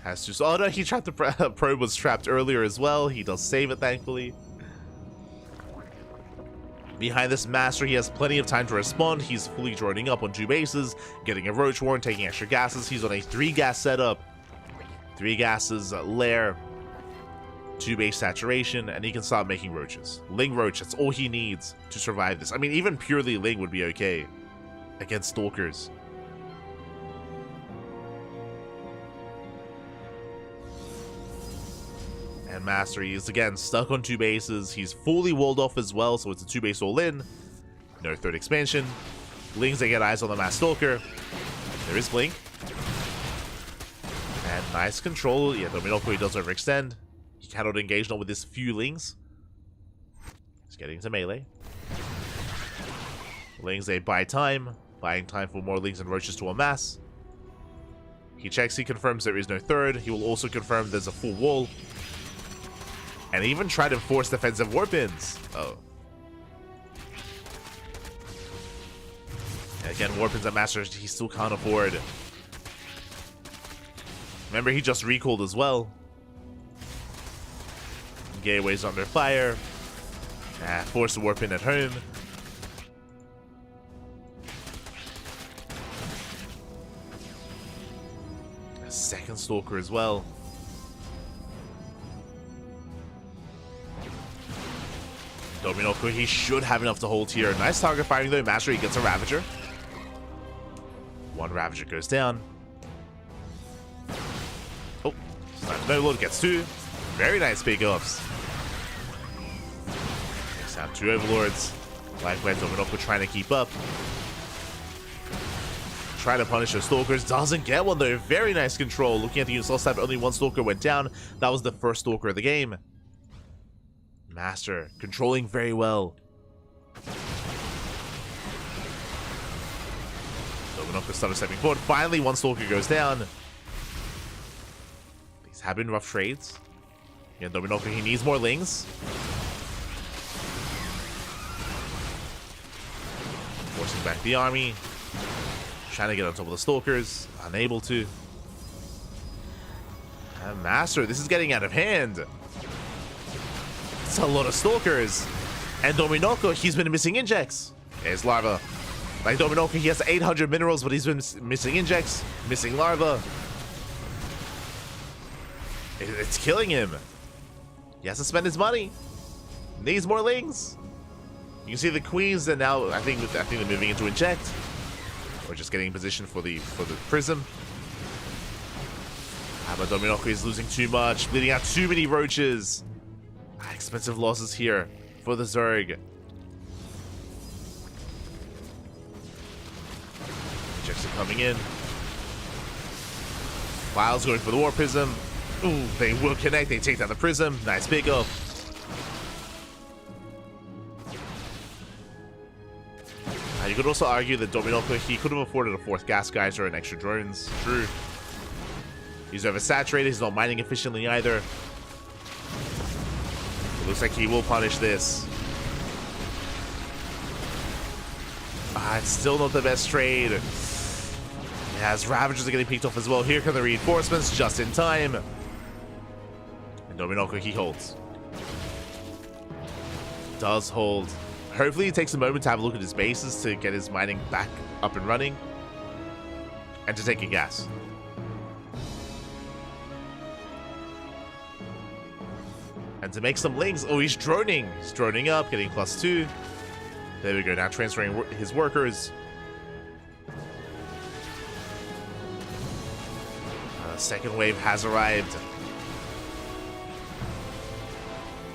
Has 2. Oh no, he trapped the probe was trapped earlier as well. He does save it, thankfully. Behind this Master, he has plenty of time to respond. He's fully droning up on 2 bases, getting a Roach Warren, taking extra gases. He's on a 3-gas setup. 3 gases, lair, 2-base saturation, and he can start making Roaches. Ling Roach, that's all he needs to survive this. I mean, even purely Ling would be okay against Stalkers. And Master, he is again stuck on 2 bases. He's fully walled off as well, so it's a 2-base all-in. No third expansion. Lings, they get eyes on the Mass Stalker. There is Blink. And nice control. Yeah, Dominoko, he does overextend. He cannot engage not with his few Lings. He's getting into melee. Lings, they buy time. Buying time for more Lings and Roaches to amass. He checks, he confirms there is no third. He will also confirm there's a full wall. And even try to force defensive warpins. Oh. And again, warpins at Master, he still can't afford. Remember, he just recalled as well. Gateway's under fire. Force the warpin at home. second Stalker as well. Dominoko, he should have enough to hold here. Nice target firing though. Mastery gets a Ravager. One Ravager goes down. Oh, Sniper Overlord gets two. Very nice pickups. Takes down two Overlords. Likewise, Dominoko trying to keep up. Trying to punish the Stalkers. Doesn't get one though. Very nice control. Looking at the unit last time, only one Stalker went down. That was the first Stalker of the game. Master controlling very well. Dominoko started stepping forward. Finally, one Stalker goes down. These have been rough trades. Yeah, Dominoko, he needs more Lings. Forcing back the army. Trying to get on top of the Stalkers. Unable to. And Master, this is getting out of hand. It's a lot of Stalkers. And Dominoko, he's been missing injects. There's Larva. Like Dominoko, he has 800 minerals, but he's been missing injects, missing Larva. It's killing him. He has to spend his money. Needs more Lings. You can see the Queens, and now I think they're moving into inject. Or just getting in position for the prism. But Dominoko is losing too much, bleeding out too many roaches. Expensive losses here for the Zerg. Injects are coming in. Files going for the War Prism. Ooh, they will connect. They take down the Prism. Nice pickup. You could also argue that Dominoko, he could have afforded a fourth Gas Geyser and extra drones. True. He's oversaturated. He's not mining efficiently either. It looks like he will punish this. It's still not the best trade. As Ravagers are getting picked off as well. Here come the reinforcements just in time. And Dominoko, he holds. Does hold. Hopefully he takes a moment to have a look at his bases to get his mining back up and running. And to take a gas. And to make some Lings. Oh, he's droning. He's droning up, getting +2. There we go. Now transferring his workers. Second wave has arrived.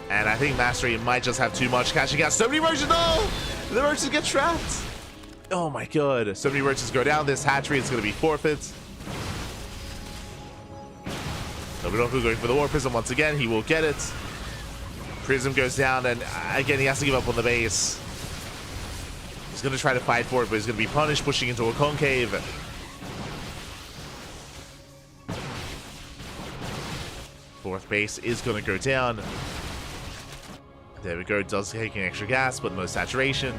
And I think Mastery might just have too much catching out. So many roaches. No! The roaches get trapped. Oh my god. So many roaches go down. This hatchery is going to be forfeit. Dominoko going for the War Prism once again. He will get it. Prism goes down, and again, he has to give up on the base. He's going to try to fight for it, but he's going to be punished, pushing into a concave. Fourth base is going to go down. There we go. Does take an extra gas, but no saturation.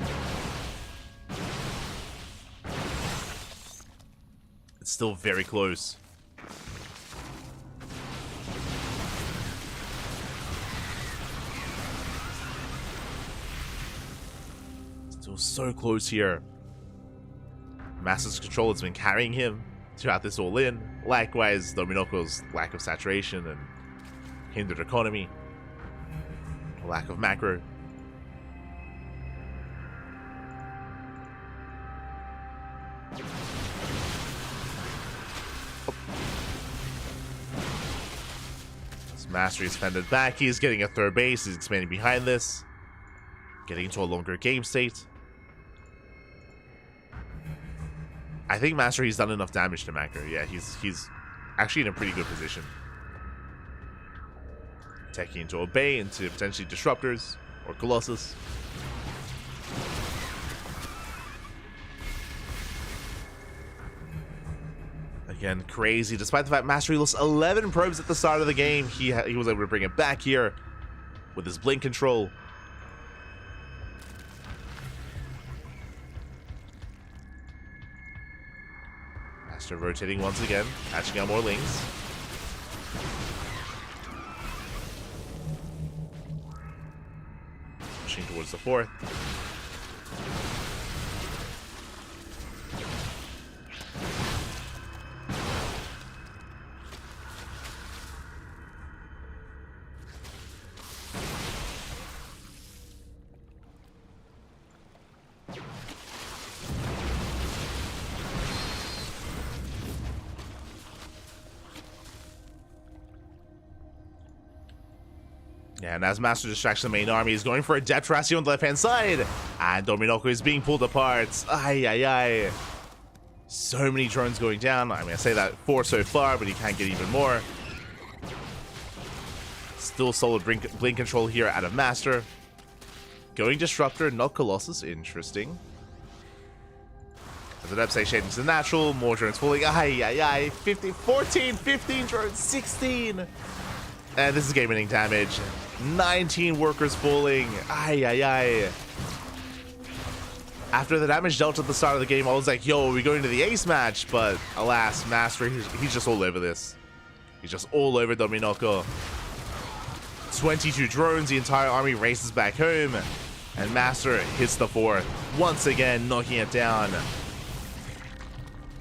It's still very close. Still so close here. Master's control has been carrying him throughout this all in. Likewise, Dominoko's lack of saturation and hindered economy. Lack of macro. His Mastery is fended back. He's getting a third base. He's expanding behind this. Getting into a longer game state. I think Mastery's done enough damage to macro. Yeah, he's actually in a pretty good position. Taking into a bay, into potentially Disruptors or Colossus. Again, crazy. Despite the fact Mastery lost 11 probes at the start of the game, he was able to bring it back here with his blink control. Master rotating once again, catching out more Lings. Towards the fourth. And as Master distracts the main army, he's going for a depth Rassi on the left-hand side. And Dominoko is being pulled apart. Ay, ay, ay. So many drones going down. I mean, I say that 4 so far, but he can't get even more. Still solid blink control here out of Master. Going Disruptor, not Colossus. Interesting. As an upside shading to the natural, more drones falling. Ay, ay, ay. 50, 14, 15 drones, 16. And this is game-winning damage. 19 workers falling. Ay, ay, ay. After the damage dealt at the start of the game, I was like, yo, are we going to the ace match? But alas, Master, he's just all over this. He's just all over Dominoko. 22 drones, the entire army races back home. And Master hits the 4th. Once again, knocking it down.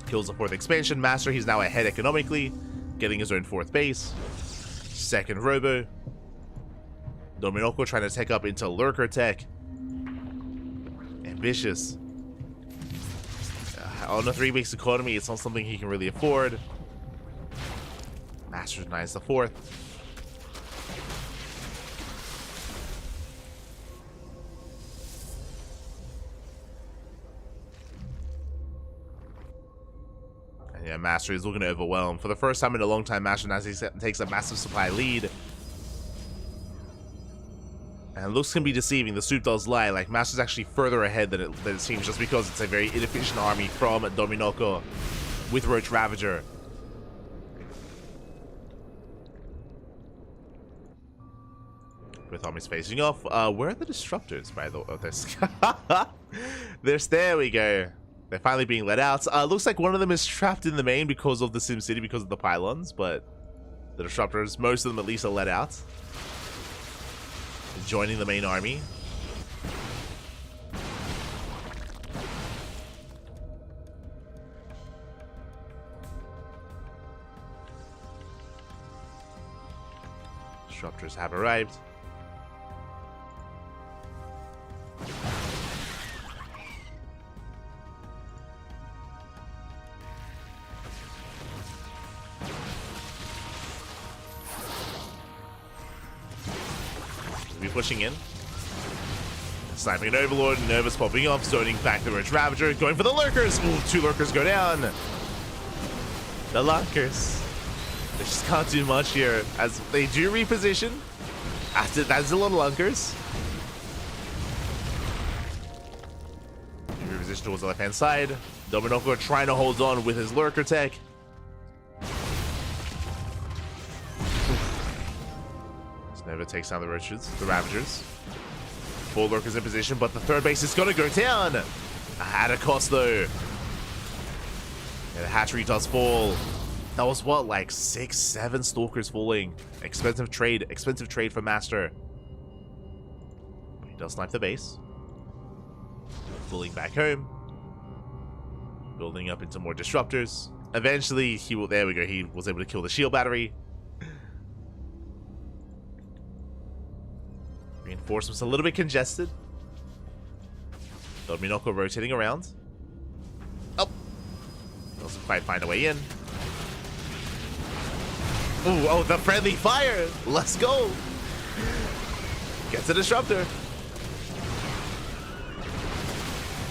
Kills the 4th expansion. Master, he's now ahead economically. Getting his own 4th base. Second Robo. Dominoko trying to take up into Lurker Tech. Ambitious. On a 3 weeks economy, it's not something he can really afford. Master denies the 4th. And yeah, Master is looking to overwhelm. For the first time in a long time, Master now takes a massive supply lead. And looks can be deceiving, the soup does lie. Like, Master's actually further ahead than it seems, just because it's a very inefficient army from Dominoko with Roach Ravager. With armies facing off. Where are the Disruptors, by the way? Oh, there we go. They're finally being let out. Looks like one of them is trapped in the main because of the SimCity, because of the pylons, but the Disruptors, most of them at least, are let out. Joining the main army. Disruptors have arrived. Pushing in. Sniping an Overlord, Nervous popping off, zoning back the Roach Ravager, going for the Lurkers! Ooh, 2 Lurkers go down! The Lurkers. They just can't do much here, as they do reposition. That's a lot of Lurkers. Reposition towards the left-hand side. Dominoko trying to hold on with his Lurker tech. Never takes down the Ravagers. 4 Lurkers in position, but the 3rd base is gonna go down. At a cost though. Yeah, the hatchery does fall. That was what, like 6, 7 Stalkers falling. Expensive trade for Master. But he does snipe the base. Pulling back home. Building up into more Disruptors. Eventually, there we go, he was able to kill the shield battery. Reinforcements a little bit congested. Dominoko rotating around. Oh! Doesn't quite find a way in. Ooh, oh, the friendly fire! Let's go! Gets a Disruptor.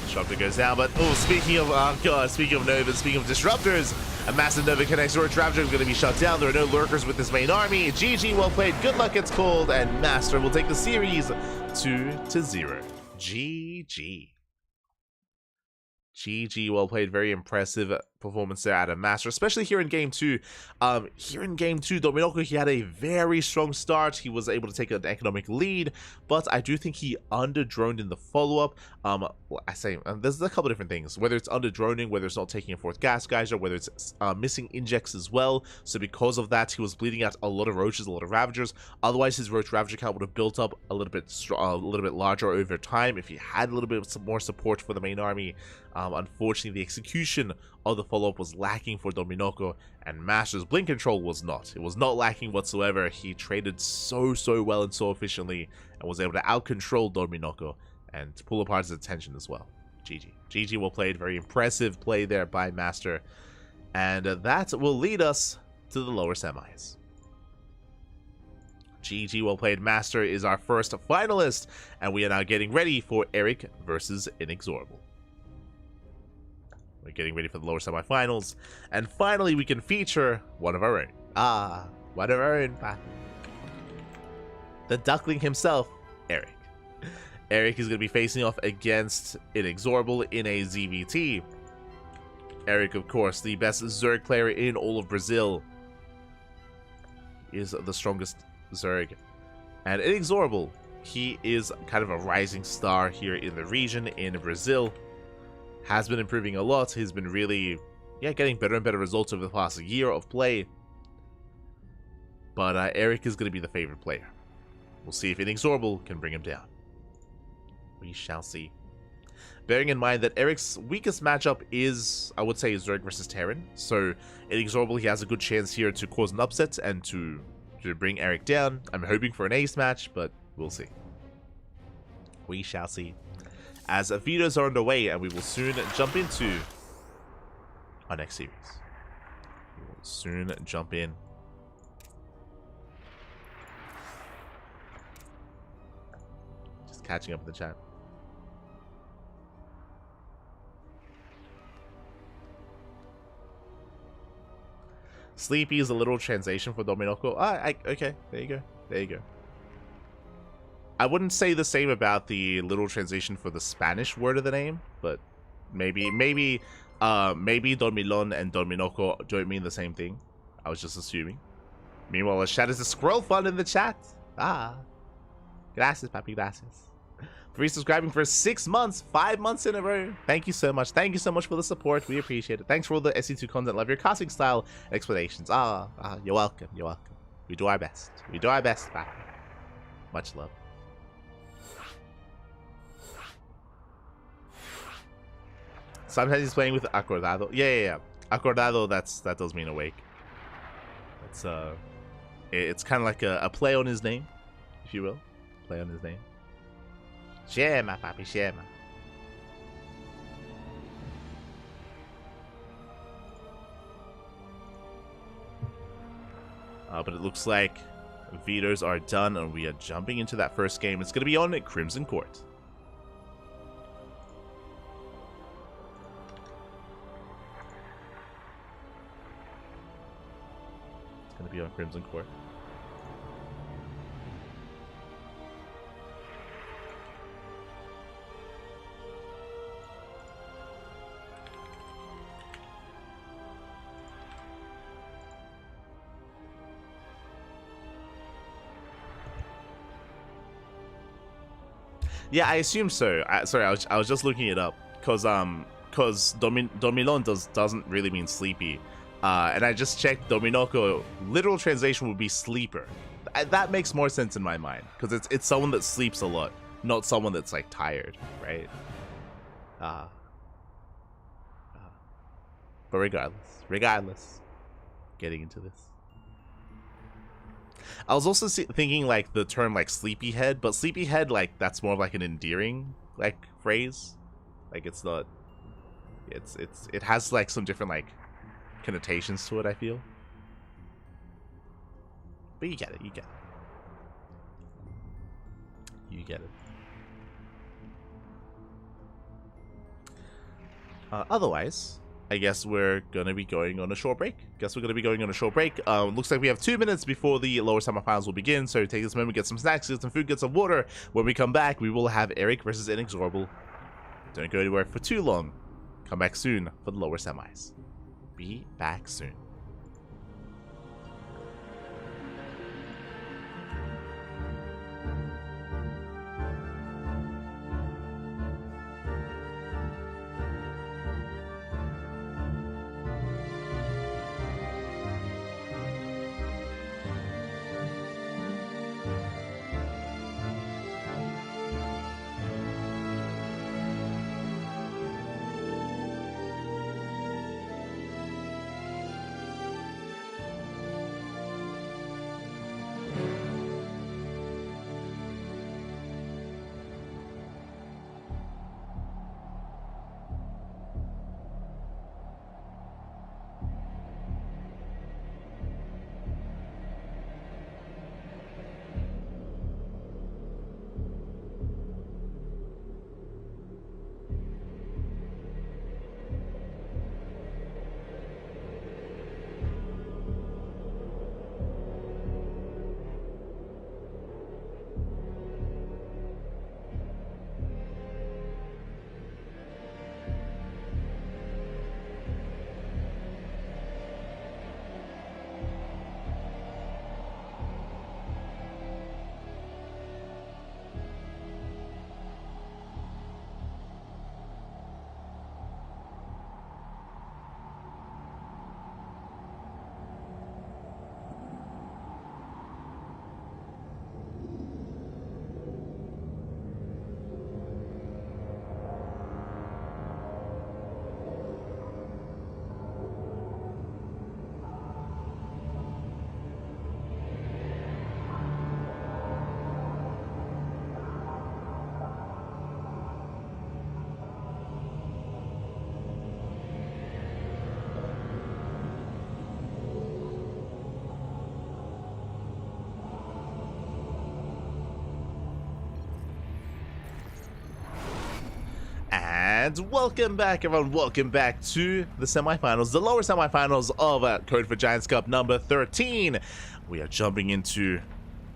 Disruptor goes down, but oh, speaking of Nova, speaking of Disruptors, a massive Nova connects to Roach Ravager is going to be shut down. There are no Lurkers with this main army. GG, well played. Good luck, it's called, and Master will take the series 2-0. GG. GG, well played. Very impressive performance there out of Master, especially here in Game 2. Here in Game 2, Dominoko, he had a very strong start. He was able to take an economic lead, but I do think he under-droned in the follow-up. There's a couple different things, whether it's under-droning, whether it's not taking a 4th gas geyser, whether it's missing injects as well. So because of that, he was bleeding out a lot of Roaches, a lot of Ravagers. Otherwise, his Roach Ravager count would have built up a little bit larger over time if he had a little bit more support for the main army. Unfortunately, the execution of the follow-up was lacking for Dominoko, and Master's blink control was not. It was not lacking whatsoever. He traded so well and so efficiently, and was able to out-control Dominoko and to pull apart his attention as well. GG. GG, well played. Very impressive play there by Master. And that will lead us to the lower semis. GG, well played, Master is our first finalist, and we are now getting ready for Eric versus Inexorable. We're getting ready for the lower semifinals, and finally we can feature one of our own. One of our own. The Duckling himself, Eric. Eric is going to be facing off against Inexorable in a ZVT. Eric, of course, the best Zerg player in all of Brazil, is the strongest Zerg. And Inexorable, he is kind of a rising star here in the region in Brazil. Has been improving a lot. He's been really, getting better and better results over the past year of play. But Eric is going to be the favorite player. We'll see if Inexorable can bring him down. We shall see. Bearing in mind that Eric's weakest matchup is, I would say, Zerg versus Terran. So, Inexorable, he has a good chance here to cause an upset and to bring Eric down. I'm hoping for an ace match, but we'll see. We shall see. As vetoes are underway, and we will soon jump into our next series. We will soon jump in. Just catching up in the chat. Sleepy is a literal translation for Dominoko. Okay, there you go. There you go. I wouldn't say the same about the literal translation for the Spanish word of the name, but maybe Dormilon and Dominoko don't mean the same thing. I was just assuming. Meanwhile, the chat is a squirrel fun in the chat. Gracias, papi, gracias. For resubscribing for 6 months, 5 months in a row. Thank you so much. Thank you so much for the support. We appreciate it. Thanks for all the SE2 content. Love your casting style explanations. You're welcome. You're welcome. We do our best. We do our best, papi. Much love. Sometimes he's playing with acordado. Yeah. Acordado, that does mean awake. It's kind of like a play on his name, if you will. Play on his name. Shema, papi, shema. But it looks like vetoes are done, and we are jumping into that first game. It's going to be on Crimson Court. It's going to be on Crimson Court. Yeah, I assume so. Sorry, I was just looking it up because Dormilon doesn't really mean sleepy, and I just checked. Dominoko literal translation would be sleeper. That makes more sense in my mind because it's someone that sleeps a lot, not someone that's like tired, right? But regardless, getting into this. I was also thinking like the term like sleepyhead, but sleepyhead, like that's more of like an endearing like phrase. Like it's not. It has like some different like connotations to it, I feel. But you get it. You get it. Otherwise, I guess we're gonna be going on a short break. Looks like we have 2 minutes before the lower semifinals will begin, so take this moment, get some snacks, get some food, get some water. When we come back, we will have Eric versus Inexorable. Don't go anywhere for too long. Come back soon for the lower semis. Be back soon. And welcome back, everyone. Welcome back to the semifinals, the lower semifinals of Code for Giants Cup number 13. We are jumping into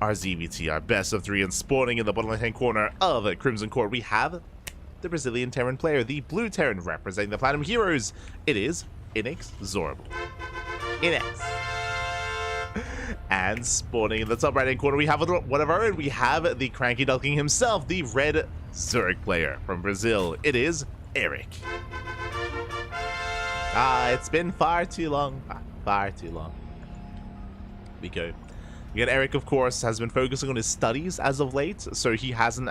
our ZVT, our best of 3, and spawning in the bottom left-hand corner of Crimson Court. We have the Brazilian Terran player, the blue Terran representing the Platinum Heroes. It is Inexorable. Inex. And spawning in the top right-hand corner, we have one of our own. We have the CranKy Duckling himself, the red Zurich player from Brazil. It is Eric. It's been far too long. Far too long. We go. Again, Eric, of course, has been focusing on his studies as of late, so he hasn't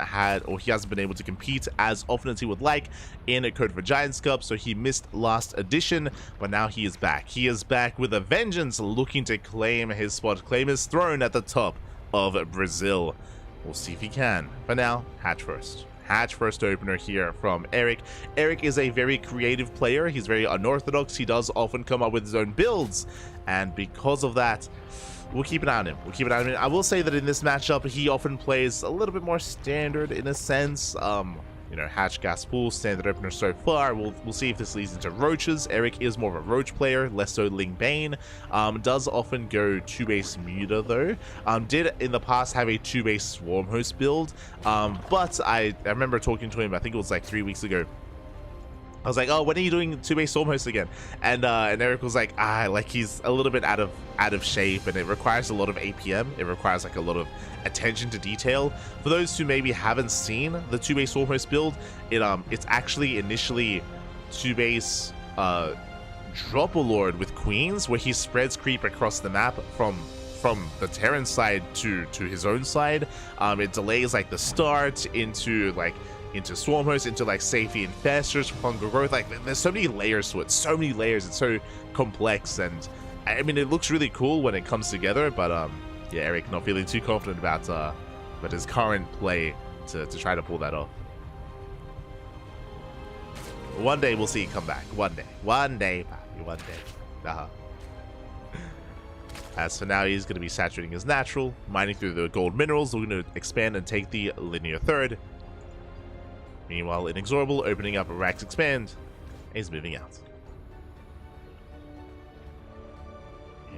been able to compete as often as he would like in a Code for Giants Cup, so he missed last edition, but now he is back. He is back with a vengeance, looking to claim his spot, claim his throne at the top of Brazil. We'll see if he can. For now, hatch first. Hatch first opener here from Eric. Eric is a very creative player. He's very unorthodox. He does often come up with his own builds, and because of that, we'll keep an eye on him. We'll keep an eye on him. I will say that in this matchup, he often plays a little bit more standard in a sense. You know, hatch, gas, pool, standard opener so far. We'll see if this leads into roaches. Eric is more of a roach player, less so Ling Bane. Does often go 2-base Muta though. Did in the past have a 2-base Swarm Host build. But I remember talking to him, I think it was like 3 weeks ago. I was like, oh, when are you doing 2-base Storm Host again? And Eric was like, he's a little bit out of shape, and it requires a lot of APM. It requires like a lot of attention to detail. For those who maybe haven't seen the 2-base Storm Host build, it's actually initially 2-base Dropper Lord with Queens, where he spreads creep across the map from the Terran side to his own side. It delays like the start into Swarm Host, into like safety and fasters, hunger growth. Like there's so many layers to it, so many layers. It's so complex, and I mean it looks really cool when it comes together. But yeah, Eric not feeling too confident about his current play to try to pull that off. One day we'll see it come back. One day, Papi, one day. As for now, he's going to be saturating his natural, mining through the gold minerals, looking to expand and take the linear third. Meanwhile, Inexorable opening up a Rax Expand. He's moving out.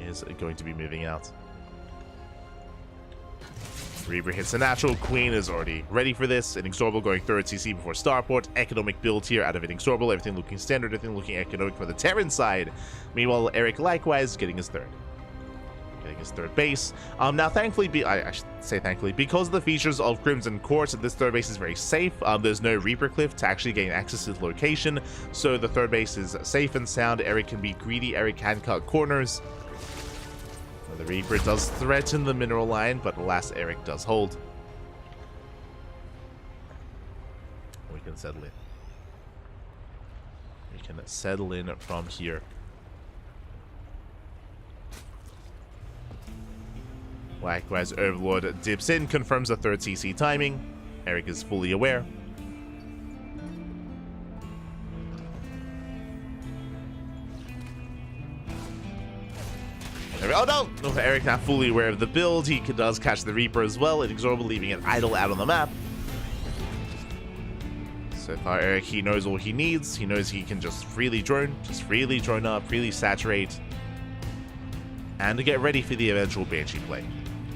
Is going to be moving out. Reaver hits the natural. Queen is already ready for this. Inexorable going third CC before Starport. Economic build here out of Inexorable. Everything looking standard, everything looking economic for the Terran side. Meanwhile, Eric likewise getting his third. His third base. Now thankfully, I should say thankfully, because of the features of Crimson Court, this third base is very safe. There's no Reaper Cliff to actually gain access to the location, so the third base is safe and sound. Eric can be greedy, Eric can cut corners. The Reaper does threaten the mineral line, but alas, Eric does hold. We can settle in. We can settle in from here. Likewise, Overlord dips in, confirms the third CC timing. Eric is fully aware. Oh no! Eric not fully aware of the build. He does catch the Reaper as well. Inexorable leaving it idle out on the map. So far, Eric, he knows all he needs. He knows he can just freely drone up, freely saturate, and to get ready for the eventual Banshee play.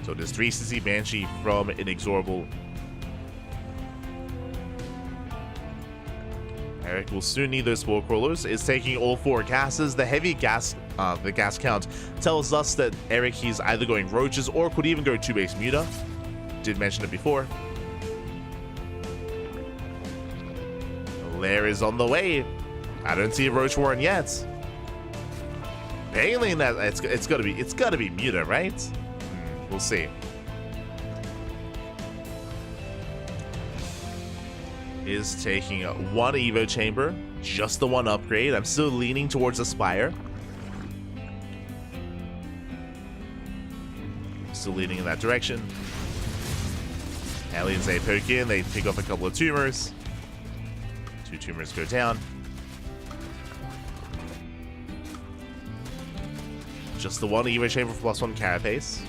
So there's 3CC Banshee from Inexorable. Eric will soon need those Spore Crawlers. Is taking all 4 gases. The heavy gas, the gas count tells us that Eric, he's either going roaches or could even go 2-base Muta. Did mention it before. Lair is on the way. I don't see a Roach Warren yet. Baneling that it's gotta be Muta, right? We'll see. Is taking 1 Evo Chamber, just the 1 upgrade. I'm still leaning towards Aspire. Still leaning in that direction. Aliens, they poke in, they pick off a couple of tumors. 2 tumors go down. Just the 1 Evo Chamber for +1 Carapace.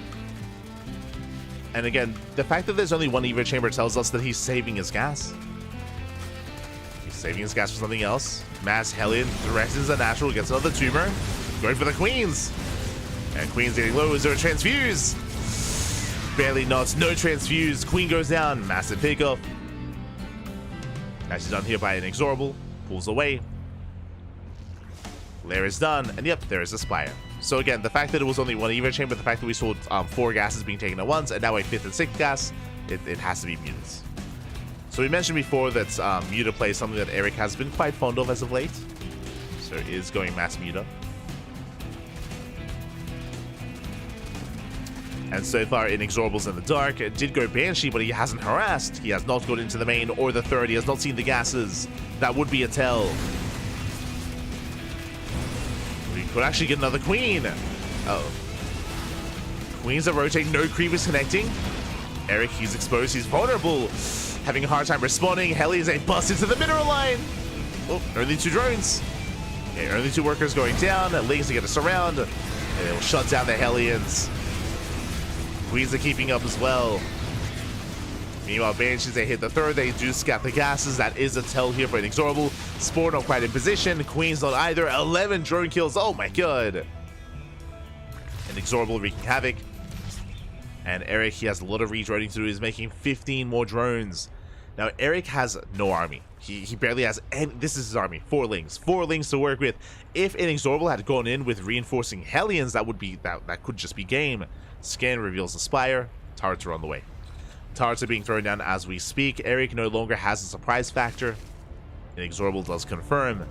And again, the fact that there's only 1 Evo Chamber tells us that he's saving his gas. He's Saving his gas for something else. Mass Hellion threatens a natural, gets another tumor. Going for the Queens. And Queen's getting low. Is there a transfuse? Barely not. No transfuse. Queen goes down. Massive pickoff. Actually done here by Inexorable. Pulls away. Lair is done. And yep, there is a Spire. So again, the fact that it was only one Evo Chamber, the fact that we saw 4 gases being taken at once, and now a 5th and 6th gas, it has to be mutants. So we mentioned before that Muta play is something that Eric has been quite fond of as of late. So it is going mass Muta. And so far, Inexorable's in the dark. It did go Banshee, but he hasn't harassed. He has not gone into the main or the third. He has not seen the gases. That would be a tell. We could actually get another Queen. Oh. Queens are rotating. No creepers connecting. Eric, he's exposed. He's vulnerable. Having a hard time responding. Heli is a bust into the mineral line. Oh, only 2 drones. Okay, only 2 workers going down. Lings to get us around. And they will shut down the Hellions. Queens are keeping up as well. Meanwhile, Banshees, they hit the third. They do scat the gases. That is a tell here for Inexorable. Spore not quite in position. Queens not either. 11 drone kills. Oh my god. Inexorable wreaking havoc. And Eric, he has a lot of redroning to do. He's making 15 more drones. Now, Eric has no army. He barely has any. This is his army. 4 Lings. 4 Lings to work with. If Inexorable had gone in with reinforcing Hellions, that would be that could just be game. Scan reveals the Spire. Turrets are on the way. Turrets are being thrown down as we speak. Eric no longer has a surprise factor. Inexorable does confirm.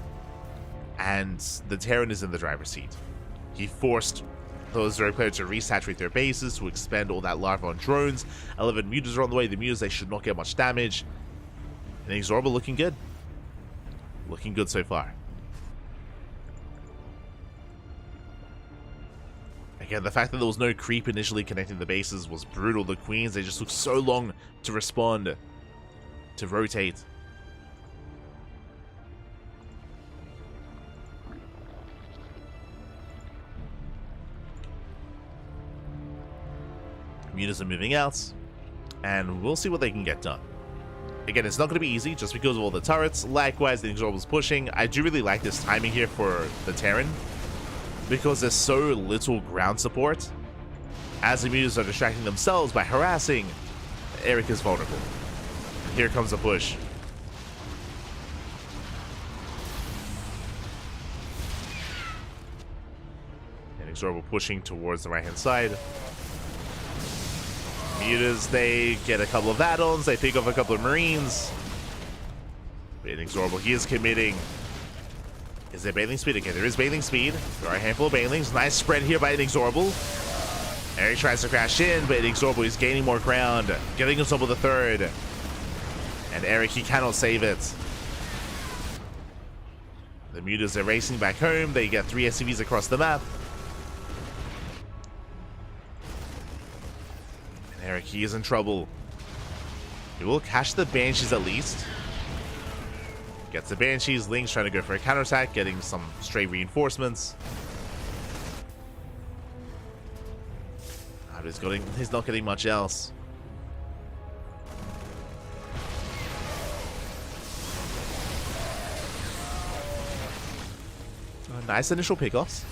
And the Terran is in the driver's seat. He forced those Zerg players to resaturate their bases to expend all that larva on drones. 11 mutas are on the way. The mutas, they should not get much damage. Inexorable looking good. Looking good so far. Again, the fact that there was no creep initially connecting the bases was brutal. The Queens, they just took so long to respond, to rotate. Mutas are moving out, and we'll see what they can get done. Again, it's not going to be easy just because of all the turrets. Likewise, the Inexorable's pushing. I do really like this timing here for the Terran, because there's so little ground support. As the mutas are distracting themselves by harassing, Eric is vulnerable. Here comes a push. Inexorable pushing towards the right-hand side. Mutas, they get a couple of add-ons. They pick off a couple of Marines. But Inexorable, he is committing. Is there bailing speed? Okay, there is bailing speed. There are a handful of bailings. Nice spread here by Inexorable. Eric tries to crash in, but Inexorable is gaining more ground, getting himself with the third. And Eric, he cannot save it. The mutas are racing back home. They get 3 SCVs across the map. And Eric, he is in trouble. He will catch the Banshees at least. Gets the Banshees. Ling's trying to go for a counterattack, getting some stray reinforcements. He's not getting much else. Nice initial pickoffs.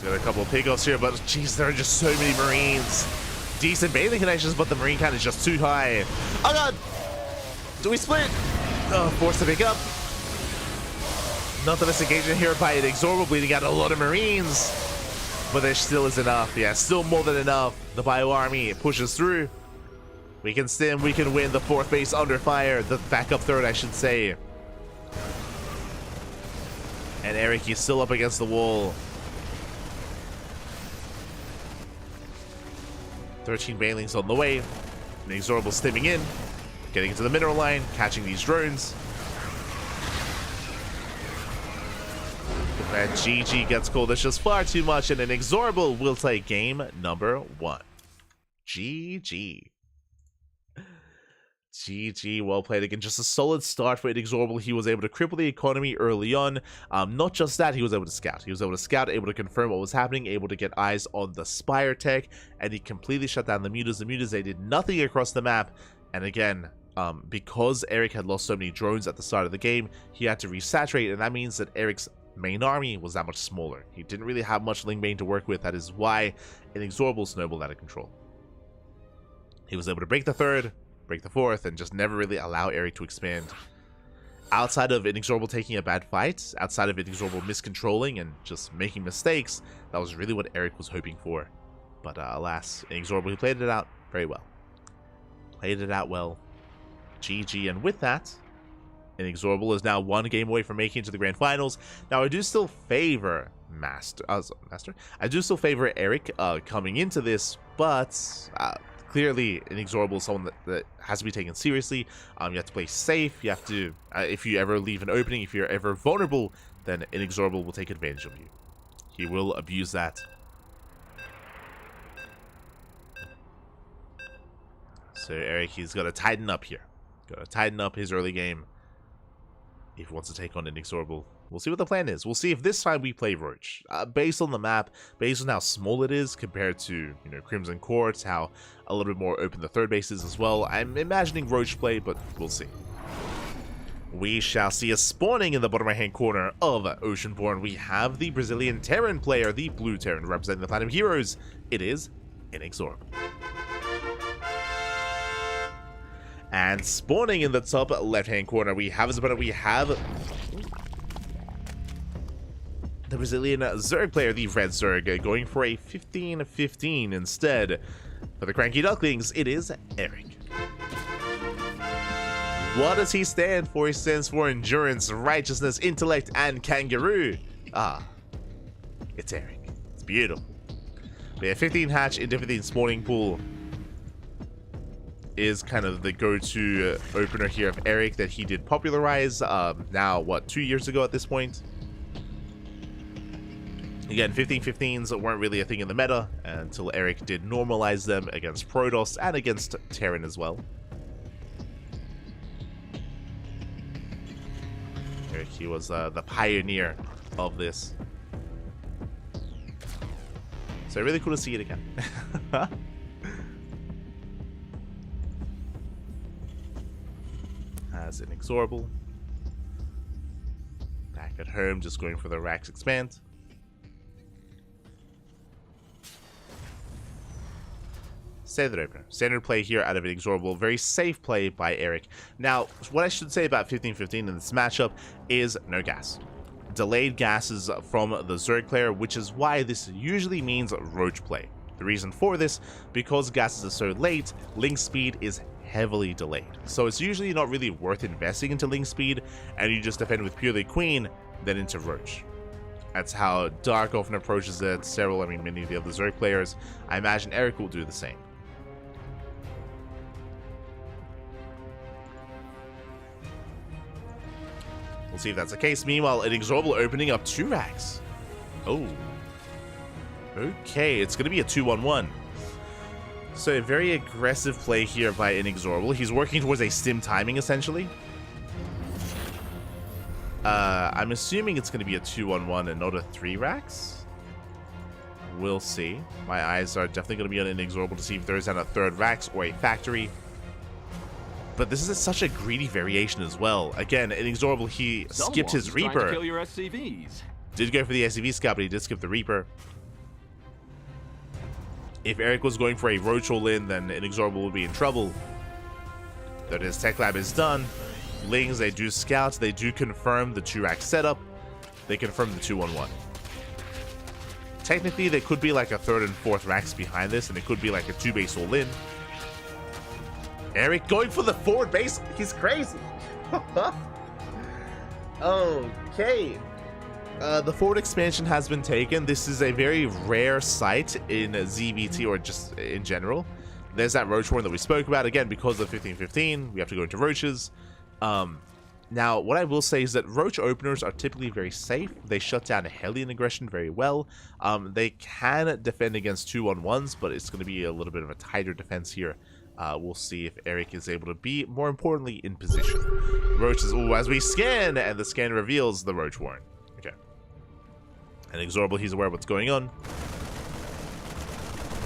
Got a couple of pickoffs here, but jeez, there are just so many Marines. Decent bathing connections, but the Marine count is just too high. Oh god! Do we split? Oh, forced to pick up. Nothing to engage in here by Inexorable, bleeding out a lot of Marines. But there still is enough. Yeah, still more than enough. The Bio Army pushes through. We can stim, we can win the 4th base under fire. The backup 3rd, I should say. And Eric, he's still up against the wall. 13 bailings on the way. Inexorable stimming in, getting into the mineral line, catching these drones. And GG gets called. It's just far too much, and Inexorable will take game number 1. GG. GG, well played again. Just a solid start for Inexorable. He was able to cripple the economy early on. Not just that, he was able to scout. He was able to scout, able to confirm what was happening, able to get eyes on the Spire tech, and he completely shut down the mutas. The mutas, they did nothing across the map. And again, because Eric had lost so many drones at the start of the game, he had to resaturate, and that means that Eric's main army was that much smaller. He didn't really have much Ling Bane to work with. That is why Inexorable snowballed out of control. He was able to break the third, break the fourth, and just never really allow Eric to expand. Outside of Inexorable taking a bad fight, outside of Inexorable miscontrolling and just making mistakes, that was really what Eric was hoping for. But alas, Inexorable, he played it out very well. Played it out well. GG, and with that, Inexorable is now one game away from making it to the grand finals. Now, I do still favor I do still favor Eric coming into this, but clearly, Inexorable is someone that has to be taken seriously. You have to play safe. You have to, if you ever leave an opening, if you're ever vulnerable, then Inexorable will take advantage of you. He will abuse that. So Eric, he's got to tighten up here. Got to tighten up his early game if he wants to take on Inexorable. We'll see what the plan is. We'll see if this time we play Roach. Based on the map, based on how small it is compared to, you know, Crimson Court, how a little bit more open the third base is as well, I'm imagining Roach play, but we'll see. We shall see a spawning in the bottom right-hand corner of Oceanborn. We have the Brazilian Terran player, the blue Terran, representing the Platinum Heroes. It is Inexorable. And spawning in the top left-hand corner, we have his opponent. We have the Brazilian Zerg player, the red Zerg, going for a 15-15 instead. For the CranKy Ducklings, it is Eric. What does he stand for? He stands for endurance, righteousness, intellect, and kangaroo. It's Eric. It's beautiful. We have 15 hatch into 15 spawning pool. Is kind of the go-to opener here of Eric that he did popularize now, what, 2 years ago at this point? Again, 15-15s weren't really a thing in the meta until Eric did normalize them against Protoss and against Terran as well. Eric, he was the pioneer of this. So really cool to see it again. As Inexorable. Back at home, just going for the Rax Expand. Standard opener. Standard play here out of Inexorable. Very safe play by Eric. Now, what I should say about 15-15 in this matchup is no gas. Delayed gases from the Zerg player, which is why this usually means Roach play. The reason for this, because gases are so late, link speed is heavily delayed. So it's usually not really worth investing into link speed, and you just defend with purely Queen, then into Roach. That's how Dark often approaches it. Many of the other Zerg players. I imagine Eric will do the same. We'll see if that's the case. Meanwhile, Inexorable opening up 2 racks. Oh. Okay, it's going to be a 2-1-1. So a very aggressive play here by Inexorable. He's working towards a stim timing, essentially. I'm assuming it's going to be a 2-1-1 and not a 3 racks. We'll see. My eyes are definitely going to be on Inexorable to see if there's a 3rd racks or a factory. But this is such a greedy variation as well. Again, Inexorable, he skipped his Reaper. To kill your SCVs. Did go for the SCV scout, but he did skip the Reaper. If Eric was going for a Roach all-in, then Inexorable would be in trouble. That his tech lab is done. Lings, they do scout. They do confirm the 2-rack setup. They confirm the 2-1-1. Technically, there could be like a 3rd and 4th racks behind this, and it could be like a 2-base all-in. Eric going for the forward base. He's crazy. Okay. The forward expansion has been taken. This is a very rare sight in ZVT or just in general. There's that Roach horn that we spoke about. Again, because of 15-15, we have to go into Roaches. Now, what I will say is that Roach openers are typically very safe. They shut down Hellion aggression very well. They can defend against 2-on-1s, but it's going to be a little bit of a tighter defense here We'll see if Eric is able to be, more importantly, in position. Roaches, as we scan, and the scan reveals the Roach Warren. Okay. Inexorable, he's aware of what's going on.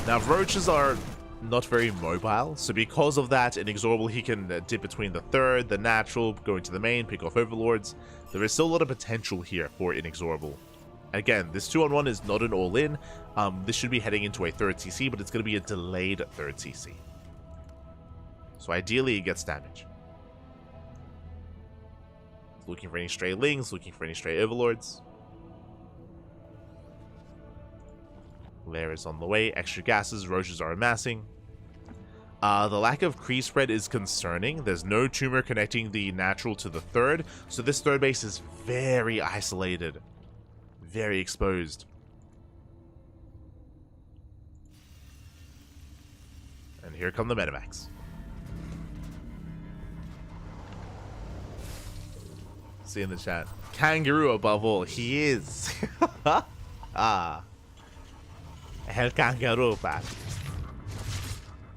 Now, roaches are not very mobile, so because of that, Inexorable, he can dip between the third, the natural, go into the main, pick off overlords. There is still a lot of potential here for Inexorable. Again, this 2-on-1 is not an all-in. This should be heading into a third CC, but it's going to be a delayed third CC. So ideally, it gets damage. Looking for any stray lings, looking for any stray overlords. Lair is on the way. Extra gases, roaches are amassing. The lack of Kree spread is concerning. There's no tumor connecting the natural to the third, so this third base is very isolated. Very exposed. And here come the Medivacs. See in the chat. Kangaroo above all. He is. El kangaroo back.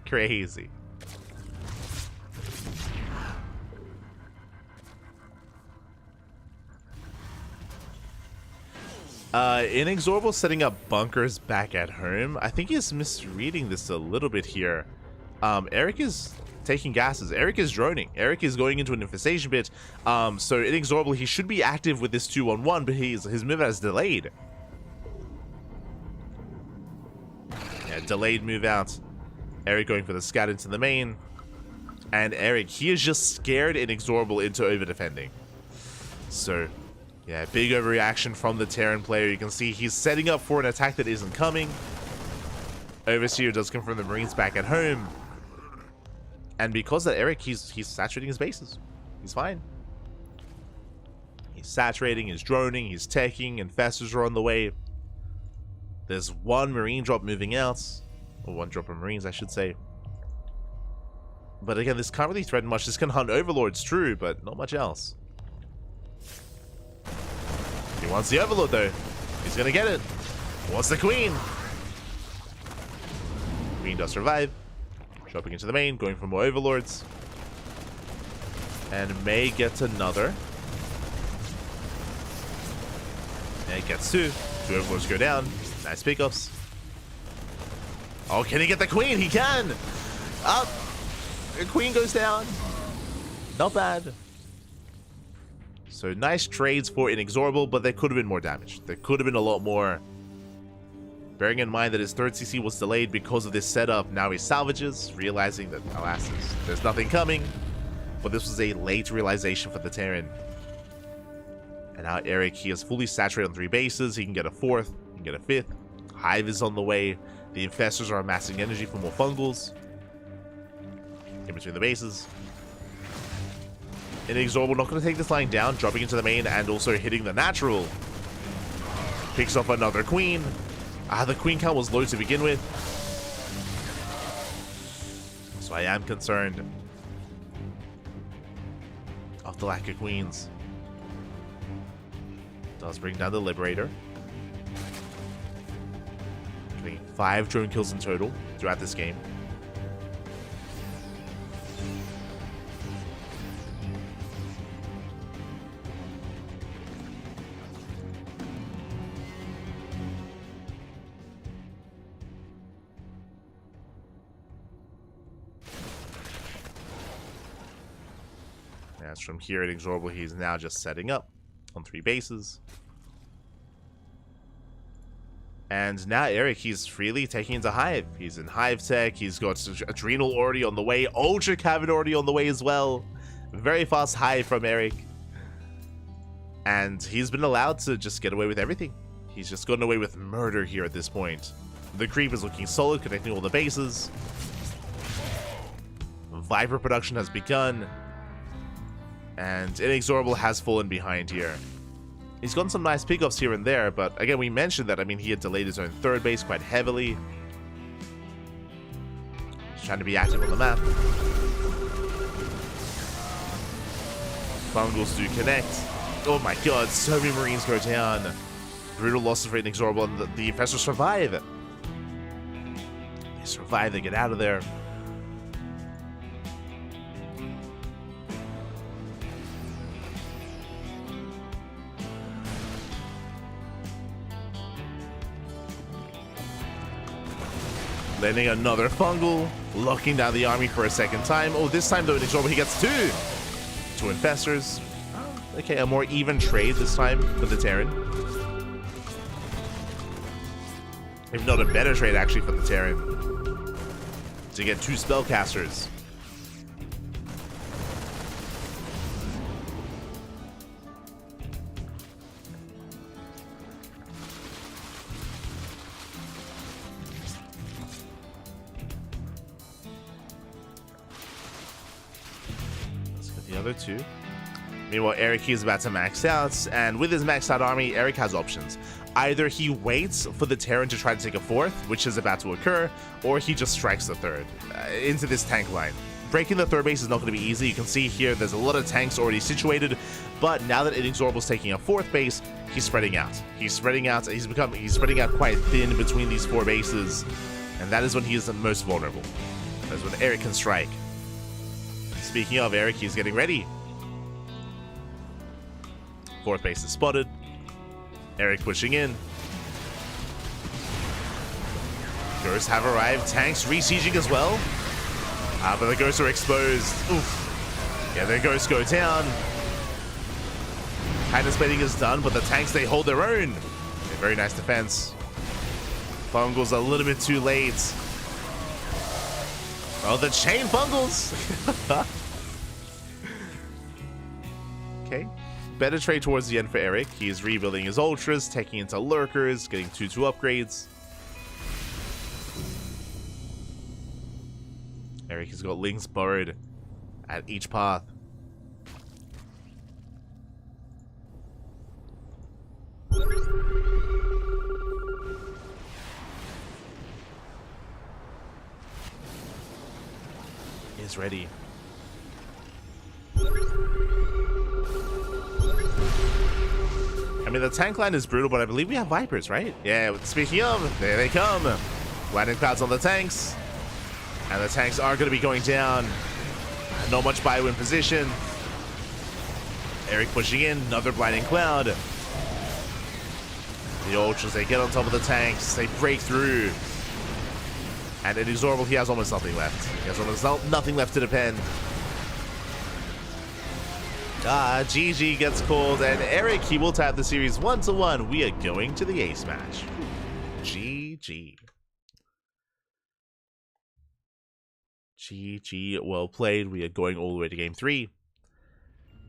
Crazy. Inexorable setting up bunkers back at home. I think he's misreading this a little bit here. Eric is taking gases. Eric is droning. Eric is going into an infestation pit. So Inexorable, he should be active with this 2-on-1, but his move has delayed. Yeah, delayed move out. Eric going for the scat into the main. And Eric, he is just scared Inexorable into over-defending. So, yeah, big overreaction from the Terran player. You can see he's setting up for an attack that isn't coming. Overseer does confirm the Marines back at home. And because of Eric, he's saturating his bases. He's fine. He's saturating, he's droning, he's taking, infestors are on the way. There's one Marine drop moving out. Or one drop of Marines, I should say. But again, this can't really threaten much. This can hunt Overlords, true, but not much else. He wants the Overlord, though. He's gonna get it. He wants the Queen. Queen does survive. Dropping into the main, going for more Overlords. And May gets another. And gets two. Two Overlords go down. Nice pickups. Oh, can he get the Queen? He can! Up! The Queen goes down. Not bad. So nice trades for Inexorable, but there could have been more damage. There could have been a lot more. Bearing in mind that his third CC was delayed because of this setup, now he salvages, realizing that, alas, there's nothing coming. But this was a late realization for the Terran. And now Eric, he is fully saturated on 3 bases. He can get a 4th, he can get a 5th. Hive is on the way. The infestors are amassing energy for more fungals. In between the bases. Inexorable not going to take this line down, dropping into the main and also hitting the natural. Picks off another Queen. The Queen count was low to begin with. So I am concerned of the lack of Queens. Does bring down the Liberator. Getting 5 drone kills in total throughout this game. As from here at Inexorable, he's now just setting up on 3 bases. And now Eric, he's freely taking into Hive. He's in Hive Tech, he's got Adrenal already on the way, Ultra Cavern already on the way as well. Very fast Hive from Eric. And he's been allowed to just get away with everything. He's just gotten away with murder here at this point. The creep is looking solid, connecting all the bases. Viper production has begun. And Inexorable has fallen behind here. He's gotten some nice pickups here and there, but again, we mentioned that, he had delayed his own third base quite heavily. He's trying to be active on the map. Fungals do connect. Oh my god, so many Marines go down. Brutal losses for Inexorable, and the Infestors survive. They survive, they get out of there. Landing another fungal, locking down the army for a second time. Oh, this time though, Inexorable, he gets two. Two Infestors. Okay, a more even trade this time for the Terran. If not a better trade, actually, for the Terran. To get two Spellcasters. Let's get the other two. Meanwhile, Eric is about to max out, and with his maxed out army, Eric has options. Either he waits for the Terran to try to take a fourth, which is about to occur, or he just strikes the third into this tank line. Breaking the third base is not going to be easy. You can see here there's a lot of tanks already situated, but now that Inexorable's taking a fourth base, he's spreading out. He's spreading out. He's spreading out quite thin between these four bases, and that is when he is the most vulnerable. That's when Eric can strike. Speaking of Eric, he's getting ready. Fourth base is spotted. Eric pushing in. Ghosts have arrived. Tanks re-sieging as well. But the ghosts are exposed. Oof. Yeah, the ghosts go down. Kindness baiting is done, but the tanks, they hold their own. Okay, very nice defense. Fungals a little bit too late. Oh, the chain fungals. Okay. Better trade towards the end for Eric. He is rebuilding his ultras, taking into lurkers, getting 2/2 upgrades. Eric has got links burrowed at each path. Is ready. I mean, the tank line is brutal, but I believe we have Vipers, right? Yeah, speaking of, there they come. Lightning clouds on the tanks. And the tanks are going to be going down. Not much bio in position. Eric pushing in, another blinding cloud. The ultras, they get on top of the tanks, they break through. And Inexorable, he has almost nothing left. He has almost nothing left to defend. GG gets called, and Eric, he will tap the series 1-1. We are going to the ace match. GG. GG, well played. We are going all the way to game 3.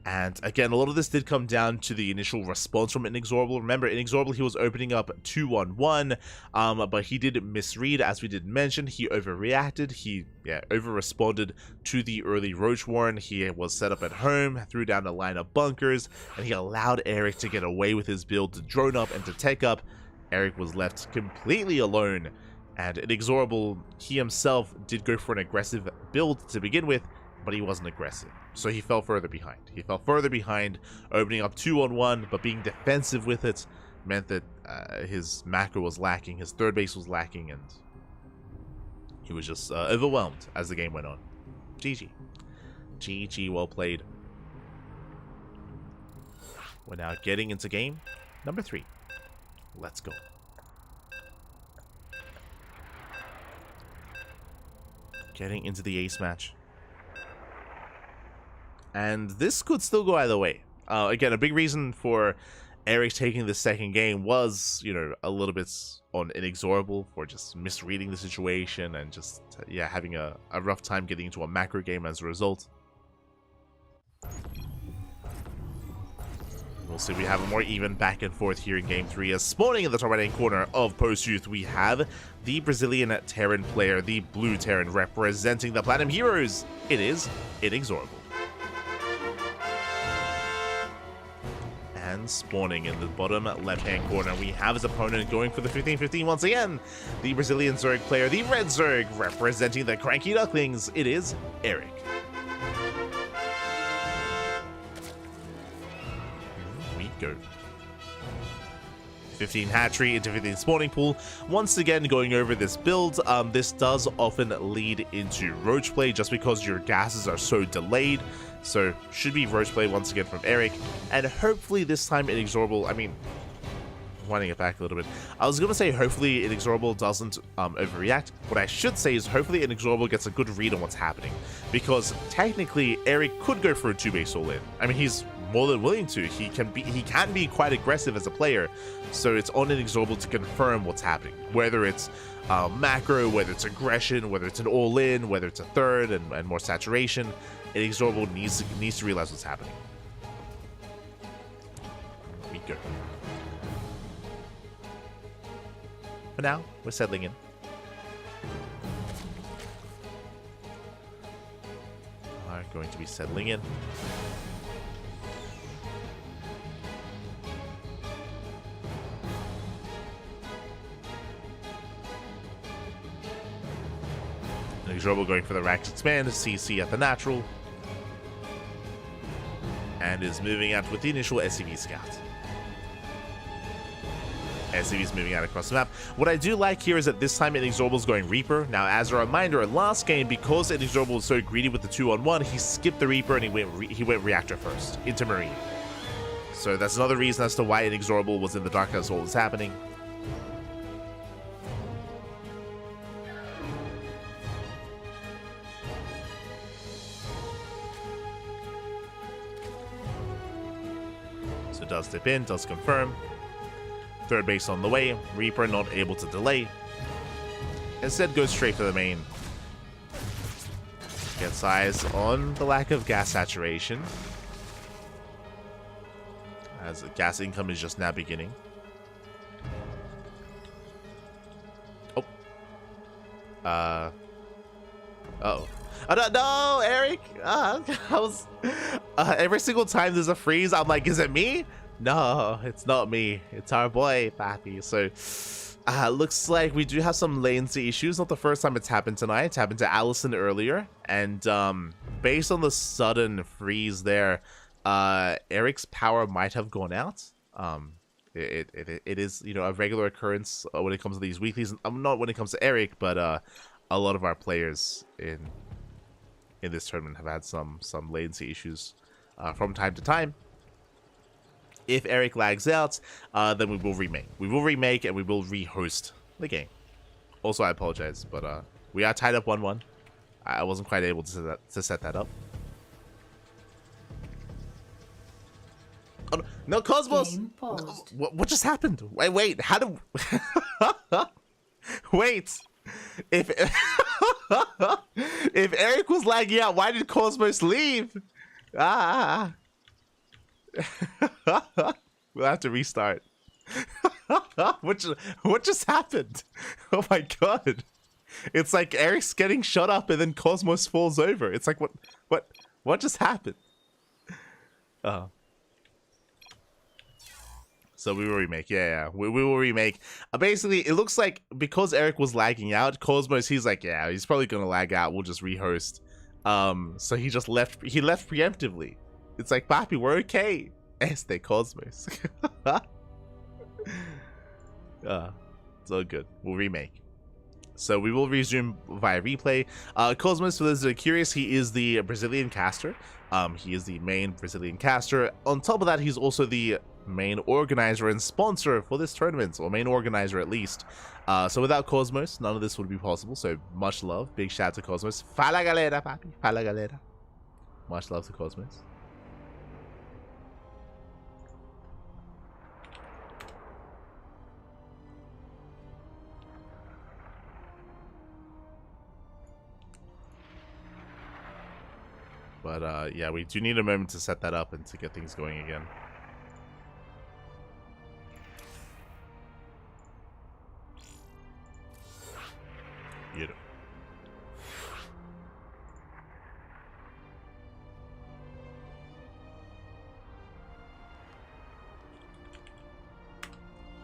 And again, a lot of this did come down to the initial response from Inexorable. Remember, Inexorable, he was opening up 2-1-1, but he did misread, as we did mention. He overreacted. He, over-responded to the early Roach Warren. He was set up at home, threw down a line of bunkers, and he allowed Eric to get away with his build to drone up and to tech up. Eric was left completely alone, and Inexorable, he himself did go for an aggressive build to begin with, but he wasn't aggressive. So he fell further behind. He fell further behind, opening up 2-on-1, but being defensive with it meant that his macro was lacking, his third base was lacking, and he was just overwhelmed as the game went on. GG. GG, well played. We're now getting into game number 3. Let's go. Getting into the ace match. And this could still go either way. Again, a big reason for Eric taking the second game was, you know, a little bit on Inexorable for just misreading the situation and just, having a rough time getting into a macro game as a result. We'll see, we have a more even back and forth here in game 3. As spawning in the top right-hand corner of Post-Youth, we have the Brazilian Terran player, the blue Terran, representing the Platinum Heroes. It is Inexorable. And spawning in the bottom left-hand corner, we have his opponent going for the 15-15 once again. The Brazilian Zerg player, the red Zerg, representing the CranKy Ducklings. It is Eric. Here we go. 15 hatchery into 15 spawning pool. Once again, going over this build, this does often lead into roach play just because your gases are so delayed. So, should be roach play once again from Eric. And hopefully this time Inexorable, I mean, winding it back a little bit. I was gonna say hopefully Inexorable doesn't overreact. What I should say is hopefully Inexorable gets a good read on what's happening, because technically Eric could go for a 2-base all-in. I mean, he's more than willing to. He can be quite aggressive as a player, so it's on Inexorable to confirm what's happening, whether it's macro, whether it's aggression, whether it's an all-in, whether it's a third and more saturation. Inexorable needs to realize what's happening. We go. For now, we're settling in. Are going to be settling in. Inexorable going for the Rax Expand, CC at the natural, and is moving out with the initial SCV Scout. SCV's moving out across the map. What I do like here is that this time Inexorable's going Reaper. Now, as a reminder, last game, because Inexorable was so greedy with the 2-on-1, he skipped the Reaper and he went Reactor first into Marine. So that's another reason as to why Inexorable was in the dark as all was happening. So does dip in, does confirm. Third base on the way. Reaper not able to delay. Instead goes straight for the main. Gets eyes on the lack of gas saturation, as the gas income is just now beginning. Oh. Uh-oh. Oh, no, Eric! I was... every single time there's a freeze, I'm like, is it me? No, it's not me. It's our boy, Pappy. So, looks like we do have some latency issues. Not the first time it's happened tonight. It's happened to Allison earlier. And, based on the sudden freeze there, Eric's power might have gone out. It is, you know, a regular occurrence when it comes to these weeklies. Not when it comes to Eric, but, a lot of our players in this tournament have had some latency issues, from time to time. If Eric lags out, then we will remake. We will remake and we will rehost the game. Also, I apologize, but we are tied up 1-1. I wasn't quite able to set that up. Oh, no, Cosmos! No, what just happened? Wait, how do... Wait! If Eric was lagging out, why did Cosmos leave? We'll have to restart. What just happened? Oh my god! It's like Eric's getting shot up and then Cosmos falls over. It's like what just happened? So we will remake. Yeah. We will remake. Basically, it looks like because Eric was lagging out, Cosmos, he's like, yeah, he's probably gonna lag out. We'll just rehost. So he just left. He left preemptively. It's like, Papi, we're okay. Este Cosmos. It's all good. We'll remake. So we will resume via replay. Cosmos, for those that are curious, he is the Brazilian caster. He is the main Brazilian caster. On top of that, he's also the main organizer and sponsor for this tournament, or main organizer at least. So without Cosmos, none of this would be possible. So much love. Big shout out to Cosmos. Fala galera, Papi. Fala galera. Much love to Cosmos. But yeah, we do need a moment to set that up and to get things going again. Beautiful.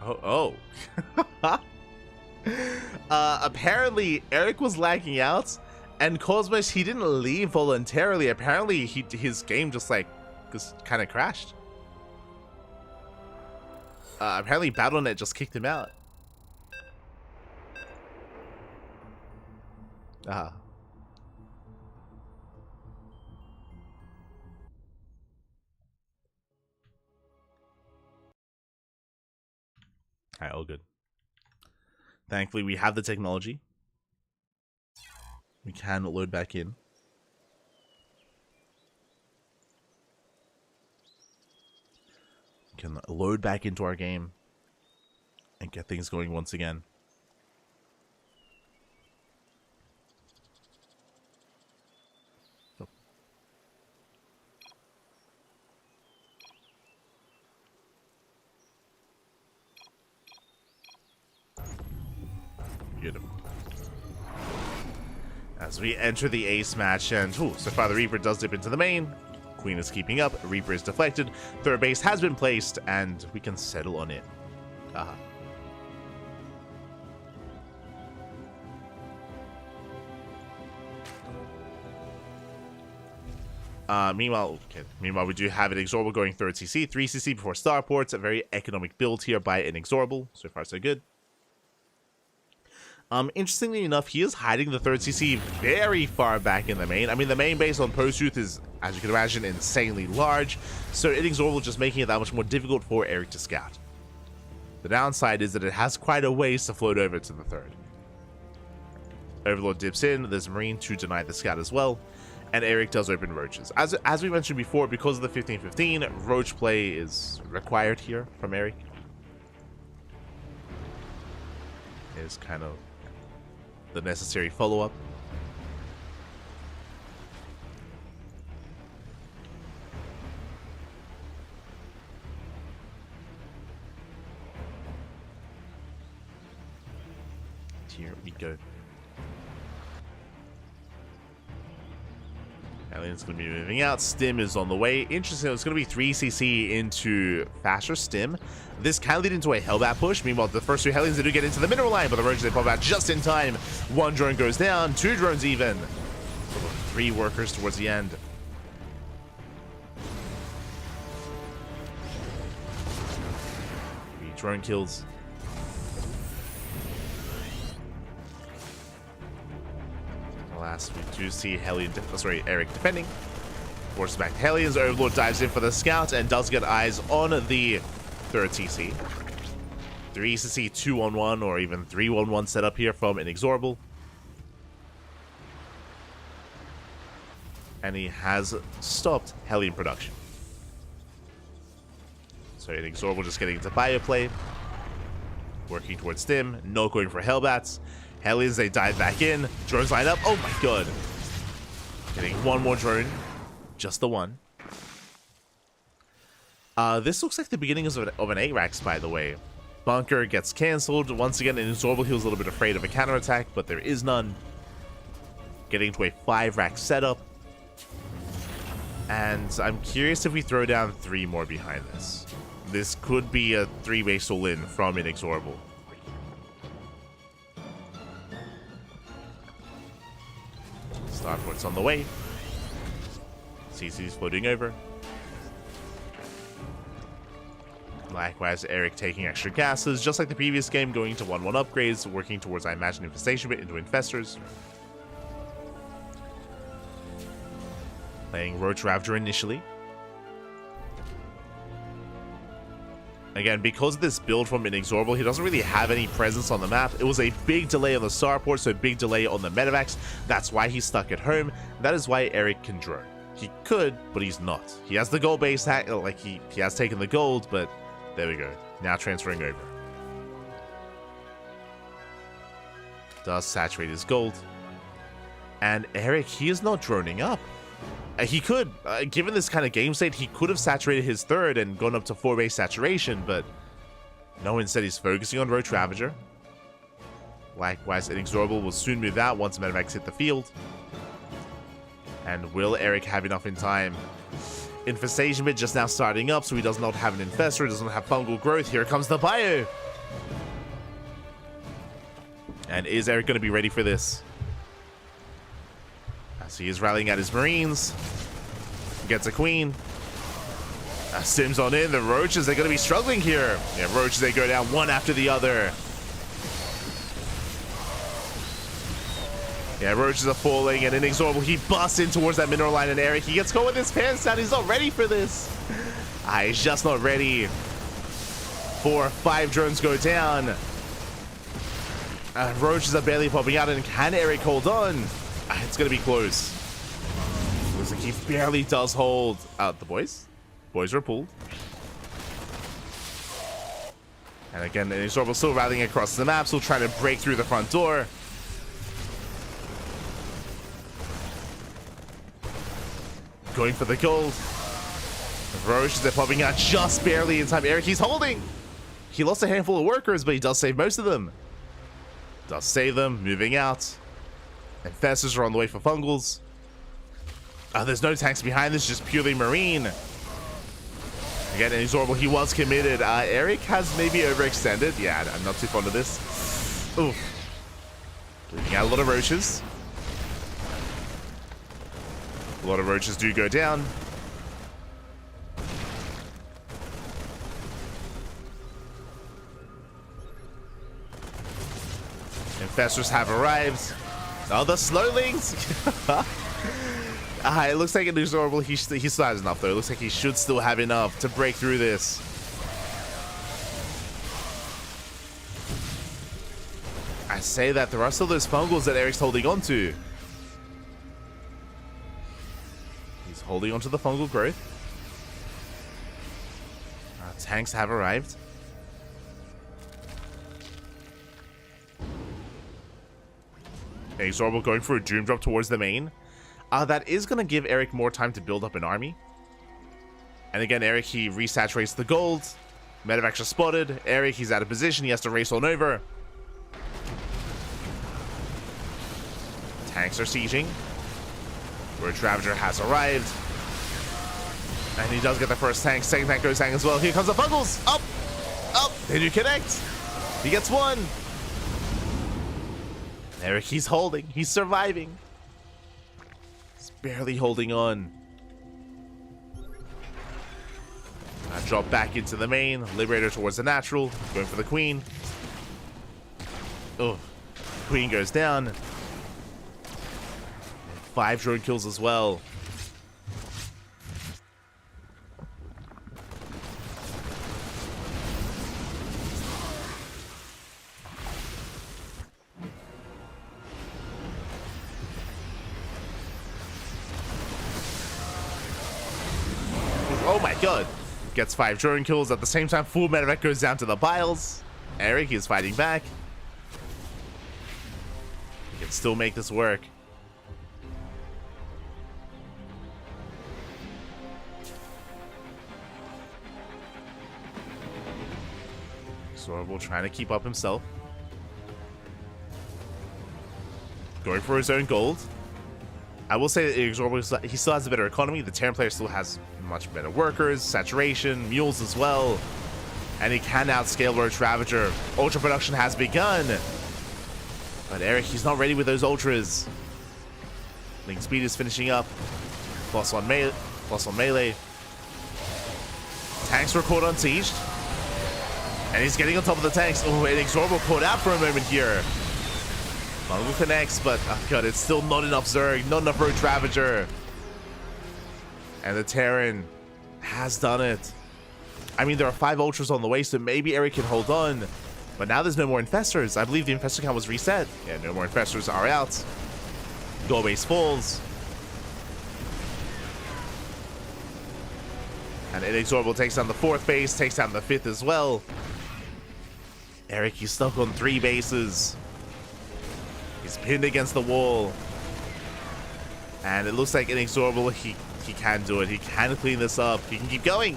Oh. Apparently Eric was lagging out. And Cosmos, he didn't leave voluntarily. Apparently, his game just kind of crashed. Apparently, BattleNet just kicked him out. Alright, all good. Thankfully, we have the technology. We can load back in. We can load back into our game and get things going once again. Oh. Beautiful. As we enter the ace match, and so far the Reaper does dip into the main. Queen is keeping up, Reaper is deflected, third base has been placed, and we can settle on it. Meanwhile, we do have an Inexorable going third CC, 3 CC before Starports, a very economic build here by an Inexorable. So far so good. Interestingly enough, he is hiding the third CC very far back in the main. I mean, the main base on Post-Truth is, as you can imagine, insanely large, so Inexorable just making it that much more difficult for Eric to scout. The downside is that it has quite a ways to float over to the third. Overlord dips in, there's Marine to deny the scout as well, and Eric does open Roaches. As we mentioned before, because of the 15-15, Roach play is required here from Eric. It is kind of the necessary follow-up. Here we go. Alien's going to be moving out. Stim is on the way. Interesting, it's going to be 3 CC into faster Stim. This can lead into a Hellbat push. Meanwhile, the first 2 Hellions, they do get into the mineral line, but the Roaches, they pop out just in time. 1 drone goes down, 2 drones even. 3 workers towards the end. 3 drone kills. Last, we do see Eric defending. Forces back to Hellions. Overlord dives in for the scout and does get eyes on the third CC. 3 CC 2-on-1 or even 3-on-1 setup here from Inexorable. And he has stopped Hellion production. So Inexorable just getting into bio play. Working towards Stim. No going for Hellbats. Hellions, they dive back in. Drones line up. Oh my god. Getting 1 more drone. Just the 1. This looks like the beginning of an 8-Rax, by the way. Bunker gets cancelled. Once again, Inexorable, he was a little bit afraid of a counterattack, but there is none. Getting to a 5-Rax setup. And I'm curious if we throw down 3 more behind this. This could be a 3-base all-in from Inexorable. Starport's on the way. CC's floating over. Likewise, Eric taking extra gases, just like the previous game, going into 1-1 upgrades, working towards, I imagine, Infestation Bit into Infestors. Playing Roach Ravager initially. Again, because of this build from Inexorable, he doesn't really have any presence on the map. It was a big delay on the starport, so a big delay on the medevacs. That's why he's stuck at home. That is why Eric can drone. He could, but he's not. He has the gold base hack, like he has taken the gold, but there we go. Now transferring over. Does saturate his gold. And Eric, he is not droning up. He could, given this kind of game state, he could have saturated his third and gone up to 4-base saturation, but no, instead he's focusing on Roach Ravager. Likewise, Inexorable will soon move out once medevacs hit the field. And will Eric have enough in time? Infestation Bit just now starting up, so he does not have an Infestor, does not have fungal growth. Here comes the bio! And is Eric going to be ready for this? As he is rallying at his Marines. Gets a Queen. Sims on in. The Roaches, they're going to be struggling here. Yeah, Roaches, they go down one after the other. Yeah, Roaches are falling, and Inexorable, he busts in towards that mineral line, and Eric, he gets caught with his pants down. He's not ready for this. He's just not ready. 4, 5 drones go down. Roaches are barely popping out, and can Eric hold on? It's going to be close. Looks like he barely does hold. The boys are pulled. And again, Inexorable still rallying across the map, still trying to break through the front door. Going for the gold. Roaches are popping out just barely in time. Eric, he's holding. He lost a handful of workers, but he does save most of them. Does save them, moving out. Infestors are on the way for fungals. There's no tanks behind this, just purely marine. Again, Inexorable, he was committed. Eric has maybe overextended. Yeah, I'm not too fond of this. Oof. Leaving out a lot of roaches. A lot of roaches do go down. Infestors have arrived. Oh, the slowlings! It looks like Inexorable, he still has enough though. It looks like he should still have enough to break through this. I say that there are still those fungals that Eric's holding on to. He's holding on to the fungal growth. Tanks have arrived. Inexorable going for a Doom Drop towards the main. That is going to give Eric more time to build up an army. And again, Eric, he resaturates the gold. Medevacs are spotted. Eric, he's out of position. He has to race on over. Tanks are sieging. Roach Ravager has arrived. And he does get the first tank. Second tank goes down as well. Here comes the fungals. Up! Up! They do connect. He gets one. Eric, he's holding. He's surviving. He's barely holding on. Drop back into the main. Liberator towards the natural. Going for the queen. Oh, queen goes down. 5 drone kills as well. Oh my god. Gets 5 drone kills at the same time. Full medevac goes down to the piles. Eric is fighting back. He can still make this work. Inexorable trying to keep up himself. Going for his own gold. I will say that Inexorable, he still has a better economy. The Terran player still has much better workers, saturation, mules as well. And he can outscale Roach Ravager. Ultra production has begun. But Eric, he's not ready with those ultras. Link speed is finishing up. Plus on melee. Tanks were caught unsieged. And he's getting on top of the tanks. Oh, Inexorable caught out for a moment here. Fungal connects, but oh god, it's still not enough Zerg, not enough Roach Ravager. And the Terran has done it. I mean, there are 5 ultras on the way, so maybe Eric can hold on. But now there's no more infestors. I believe the infestor count was reset. Yeah, no more infestors are out. Goal base falls. And Inexorable takes down the 4th base, takes down the 5th as well. Eric, he's stuck on 3 bases. He's pinned against the wall. And it looks like Inexorable, he can do it. He can clean this up. He can keep going.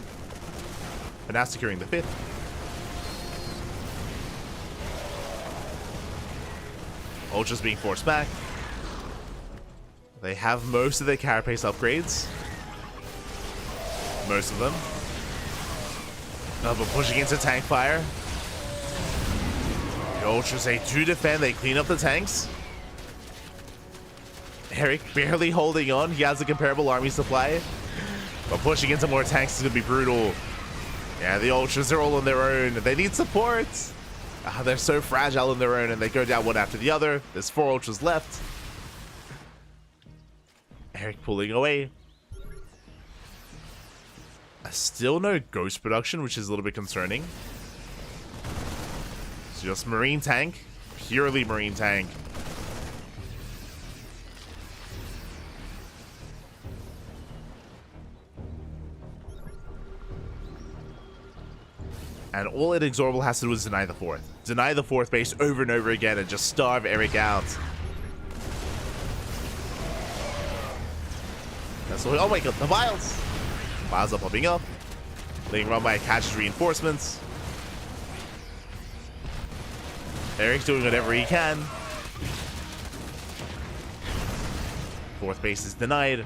But now securing the 5th. Ultra's being forced back. They have most of their carapace upgrades. Most of them. Oh, but pushing into tank fire. The Ultras, they do defend. They clean up the tanks. Eric barely holding on. He has a comparable army supply. But pushing into more tanks is going to be brutal. Yeah, the Ultras are all on their own. They need support. They're so fragile on their own, and they go down one after the other. There's 4 Ultras left. Eric pulling away. Still no ghost production, which is a little bit concerning. Just Marine Tank. Purely Marine Tank. And all Inexorable has to do is deny the fourth. Deny the fourth base over and over again and just starve Eric out. That's all. Oh my god, the vials! Vials are popping up. Being run by catches reinforcements. Eric's doing whatever he can. Fourth base is denied.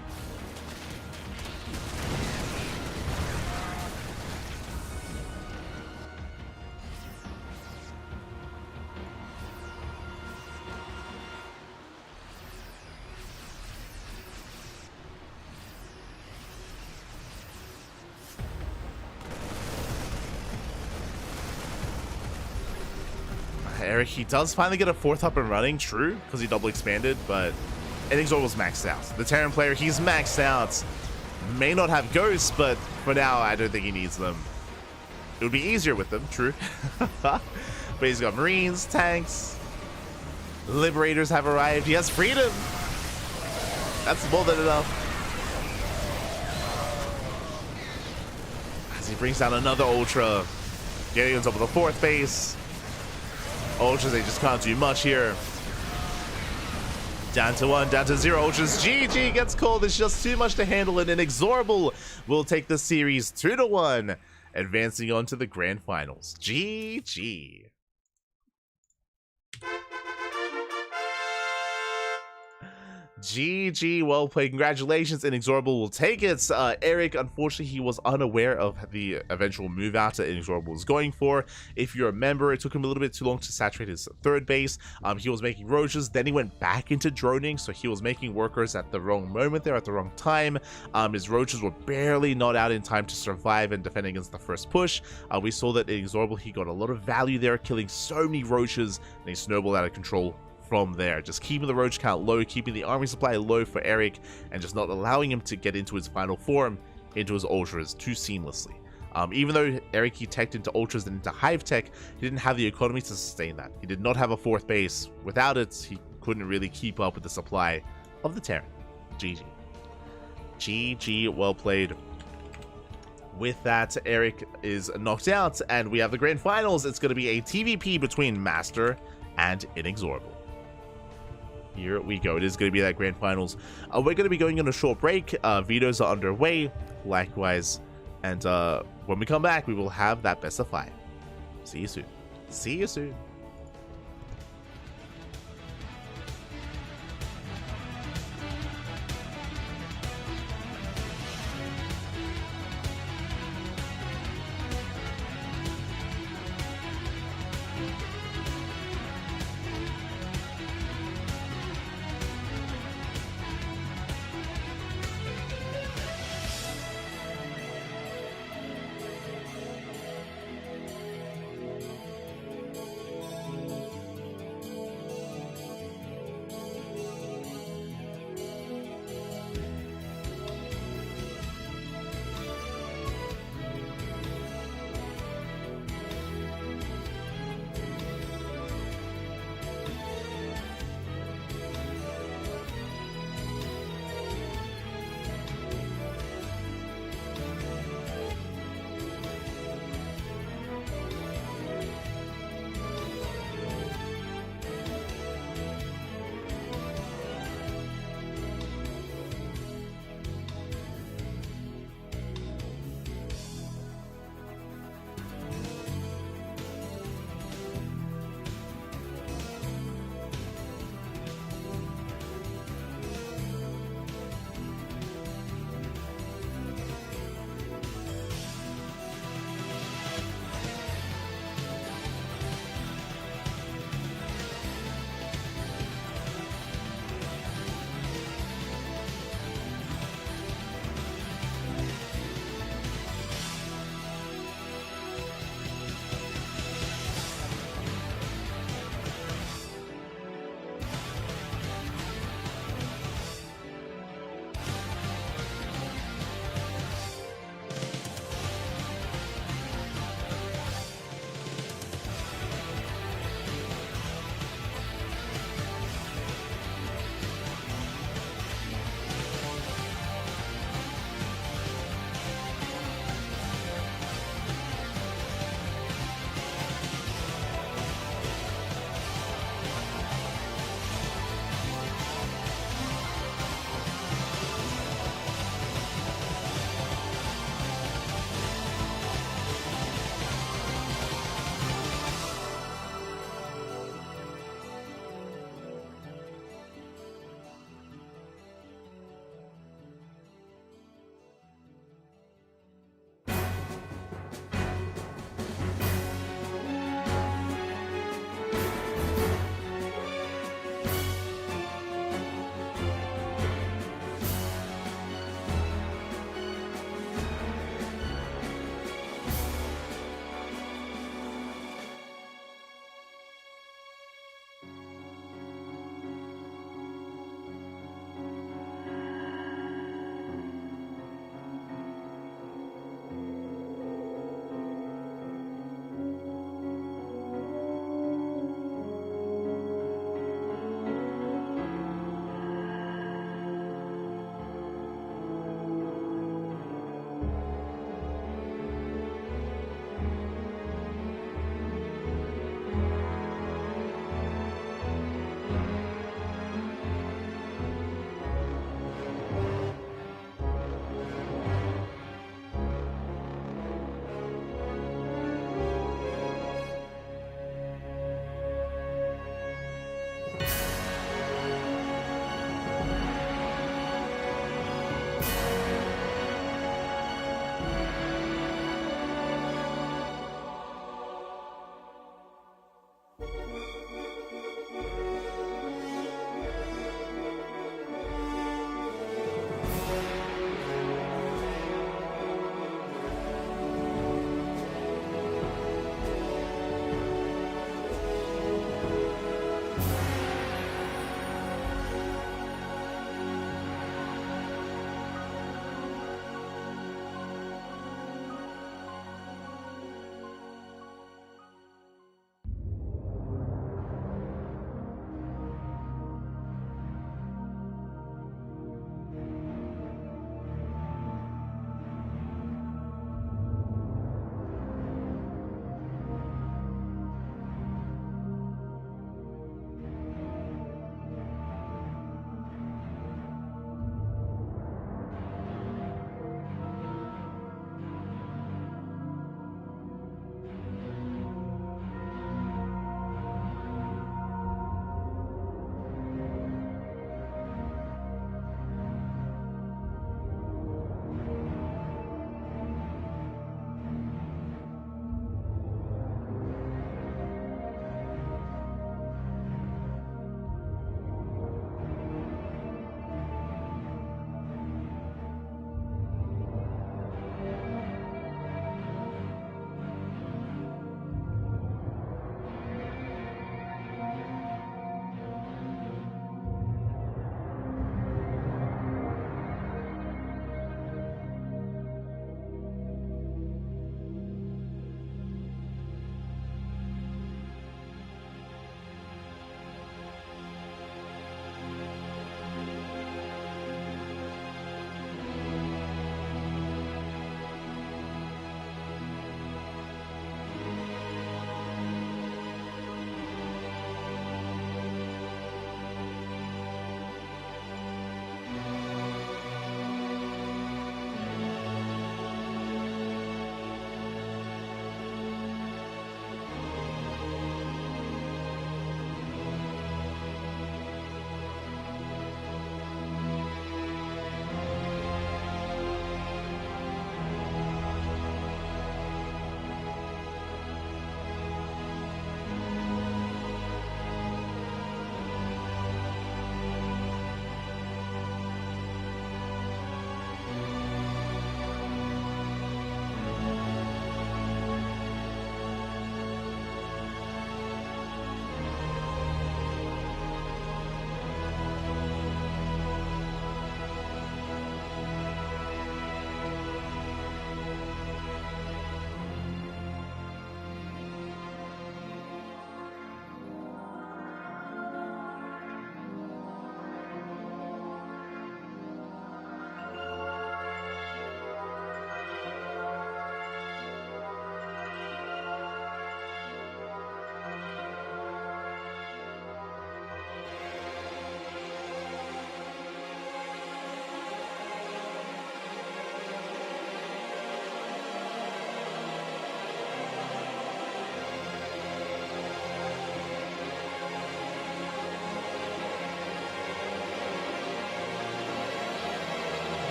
Eric, he does finally get a fourth up and running, true, because he double expanded, but Inexorable's maxed out. The Terran player, he's maxed out. May not have ghosts, but for now, I don't think he needs them. It would be easier with them, true. But he's got Marines, tanks, Liberators have arrived. He has freedom. That's more than enough. As he brings down another Ultra, getting on top of the fourth base. Ultras, they just can't do much here. Down to 1, down to 0. Ultras, GG gets called. It's just too much to handle, and Inexorable will take the series 2-1, advancing on to the grand finals. GG. GG, well played. Congratulations, Inexorable will take it. Eric, unfortunately, he was unaware of the eventual move out that Inexorable was going for. If you remember, it took him a little bit too long to saturate his third base. He was making roaches, then he went back into droning, so he was making workers at the wrong moment there, at the wrong time. His roaches were barely not out in time to survive and defend against the first push. We saw that Inexorable, he got a lot of value there, killing so many roaches, and he snowballed out of control from there, just keeping the roach count low, keeping the army supply low for Eric, and just not allowing him to get into his final form, into his ultras too seamlessly. Even though Eric, he teched into ultras and into hive tech, he didn't have the economy to sustain that. He did not have a fourth base. Without it, he couldn't really keep up with the supply of the Terran. GG. GG, well played. With that, Eric is knocked out, and we have the grand finals. It's going to be a TVP between Master and Inexorable. Here we go. It is going to be that grand finals. We're going to be going on a short break. Vetoes are underway, likewise. And when we come back, we will have that best of 5. See you soon. See you soon.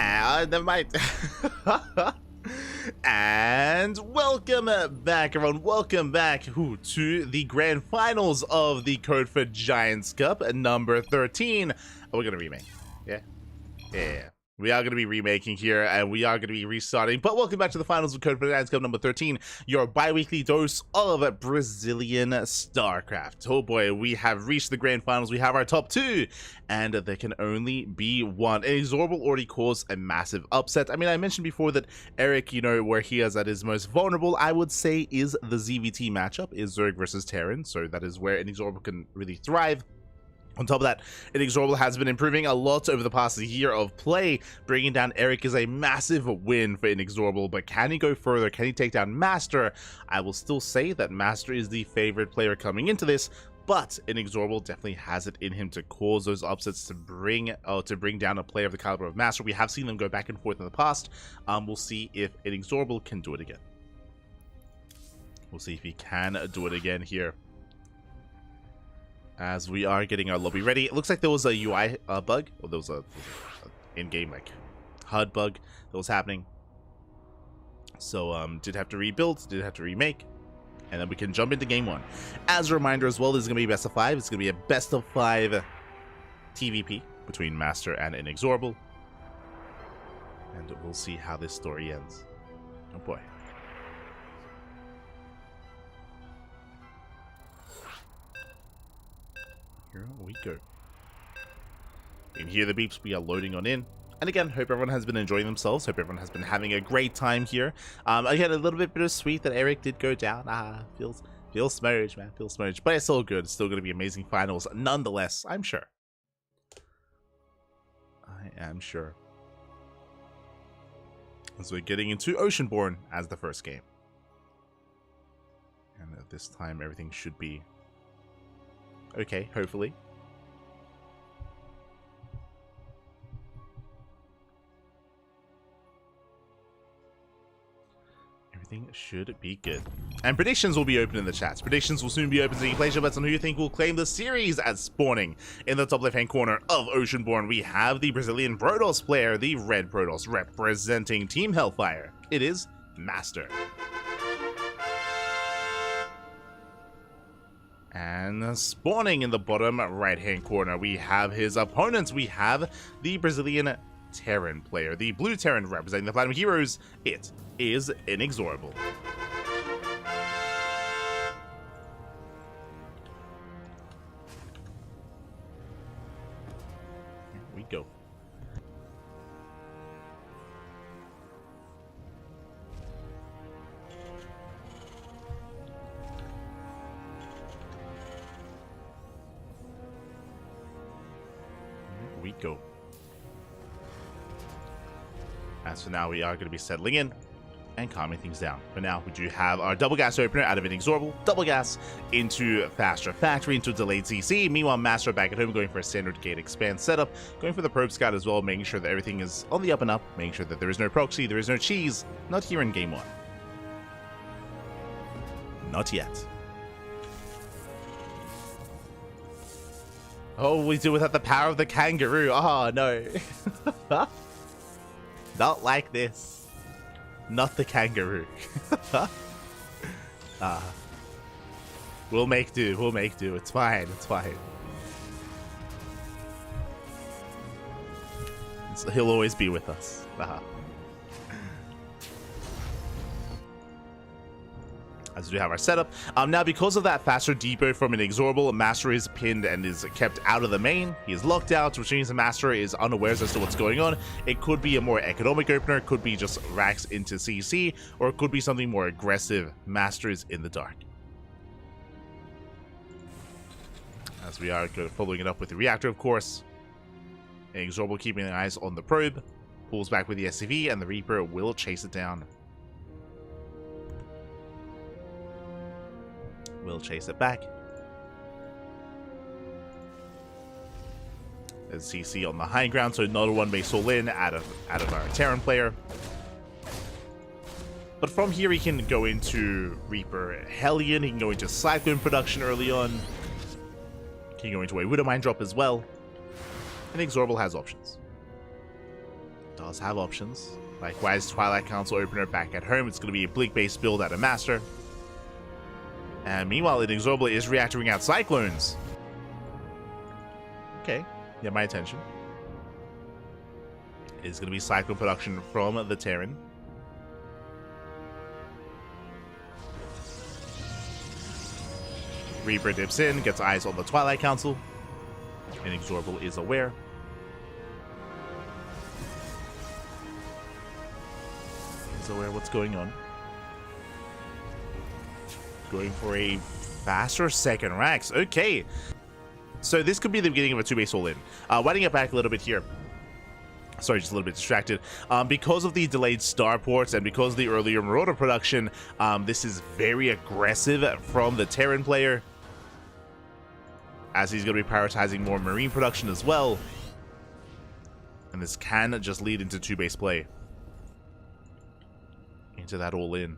Never mind. And welcome back, everyone. Welcome back to the grand finals of the Code for Giants Cup, number 13. We're gonna remake. Yeah. We are going to be remaking here, and we are going to be restarting. But welcome back to the finals of Code for Giants Cup number 13, your bi-weekly dose of Brazilian StarCraft. Oh boy, we have reached the grand finals. We have our top two, and there can only be one. Inexorable already caused a massive upset. I mean, I mentioned before that Eric, you know, where he is at his most vulnerable, I would say, is the ZVT matchup, is Zerg versus Terran. So that is where Inexorable can really thrive. On top of that, Inexorable has been improving a lot over the past year of play. Bringing down Eric is a massive win for Inexorable, but can he go further? Can he take down Master? I will still say that Master is the favorite player coming into this, but Inexorable definitely has it in him to cause those upsets, to bring down a player of the caliber of Master. We have seen them go back and forth in the past. We'll see if Inexorable can do it again. We'll see if he can do it again here, as we are getting our lobby ready. It looks like there was a UI bug, or there was a in-game like HUD bug that was happening. So did have to rebuild, did have to remake, and then we can jump into game one. As a reminder as well, this is going to be best of 5. It's going to be a best of 5 TVP between Master and Inexorable, and we'll see how this story ends. Oh boy. Here we go. You can hear the beeps. We are loading on in. And again, hope everyone has been enjoying themselves. Hope everyone has been having a great time here. Again, a little bit bittersweet that Eric did go down. Feels smurged, man. Feels smurged. But it's still good. It's still going to be amazing finals nonetheless, I'm sure. I am sure. As we're getting into Oceanborn as the first game. And at this time, everything should be okay, hopefully. Everything should be good. And predictions will be open in the chats. Predictions will soon be open, so you can place your bets on who you think will claim the series. As spawning in the top left-hand corner of Oceanborn, we have the Brazilian Protoss player, the Red Protoss, representing Team Hellfire. It is Master. And spawning in the bottom right-hand corner, we have his opponents. We have the Brazilian Terran player, the Blue Terran representing the Platinum Heroes. It is Inexorable. Here we go. We go. As for now, we are going to be settling in and calming things down. For now, we do have our double gas opener out of Inexorable, double gas into Faster Factory, into delayed CC. Meanwhile, Master back at home going for a standard gate expand setup, going for the probe scout as well, making sure that everything is on the up and up, making sure that there is no proxy, there is no cheese, not here in game 1. Not yet. Oh, we do without the power of the kangaroo. Oh, no. Not like this. Not the kangaroo. We'll make do. We'll make do. It's fine. It's fine. He'll always be with us. As we have our setup. Now, because of that faster depot from Inexorable, Master is pinned and is kept out of the main. He is locked out, which means the Master is unawares as to what's going on. It could be a more economic opener, it could be just racks into CC, or it could be something more aggressive. Master is in the dark. As we are following it up with the reactor, of course. Inexorable keeping their eyes on the probe. Pulls back with the SCV, and the Reaper will chase it down. We'll chase it back. There's CC on the high ground, so another one may soul in out of our Terran player. But from here, he can go into Reaper Hellion. He can go into Cyclone production early on. He can go into a Widowmine drop as well. And Inexorable has options. does have options. Likewise, Twilight Council opener back at home. It's going to be a Blink-based build at a Master. And meanwhile, Inexorable is reactoring out Cyclones. Okay, yeah, my attention. It's going to be Cyclone production from the Terran. Reaper dips in, gets eyes on the Twilight Council. Inexorable is aware. He's aware what's going on. Going for a faster second Rax. Okay. So this could be the beginning of a 2-base all-in. Winding it back a little bit here. Sorry, just a little bit distracted. Because of the delayed starports and because of the earlier Marauder production, this is very aggressive from the Terran player, as he's going to be prioritizing more Marine production as well. And this can just lead into 2-base play. Into that all-in.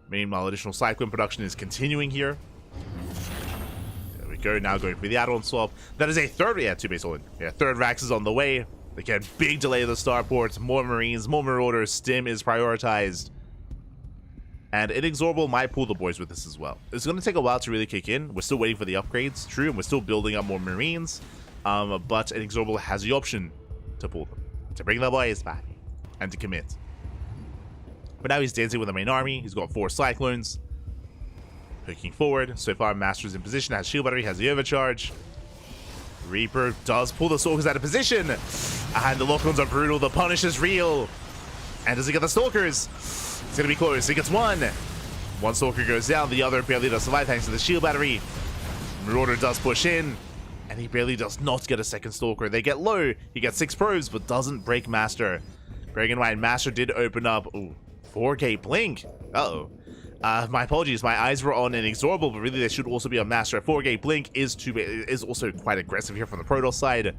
Meanwhile, additional Cyclone production is continuing here. There we go, now going for the add-on swap. That is a third, yeah, 2-base all-in. Yeah, third Rax is on the way. Again, big delay of the starports, more Marines, more Marauders, Stim is prioritized. And Inexorable might pull the boys with this as well. It's going to take a while to really kick in. We're still waiting for the upgrades, true, and we're still building up more Marines. But Inexorable has the option to pull them, to bring the boys back, and to commit. But now he's dancing with the main army. He's got 4 Cyclones. Hooking forward. So far, Master's in position, has shield battery, has the overcharge. Reaper does pull the Stalkers out of position. And the lock-ons are brutal. The punish is real. And does he get the Stalkers? It's going to be close. He gets 1. 1 Stalker goes down. The other barely does survive thanks to the shield battery. Marauder does push in. And he barely does not get a second Stalker. They get low. He gets 6 probes, but doesn't break Master. Bearing in mind, Master did open up... Ooh, 4K Blink. Uh-oh. My apologies. My eyes were on Inexorable, but really they should also be on Master. 4K Blink is also quite aggressive here from the Protoss side.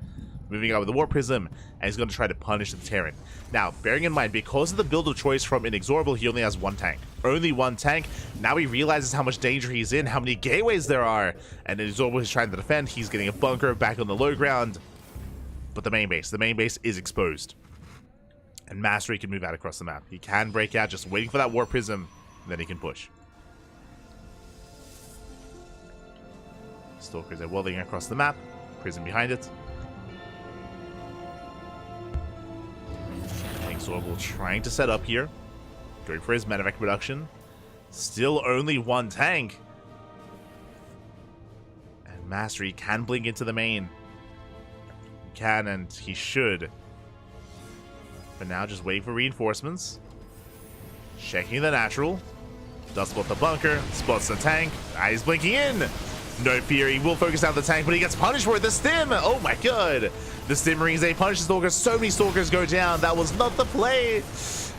Moving out with the War Prism, and he's going to try to punish the Terran. Now, bearing in mind, because of the build of choice from Inexorable, he only has 1 tank. Only 1 tank. Now he realizes how much danger he's in, how many gateways there are, and Inexorable is trying to defend. He's getting a bunker back on the low ground. But the main base is exposed. And Master, he can move out across the map. He can break out, just waiting for that War Prism, and then he can push. Stalkers are welding across the map. Prism behind it. Inexorable trying to set up here. Going for his medevac production. Still only 1 tank. And Master, he can blink into the main. He can, and he should. But now just waiting for reinforcements. Checking the natural. Does spot the bunker. Spots the tank. He's blinking in. No fear. He will focus down the tank, but he gets punished for it. The Stim. Oh my god. The Stim Marines, they punish the Stalkers. So many Stalkers go down. That was not the play.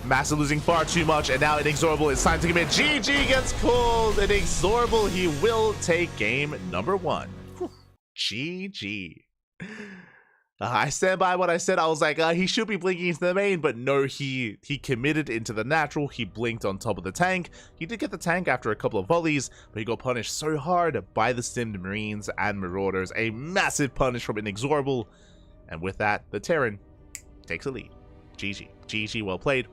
Master losing far too much. And now Inexorable, it's time to commit. GG gets called. Inexorable, he will take game number 1. Whew. GG. I stand by what I said. I was like, he should be blinking into the main, but no, he committed into the natural. He blinked on top of the tank. He did get the tank after a couple of volleys, but he got punished so hard by the Stimmed Marines and Marauders. A massive punish from Inexorable. And with that, the Terran takes a lead. GG. GG, well played.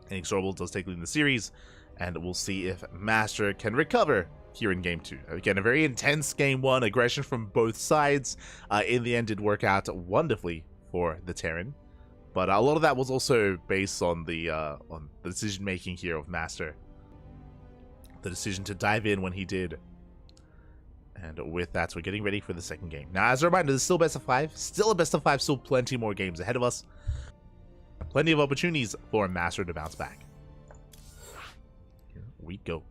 Inexorable does take lead in the series, and we'll see if Master can recover here in game 2. Again, a very intense game 1, aggression from both sides. In the end, did work out wonderfully for the Terran, but a lot of that was also based on the decision making here of Master. The decision to dive in when he did. And with that, we're getting ready for the second game. Now, as a reminder, this is still best of 5. Still a best of 5, still plenty more games ahead of us. Plenty of opportunities for Master to bounce back. Here we go.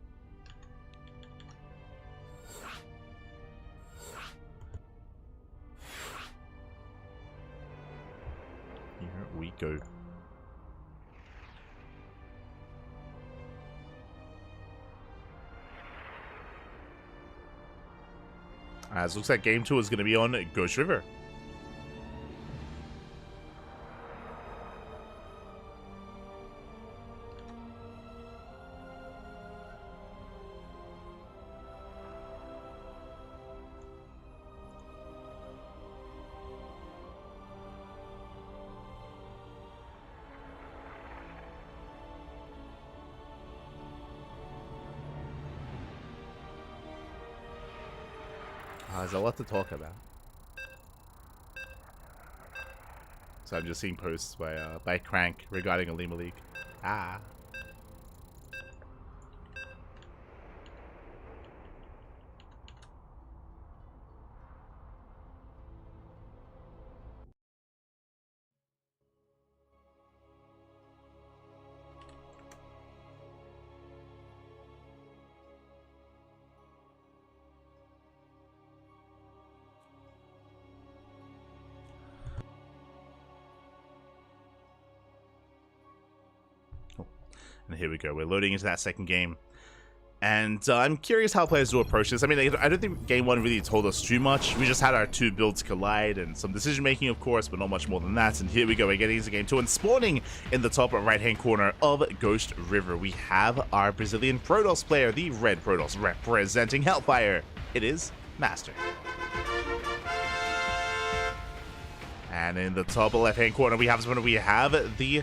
Here we go. As looks like game 2 is going to be on Ghost River. There's a lot to talk about. So I'm just seeing posts by CranKy regarding a Lima League. And here we go. We're loading into that second game. And I'm curious how players will approach this. I mean, I don't think game one really told us too much. We just had our two builds collide and some decision making, of course, but not much more than that. And here we go. We're getting into game two. And spawning in the top right-hand corner of Ghost River, we have our Brazilian Protoss player, the red Protoss, representing Hellfire. It is Master. And in the top left-hand corner, we have the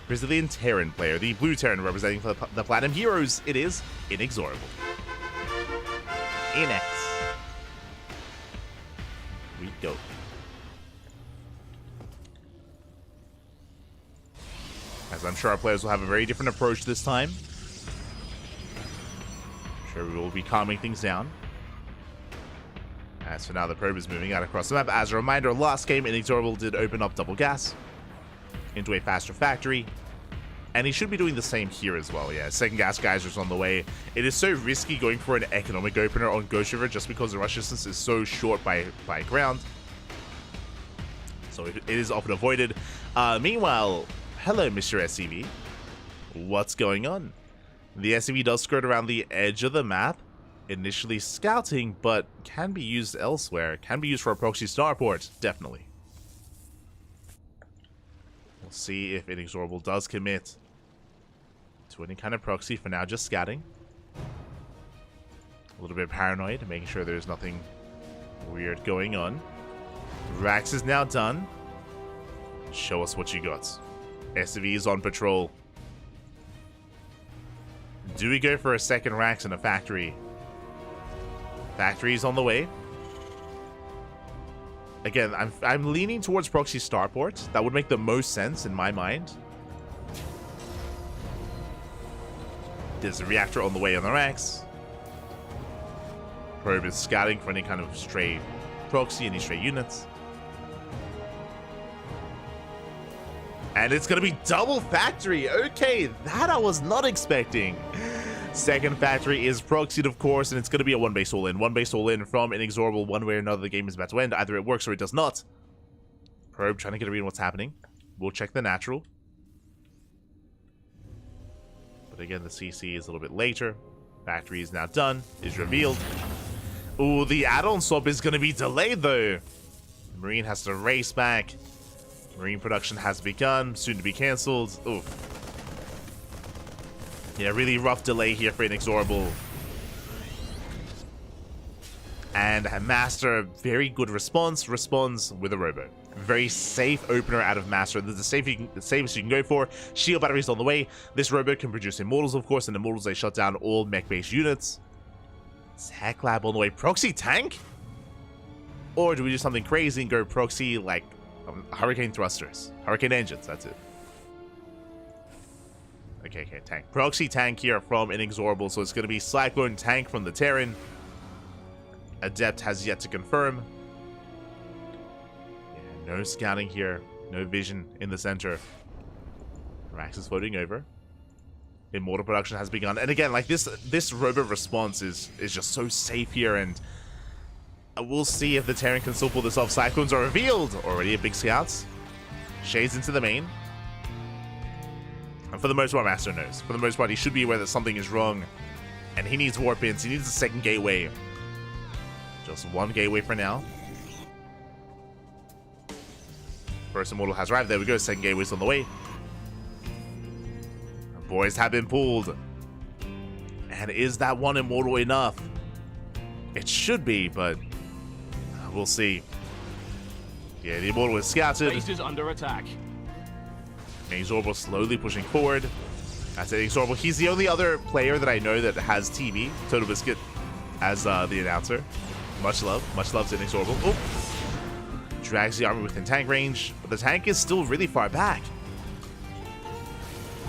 Brazilian Terran player, the blue Terran representing the Platinum Heroes. It is Inexorable. Inex. We go. As I'm sure our players will have a very different approach this time. I'm sure we will be calming things down. As for now, the probe is moving out across the map. As a reminder, last game, Inexorable did open up double gas into a faster factory, and he should be doing the same here as well. Yeah, second gas geysers on the way. It is so risky going for an economic opener on Ghost River just because the rush distance is so short by ground, so it is often avoided. Meanwhile, hello Mr. SCV, what's going on? The SCV does skirt around the edge of the map, initially scouting, but can be used elsewhere, can be used for a proxy starport, definitely. We'll see if Inexorable does commit to any kind of proxy. For now, just scouting. A little bit paranoid, making sure there's nothing weird going on. Rax is now done. Show us what you got. SV is on patrol. Do we go for a second Rax in a factory? Factory is on the way. Again, I'm leaning towards proxy starport. That would make the most sense in my mind. There's a reactor on the way on the Rax. Probe is scouting for any kind of stray proxy, any stray units. And it's going to be double factory. Okay, that I was not expecting. Second factory is proxied, of course, and it's going to be a one base all in. One base all in from Inexorable. One way or another, the game is about to end. Either it works or it does not. Probe trying to get a read on what's happening. We'll check the natural. But again, the CC is a little bit later. Factory is now done. Is revealed. Ooh, the add-on swap is going to be delayed, though. Marine has to race back. Marine production has begun. Soon to be cancelled. Ooh. Yeah, really rough delay here for Inexorable. And Master, very good response. Responds with a robo. Very safe opener out of Master. The safest you can go for. Shield batteries on the way. This robo can produce Immortals, of course, and Immortals, they shut down all mech-based units. Tech Lab on the way. Proxy tank? Or do we do something crazy and go proxy like Hurricane thrusters? Hurricane engines, that's it. Okay, tank. Proxy tank here from Inexorable, so it's going to be Cyclone tank from the Terran. Adept has yet to confirm. Yeah, no scouting here. No vision in the center. Rax is floating over. Immortal production has begun. And again, like this robo response is just so safe here, and we'll see if the Terran can still pull this off. Cyclones are revealed. Already a big scouts. Shades into the main. And for the most part, Master knows. For the most part, he should be aware that something is wrong. And he needs warp ins. He needs a second gateway. Just one gateway for now. First Immortal has arrived. There we go. Second gateway's on the way. Boys have been pulled. And is that one Immortal enough? It should be, but we'll see. Yeah, the Immortal is scouted. Base is under attack. Inexorable slowly pushing forward. That's it, Inexorable. He's the only other player that I know that has TV, Total Biscuit, as the announcer. Much love to Inexorable. Oh! Drags the army within tank range, but the tank is still really far back.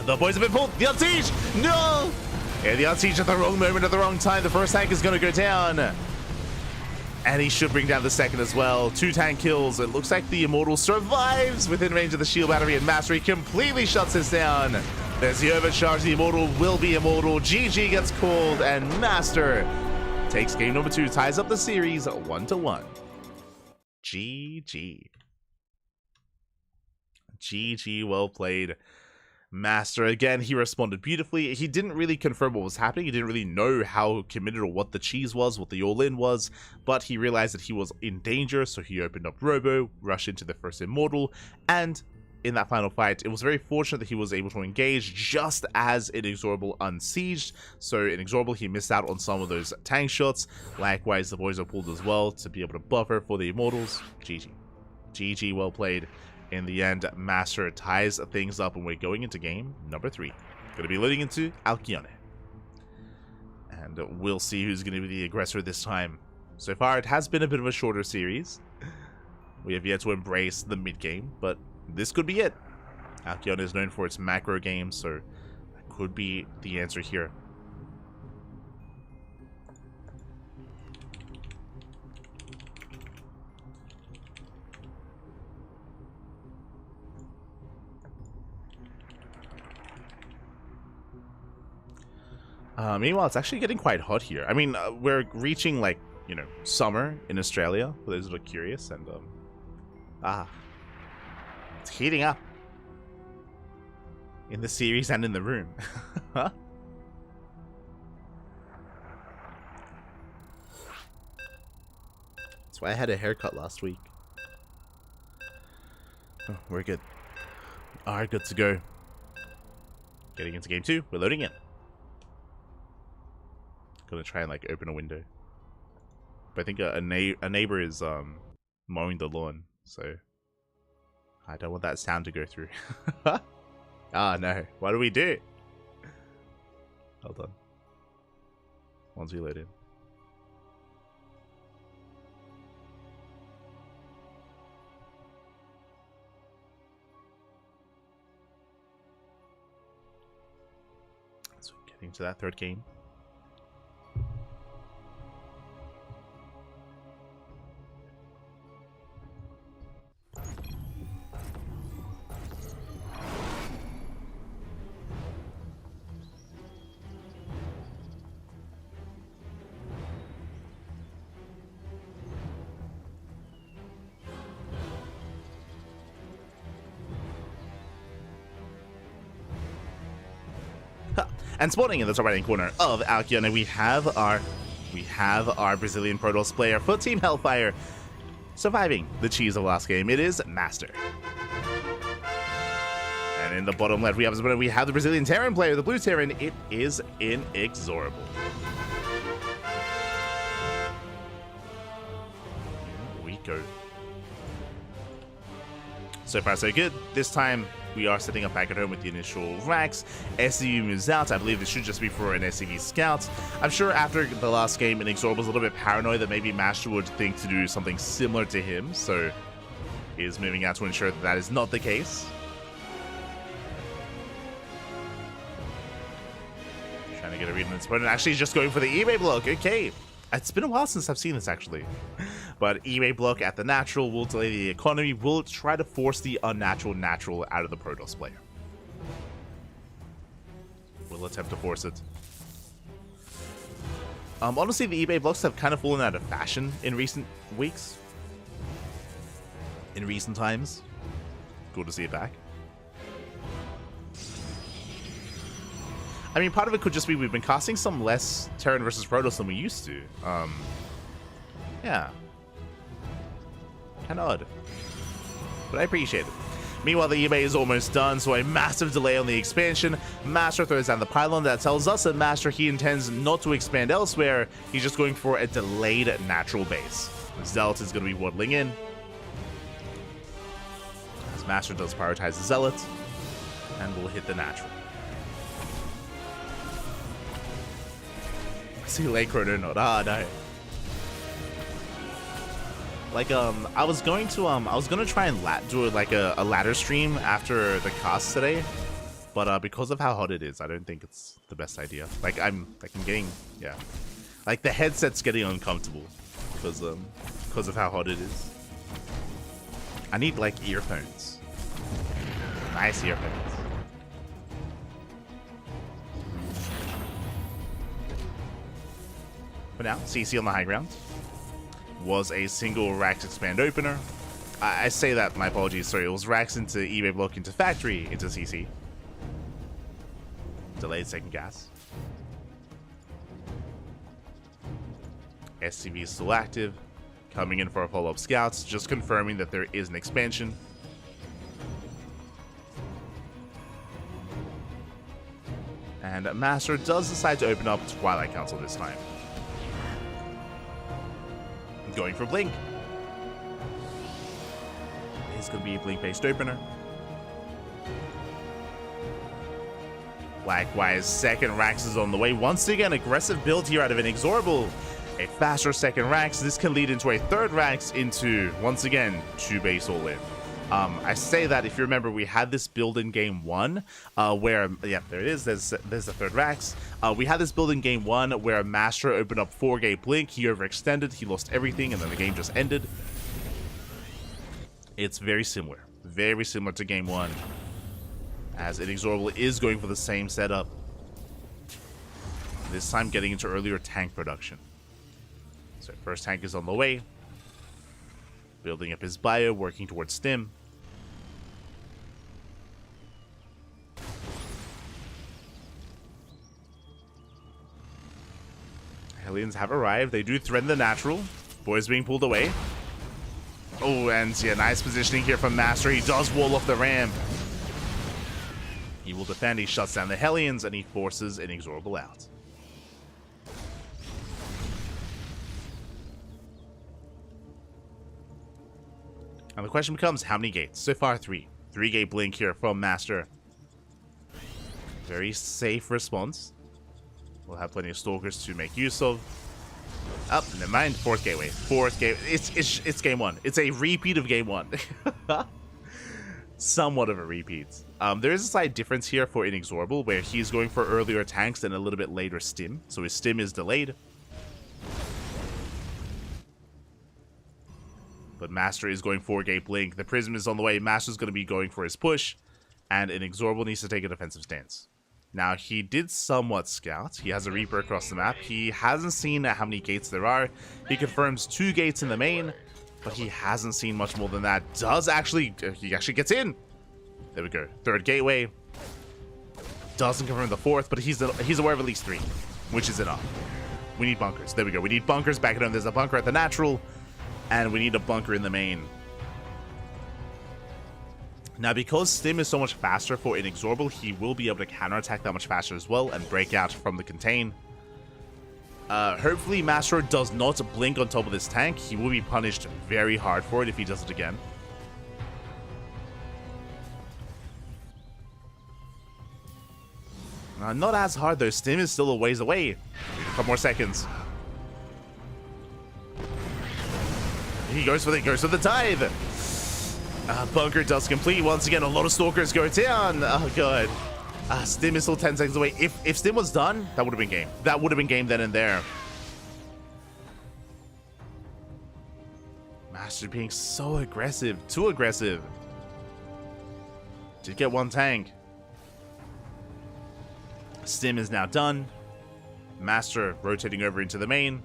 The boys have been pulled. The Unsiege! No! Yeah, the Unsiege at the wrong moment at the wrong time. The first tank is going to go down. And he should bring down the second as well. 2 tank kills. It looks like the Immortal survives within range of the shield battery, and Mastery completely shuts this down. There's the overcharge. The Immortal will be immortal. GG gets called, and Master takes game number 2. Ties up the series 1-1. GG. GG, well played. Master, again, he responded beautifully. He didn't really confirm what was happening. He didn't really know how committed or what the cheese was, what the all-in was, but he realized that he was in danger, so he opened up Robo, rushed into the first Immortal, and in that final fight, it was very fortunate that he was able to engage just as Inexorable unsieged. So Inexorable, he missed out on some of those tank shots. Likewise, the boys are pulled as well to be able to buffer for the Immortals. GG. GG, well played. In the end, Master ties things up, and we're going into game number 3. Going to be loading into Alcyone. And we'll see who's going to be the aggressor this time. So far, it has been a bit of a shorter series. We have yet to embrace the mid-game, but this could be it. Alcyone is known for its macro games, so that could be the answer here. Meanwhile, it's actually getting quite hot here. I mean, we're reaching, like, you know, summer in Australia, for those who are curious, and, it's heating up. In the series and in the room. Huh? That's why I had a haircut last week. Oh, we're good. Alright, good to go. Getting into game 2, we're loading in. Gonna try and like open a window, but I think a neighbor is mowing the lawn, so I don't want that sound to go through. Ah, no, what do we do? Hold on, once we load in. So getting to that third game. And spawning in the top right hand corner of Alcyone, we have our Brazilian Protoss player for Team Hellfire, surviving the cheese of last game. It is Master. And in the bottom left, we have the Brazilian Terran player, the blue Terran. It is Inexorable. Here we go. So far, so good. This time, we are setting up back at home with the initial racks. SCV moves out. I believe this should just be for an SCV scout. I'm sure after the last game, Inexorable was a little bit paranoid that maybe Master would think to do something similar to him, so he is moving out to ensure that that is not the case. Trying to get a read on this opponent. Actually, he's just going for the eBay block. Okay. It's been a while since I've seen this, actually. But eBay block at the natural will delay the economy, will try to force the unnatural natural out of the Protoss player. We'll attempt to force it. Honestly, the eBay blocks have kind of fallen out of fashion in recent weeks. In recent times. Cool to see it back. I mean, part of it could just be we've been casting some less Terran versus Protoss than we used to. Yeah. Kind of odd. But I appreciate it. Meanwhile, the eBay is almost done, so a massive delay on the expansion. Master throws down the pylon. That tells us that Master, he intends not to expand elsewhere. He's just going for a delayed natural base. Zealot is going to be waddling in. As Master does prioritize the Zealot. And we'll hit the natural. See late chrono node. Ah, no. Like, I was gonna try and do like a ladder stream after the cast today, but because of how hot it is, I don't think it's the best idea. Like, I'm getting, yeah, like the headset's getting uncomfortable because of how hot it is. I need like earphones, nice earphones. For now, CC on the high ground. Was a single Rax expand opener. I say that, my apologies, sorry, it was Rax into eBay block into factory into CC. Delayed second gas. SCV is still active. Coming in for a follow-up scouts, just confirming that there is an expansion. And Master does decide to open up Twilight Council this time. Going for Blink. It's going to be a Blink-based opener. Likewise, second Rax is on the way. Once again, aggressive build here out of Inexorable. A faster second Rax. This can lead into a third Rax into, once again, 2 base all-in. I say that, if you remember, we had this build in game 1 where, yeah, there it is, there's the third Rax. We had this build in game 1 where Master opened up 4-gate Blink, he overextended, he lost everything, and then the game just ended. It's very similar to game 1, as Inexorable is going for the same setup. This time getting into earlier tank production. So first tank is on the way. Building up his bio, working towards Stim. Hellions have arrived. They do threaten the natural. Boys being pulled away. Oh, and yeah, nice positioning here from Master. He does wall off the ramp. He will defend. He shuts down the Hellions, and he forces Inexorable out. And the question becomes, how many gates? So far, 3. 3-gate Blink here from Master. Very safe response. We'll have plenty of Stalkers to make use of. Oh, never mind. 4th gateway. 4th gate. It's game 1. It's a repeat of game 1. Somewhat of a repeat. There is a slight difference here for Inexorable, where he's going for earlier tanks and a little bit later Stim. So his Stim is delayed. But Master is going 4-gate Blink. The Prism is on the way. Master's going to be going for his push. And Inexorable needs to take a defensive stance. Now, he did somewhat scout. He has a Reaper across the map. He hasn't seen how many gates there are. He confirms 2 gates in the main. But he hasn't seen much more than that. He actually gets in. There we go. 3rd gateway. Doesn't confirm the 4th, but he's aware of at least 3. Which is enough. We need bunkers. There we go. We need bunkers back at home. There's a bunker at the natural. And we need a bunker in the main. Now, because Stim is so much faster for Inexorable, he will be able to counterattack that much faster as well and break out from the contain. Hopefully, Master does not blink on top of this tank. He will be punished very hard for it if he does it again. Not as hard, though. Stim is still a ways away. A couple more seconds. He goes for the dive. Bunker does complete. Once again, a lot of Stalkers go down. Oh, God. Stim is still 10 seconds away. If Stim was done, that would have been game. That would have been game then and there. Master being so aggressive. Too aggressive. Did get 1 tank. Stim is now done. Master rotating over into the main.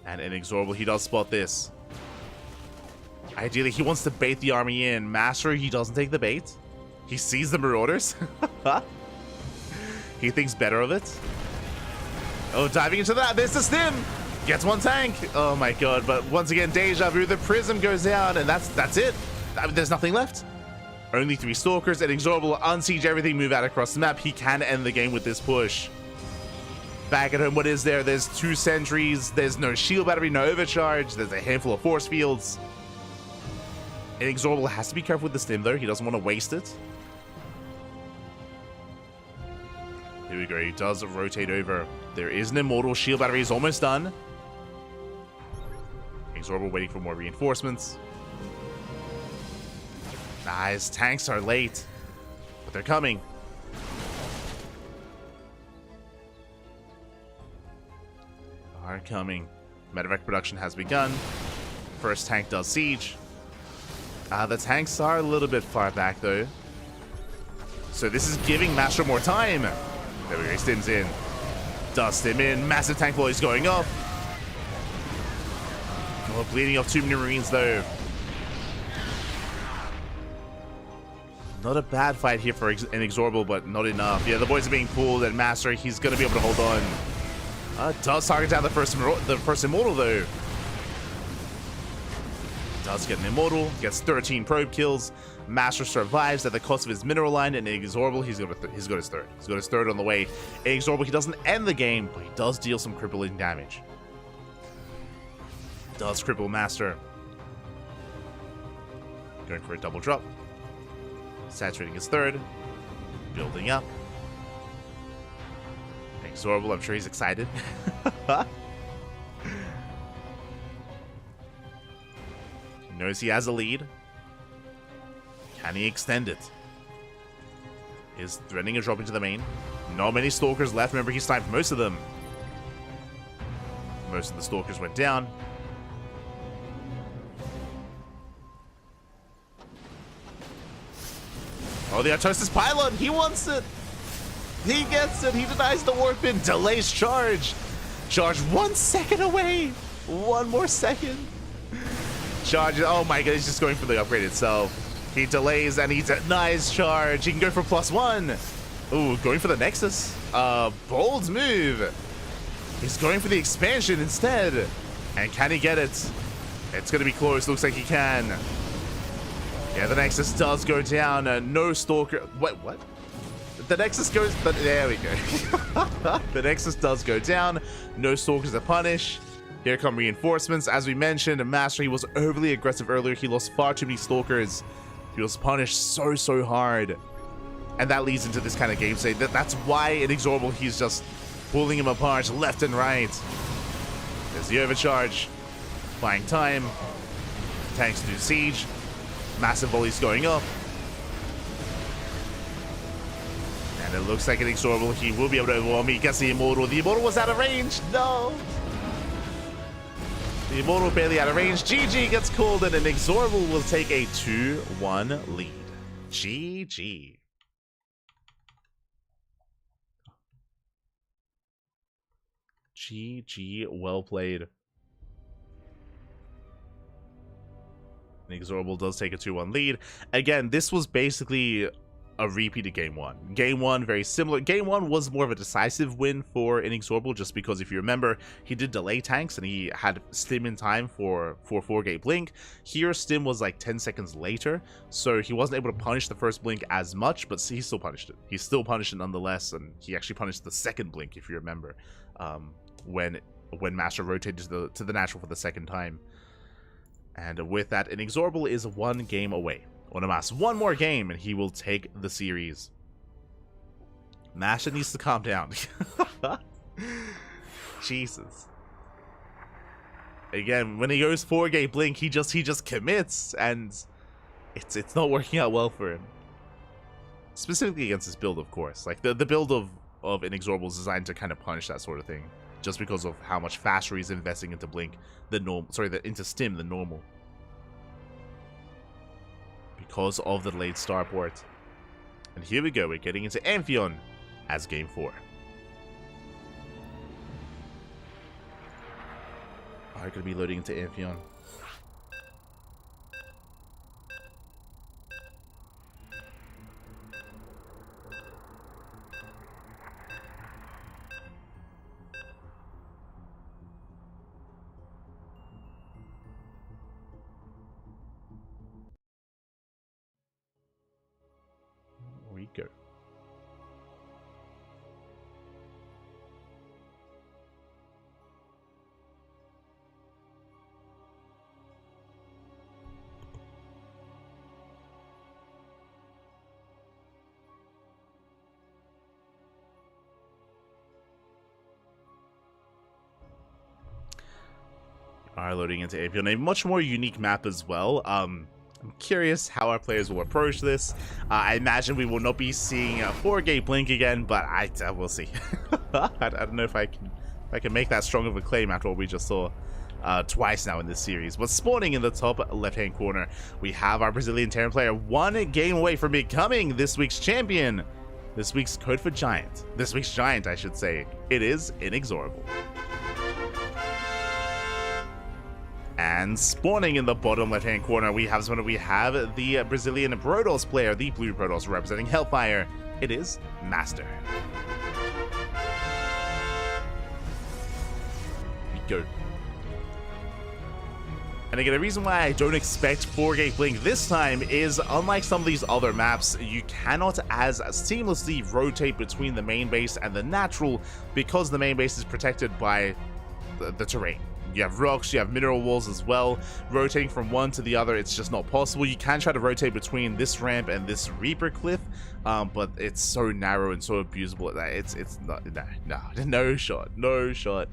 And Inexorable, he does spot this. Ideally, he wants to bait the army in. Master, he doesn't take the bait. He sees the Marauders. He thinks better of it. Oh, diving into that. There's the Stim. Gets 1 tank. Oh my God. But once again, deja vu. The Prism goes down, and that's it. There's nothing left. Only 3 Stalkers. Inexorable unsiege everything, move out across the map. He can end the game with this push. Back at home, what is there? There's 2 sentries. There's no shield battery, no overcharge. There's a handful of force fields. Inexorable has to be careful with the Stim, though. He doesn't want to waste it. Here we go. He does rotate over. There is an immortal. Shield battery is almost done. Inexorable waiting for more reinforcements. Nice. Tanks are late, but they're coming. Are coming. Medevac production has begun. First tank does siege. The tanks are a little bit far back though. So this is giving Master more time. There we go, he stims in. Does stim in. Massive tank volley is going off. Oh, bleeding off too many Marines though. Not a bad fight here for Inexorable, but not enough. Yeah, the boys are being pulled, and Master, he's going to be able to hold on. Does target down the first Immortal, though. Does get an Immortal, gets 13 probe kills. Master survives at the cost of his mineral line, and Inexorable, he's got his third. He's got his third on the way. Inexorable, he doesn't end the game, but he does deal some crippling damage. Does cripple Master. Going for a double drop. Saturating his third. Building up. Inexorable, I'm sure he's excited. He knows he has a lead. Can he extend it? Is threatening a drop into the main. Not many Stalkers left. Remember, he sniped most of them. Most of the Stalkers went down. Oh, the Artosis pylon! He wants it! He gets it! He denies the warp in! Delays charge! Charge 1 second away! One more second! Charge, oh my god, he's just going for the upgrade itself. He delays and he denies charge. He can go for +1. Ooh, going for the Nexus. Bold move. He's going for the expansion instead. And can he get it? It's gonna be close, looks like he can. Yeah, the Nexus does go down. No Stalker. What? The Nexus goes. There we go. The Nexus does go down. No Stalkers to punish. Here come reinforcements. As we mentioned, Master, he was overly aggressive earlier. He lost far too many Stalkers. He was punished so hard. And that leads into this kind of game state. That's why Inexorable, he's just pulling him apart left and right. There's the overcharge. Buying time. Tanks do siege. Massive volleys going up. And it looks like Inexorable, he will be able to overwhelm me. He gets the Immortal. The Immortal was out of range. No. The Immortal barely out of range. GG gets called, and Inexorable will take a 2-1 lead. GG. GG, well played. Inexorable does take a 2-1 lead. Again, this was basically a repeat of Game 1. Game 1, very similar. Game 1 was more of a decisive win for Inexorable, just because if you remember, he did delay tanks and he had stim in time for 4-gate blink. Here, stim was like 10 seconds later, so he wasn't able to punish the first blink as much, but he still punished it. He still punished it nonetheless, and he actually punished the second blink, if you remember, when Master rotated to the natural for the second time. And with that, Inexorable is 1 game away. Onomas, 1 more game, and he will take the series. Master needs to calm down. Jesus. Again, when he goes 4-gate blink, he just commits, and it's not working out well for him. Specifically against his build, of course. Like the build of Inexorable is designed to kind of punish that sort of thing, just because of how much faster he's investing into blink into stim than normal. Because of the delayed starport. And here we go, we're getting into Amphion as game 4. Are going to be loading into Amphion. We go. are loading into Apion, a much more unique map as well. I'm curious how our players will approach this. I imagine we will not be seeing a 4-gate blink again, but we'll see. I don't know if I can make that strong of a claim after what we just saw twice now in this series. But spawning in the top left-hand corner, we have our Brazilian Terran player 1 game away from becoming this week's champion. This week's code for Giant. This week's Giant, I should say. It is Inexorable. And spawning in the bottom left-hand corner, we have the Brazilian Protoss player, the blue Protoss representing Hellfire. It is Master. We go. And again, the reason why I don't expect 4-gate blink this time is, unlike some of these other maps, you cannot as seamlessly rotate between the main base and the natural because the main base is protected by the terrain. You have rocks, you have mineral walls as well. Rotating from one to the other, it's just not possible. You can try to rotate between this ramp and this Reaper cliff, but it's so narrow and so abusable that it's not, no shot.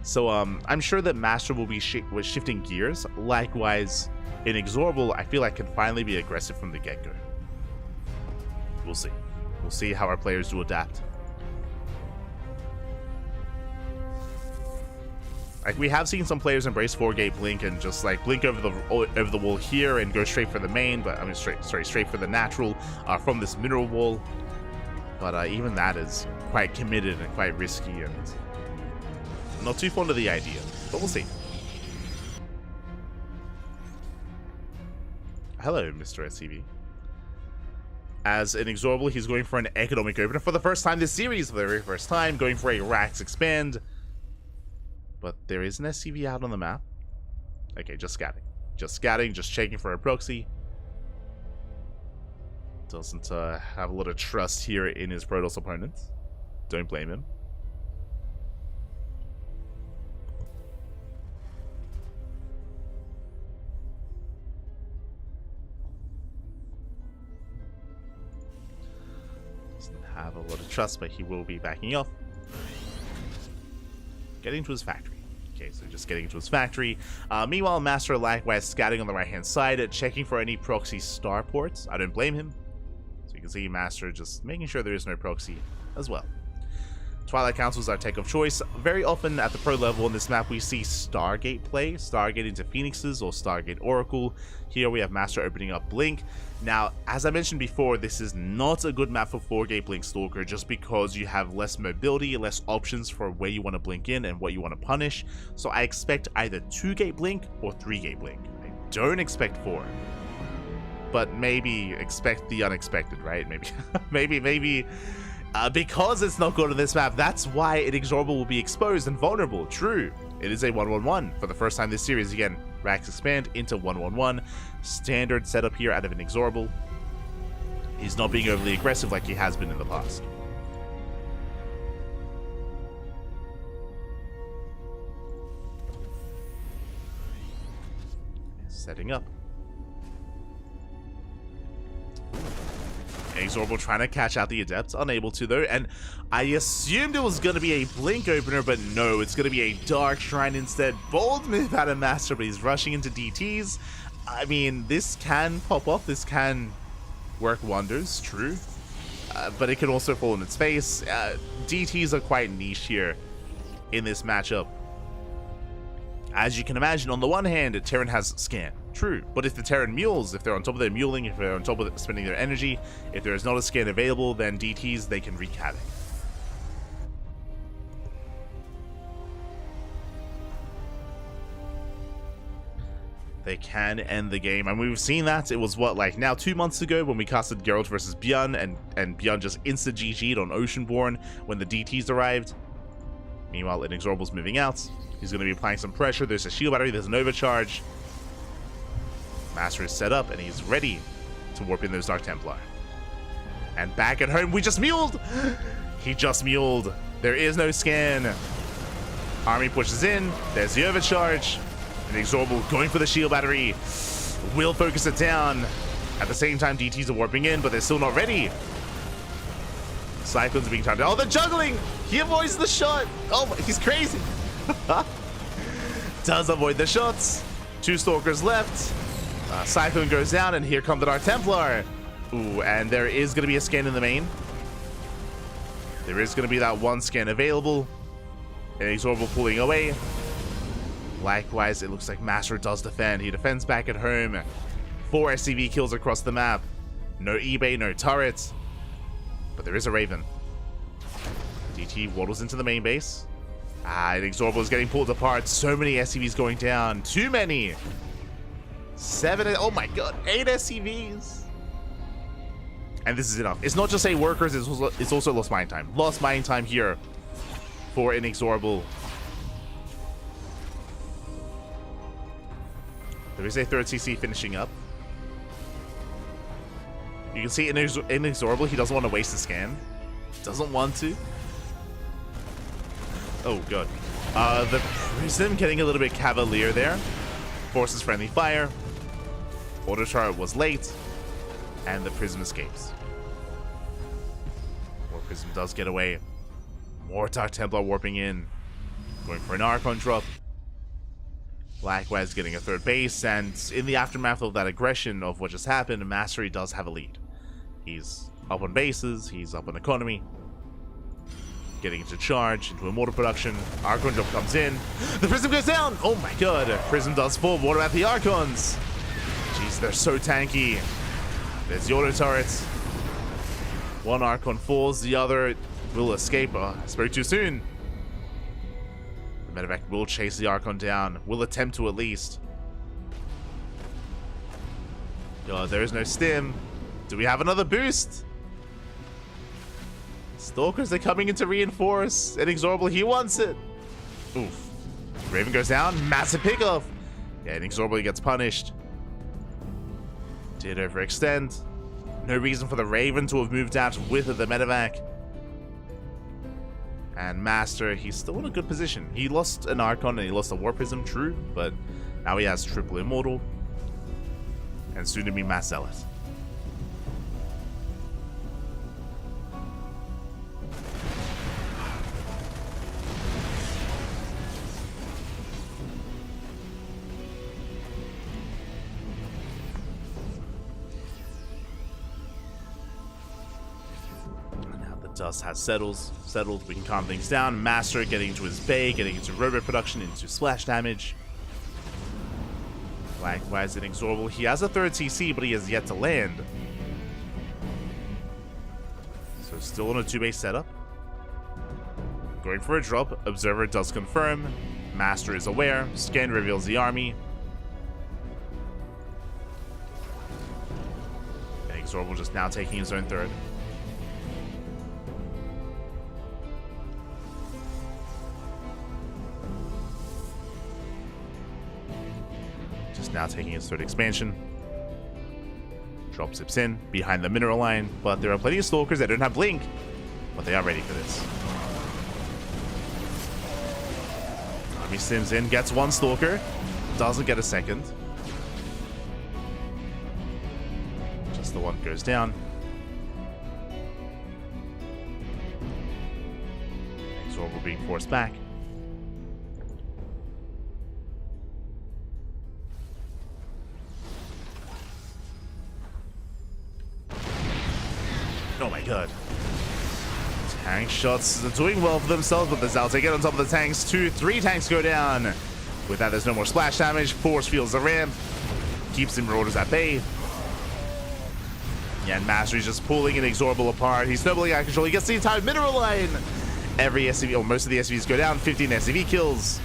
So I'm sure that Master will be shifting gears. Likewise, Inexorable, I feel like, can finally be aggressive from the get-go. We'll see. We'll see how our players do adapt. Like, we have seen some players embrace 4-gate blink and just like blink over the wall here and go straight for the main, but I mean straight for the natural from this mineral wall. But even that is quite committed and quite risky, and not too fond of the idea. But we'll see. Hello, Mr. SCV. As Inexorable, he's going for an economic opener for the first time this series, for the very first time, going for a Rax expand. But there is an SCV out on the map. Okay, just scouting. Just checking for a proxy. Doesn't have a lot of trust here in his Protoss opponents. Don't blame him. Doesn't have a lot of trust, but he will be backing off. Getting to his factory. Okay, so just getting to his factory. Meanwhile, Master likewise scouting on the right-hand side, checking for any proxy starports. I don't blame him. So you can see Master just making sure there is no proxy as well. Twilight Council is our tech of choice. Very often at the pro level in this map, we see Stargate play. Stargate into Phoenixes or Stargate Oracle. Here we have Master opening up Blink. Now, as I mentioned before, this is not a good map for 4-gate Blink Stalker just because you have less mobility, less options for where you want to blink in and what you want to punish. So I expect either 2-gate Blink or 3-gate Blink. I don't expect 4. But maybe expect the unexpected, right? Maybe... because it's not good on this map, that's why Inexorable will be exposed and vulnerable. True, it is a 1-1-1 for the first time this series. Again, Rax expand into 1-1-1. Standard setup here out of Inexorable. He's not being overly aggressive like he has been in the past. Setting up. Inexorable trying to catch out the Adept, unable to though, and I assumed it was going to be a Blink opener, but no, it's going to be a Dark Shrine instead. Bold move out of Master, but he's rushing into DTs. I mean, this can pop off, this can work wonders, true, but it can also fall in its face. DTs are quite niche here in this matchup. As you can imagine, on the one hand, Terran has scan. True, but if the Terran mules, if they're on top of their muling, if they're on top of spending their energy, if there is not a scan available, then DTs, they can wreak havoc. They can end the game, and we've seen that. It was what, like now 2 months ago when we casted Geralt versus Bjorn, and Bjorn just insta-GG'd on Oceanborn when the DTs arrived. Meanwhile, Inexorable's moving out. He's going to be applying some pressure. There's a shield battery, there's an overcharge. Master is set up, and he's ready to warp in those Dark Templar. And back at home, we just muled! He just muled. There is no scan. Army pushes in. There's the overcharge. Inexorable going for the shield battery. Will focus it down. At the same time, DTs are warping in, but they're still not ready. Cyclones are being timed. Oh, they're juggling! He avoids the shot! Oh, he's crazy! does avoid the shots. 2 Stalkers left. Cyclone goes down, and here come the Dark Templar. Ooh, and there is going to be a scan in the main. There is going to be that 1 scan available. Inexorable pulling away. Likewise, it looks like Master does defend. He defends back at home. 4 SCV kills across the map. No eBay, no turrets. But there is a Raven. DT waddles into the main base. Inexorable is getting pulled apart. So many SCVs going down. Too many. 7, oh my god, 8 SCVs. And this is enough. It's not just 8 workers, it's also lost mine time. Lost mine time here for Inexorable. There is a 3rd CC finishing up. You can see Inexorable, he doesn't want to waste the scan. Doesn't want to. Oh god. The Prism getting a little bit cavalier there. Forces friendly fire. Auto turret was late. And the Prism escapes. More Prism does get away. More Dark Templar warping in. Going for an Archon drop. Likewise getting a 3rd base, and in the aftermath of that aggression of what just happened, Mastery does have a lead. He's up on bases, he's up on economy. Getting into charge, into immortal production. Archon drop comes in. The Prism goes down! Oh my god, Prism does fall. What about the Archons? Jeez, they're so tanky. There's the auto turrets. 1 Archon falls, the other will escape. I spoke too soon. The medevac will chase the Archon down. Will attempt to at least. God, there is no stim. Do we have another boost? Stalkers are coming in to reinforce. Inexorable, he wants it. Oof. Raven goes down. Massive pickoff. Yeah, Inexorable gets punished. Did overextend. No reason for the Raven to have moved out with the medevac. And Master, he's still in a good position. He lost an Archon and he lost a War Prism, true, but now he has triple Immortal. And soon to be Mass Zealot. Dust has settled. We can calm things down. Master getting into his bay, getting into robot production, into splash damage. Likewise, Inexorable. He has a 3rd CC, but he has yet to land. So still on a 2-base setup. Going for a drop. Observer does confirm. Master is aware. Scan reveals the army. Inexorable just now taking his own 3rd. Now taking his 3rd expansion. Drop zips in behind the mineral line, but there are plenty of Stalkers that don't have Blink, but they are ready for this. Army sims in, gets 1 Stalker, doesn't get a 2nd. Just the 1 goes down. Inexorable being forced back. Oh my god. Tank shots are doing well for themselves, but the Zalta get on top of the tanks. 2, 3 tanks go down. With that, there's no more splash damage. Force fields the ramp. Keeps the Marauders at bay. Yeah, and Mastery's just pulling Inexorable apart. He's snowballing out of control. He gets the entire mineral line. Every SCV, or most of the SCVs go down. 15 SCV kills.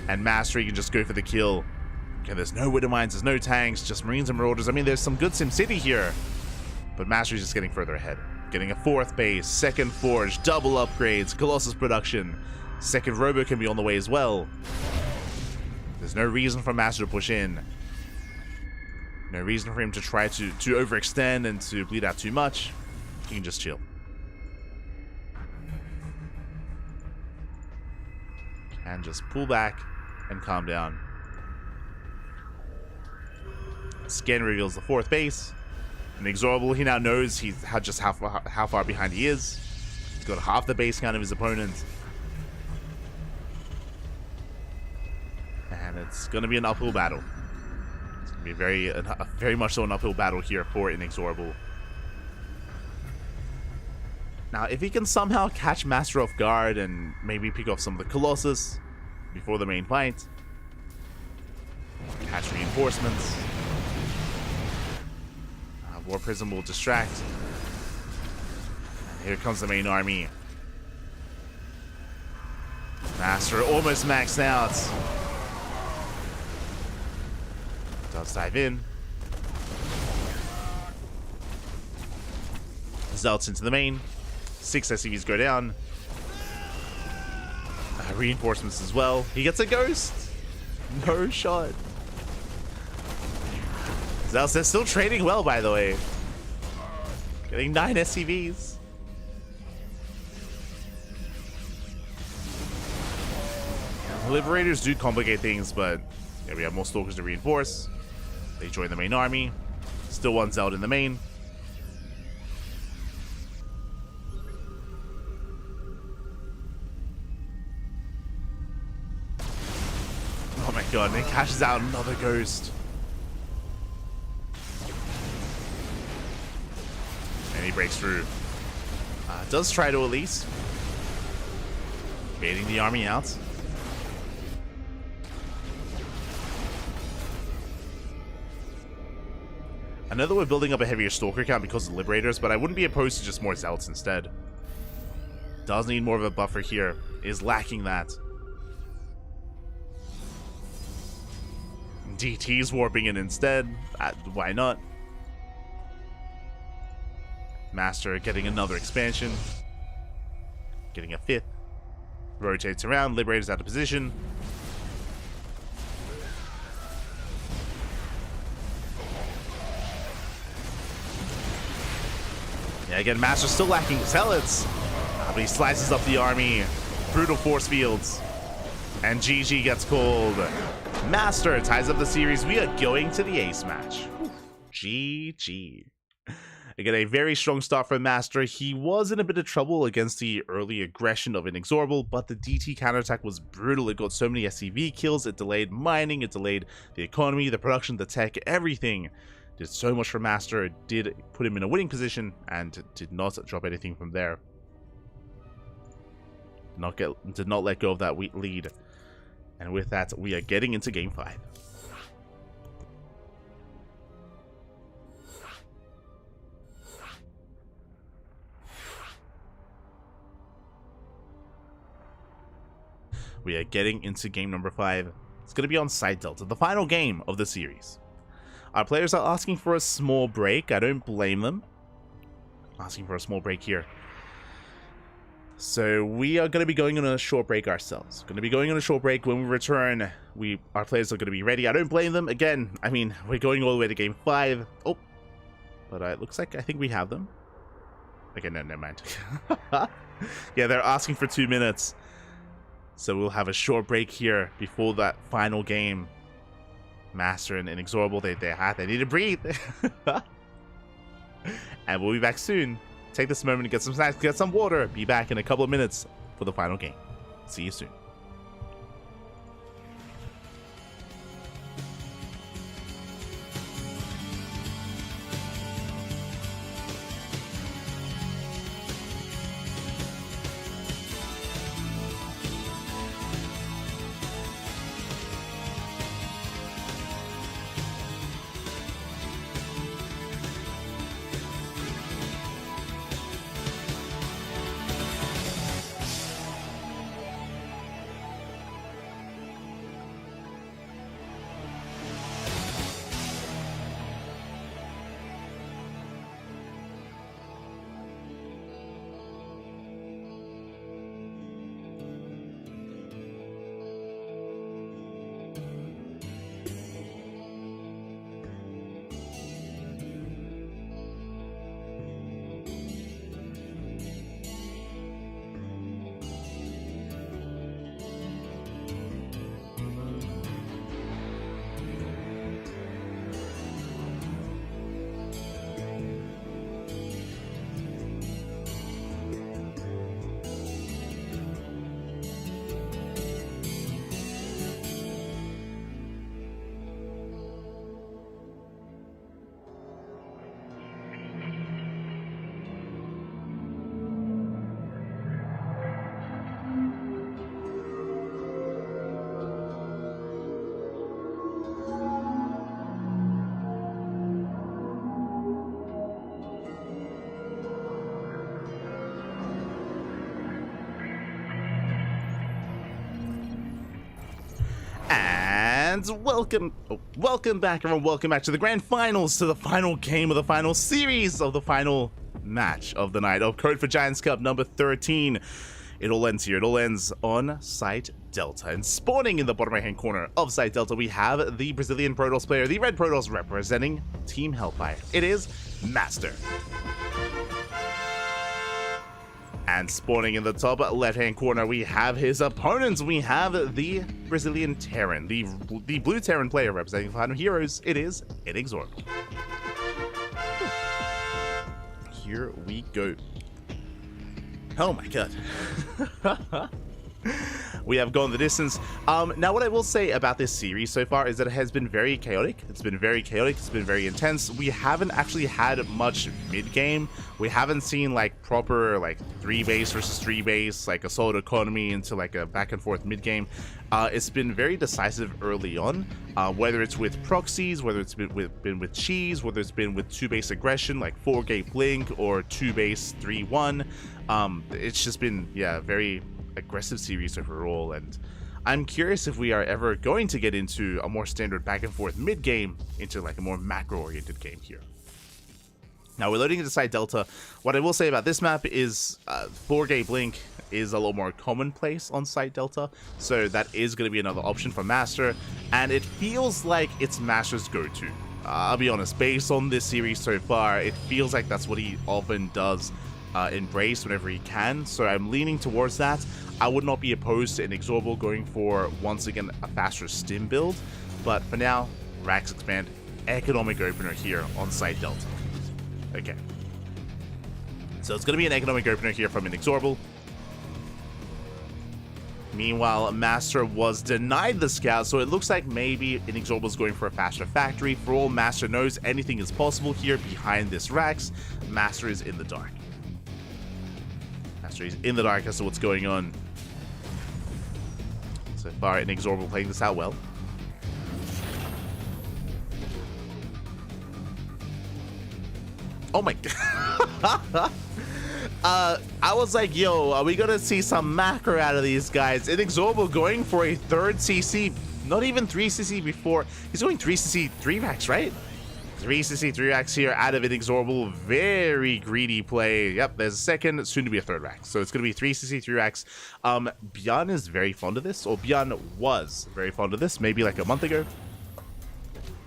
And Mastery can just go for the kill. Okay, there's no Widow Mines, there's no tanks, just Marines and Marauders. I mean, there's some good SimCity here. But Mastery's just getting further ahead. Getting a 4th base, 2nd forge, double upgrades, Colossus production. 2nd Robo can be on the way as well. There's no reason for Master to push in. No reason for him to try to overextend and to bleed out too much. He can just chill. And just pull back and calm down. Scan reveals the 4th base. Inexorable, he now knows just how far behind he is. He's got half the base count of his opponent. And And it's going to be an uphill battle. It's going to be very much so an uphill battle here for Inexorable. Now, if he can somehow catch Master off guard and maybe pick off some of the Colossus before the main fight, catch reinforcements, War Prism will distract. And here comes the main army. Master almost maxed out. Does dive in. Zelts into the main. 6 SCVs go down. Reinforcements as well. He gets a ghost. No shot. Zelts, they're still trading well, by the way. Getting 9 SCVs. Liberators do complicate things, but yeah, we have more Stalkers to reinforce. They join the main army. Still one Zeld in the main. Oh my god, and it cashes out another ghost. And he breaks through. Does try to at least. Baiting the army out. I know that we're building up a heavier Stalker count because of Liberators, but I wouldn't be opposed to just more Zelts instead. Does need more of a buffer here. Is lacking that. DT's warping in instead. Why not? Master getting another expansion. Getting a 5th. Rotates around. Liberators out of position. Yeah, again, Master's still lacking Zealots. But he slices up the army. Brutal force fields. And GG gets called. Master ties up the series. We are going to the ace match. GG. Again, a very strong start for Master. He was in a bit of trouble against the early aggression of Inexorable, but the DT counterattack was brutal. It got so many SCV kills. It delayed mining. It delayed the economy, the production, the tech, everything. Did so much for Master. It did put him in a winning position and did not drop anything from there. Did not let go of that lead. And with that, we are getting into Game 5. We are getting into game number 5. It's going to be on Side Delta, the final game of the series. Our players are asking for a small break. I don't blame them. Asking for a small break here. So we are going to be going on a short break ourselves. Going to be going on a short break. When we return, our players are going to be ready. I don't blame them. Again, I mean, we're going all the way to game 5. Oh, but it looks like I think we have them. Okay, no, never mind. Yeah, they're asking for 2 minutes. So we'll have a short break here before that final game. Master and Inexorable, they need to breathe. And we'll be back soon. Take this moment to get some snacks, get some water. Be back in a couple of minutes for the final game. See you soon. And welcome back, everyone. Welcome back to the grand finals, to the final game of the final series of the final match of the night of Code for Giants Cup number 13. It all ends here. It all ends on Site Delta. And spawning in the bottom right-hand corner of Site Delta, we have the Brazilian Protoss player, the Red Protoss representing Team Hellfire. It is Master. And spawning in the top left-hand corner, we have his opponents. We have the Brazilian Terran, the blue Terran player representing Final Heroes. It is Inexorable. Here we go. Oh my god. We have gone the distance. Now what I will say about this series so far is that it has been very chaotic. It's been very intense. We haven't actually had much mid-game. We haven't seen like proper like 3-base versus 3-base, like a solid economy into like a back and forth mid-game. It's been very decisive early on, whether it's with proxies, whether it's been with cheese, whether it's been with 2-base aggression like 4-gate blink or 2-base 3-1. It's just been, yeah, very aggressive series overall, and I'm curious if we are ever going to get into a more standard back and forth mid game into like a more macro oriented game here. Now we're loading into Site Delta. What I will say about this map is 4-gate blink is a little more commonplace on Site Delta, so that is going to be another option for Master, and it feels like it's Master's go-to. I'll be honest, based on this series so far, it feels like that's what he often does embrace whenever he can, so I'm leaning towards that. I would not be opposed to Inexorable going for, once again, a faster stim build, but for now, Rax Expand, economic opener here on Site Delta. Okay. So it's going to be an economic opener here from Inexorable. Meanwhile, Master was denied the scout, so it looks like maybe Inexorable's going for a faster factory. For all Master knows, anything is possible here behind this Rax. Master is in the dark. Master is in the dark as to what's going on. So far, Inexorable playing this out well. Oh my god. I was like, yo, are we gonna see some macro out of these guys? Inexorable going for a 3rd CC, not even 3 CC before. He's going 3 CC 3 racks, right? 3 CC 3 racks here out of Inexorable. Very greedy play. Yep, there's a 2nd, soon to be a 3rd rack. So it's gonna be 3 CC 3 racks. Bjorn is very fond of this, or Bjorn was very fond of this, maybe like a month ago.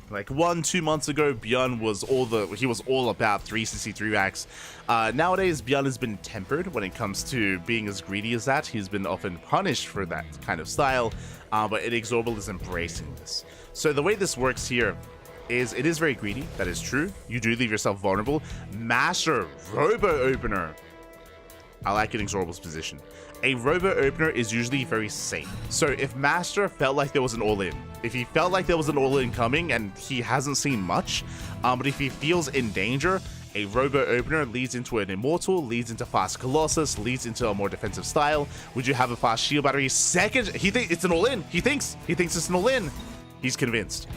Like 1-2 months ago, Bjorn was all about 3 CC 3 racks. Nowadays, Bjorn has been tempered when it comes to being as greedy as that. He's been often punished for that kind of style, but Inexorable is embracing this. So the way this works here is it is very greedy. That is true. You do leave yourself vulnerable. Master Robo Opener. I like Inexorable's position. A Robo Opener is usually very safe. So if Master felt like there was an all-in, if he felt like there was an all-in coming and he hasn't seen much, but if he feels in danger, a Robo Opener leads into an Immortal, leads into Fast Colossus, leads into a more defensive style. Would you have a Fast Shield Battery? Second, he thinks it's an all-in. He thinks it's an all-in. He's convinced.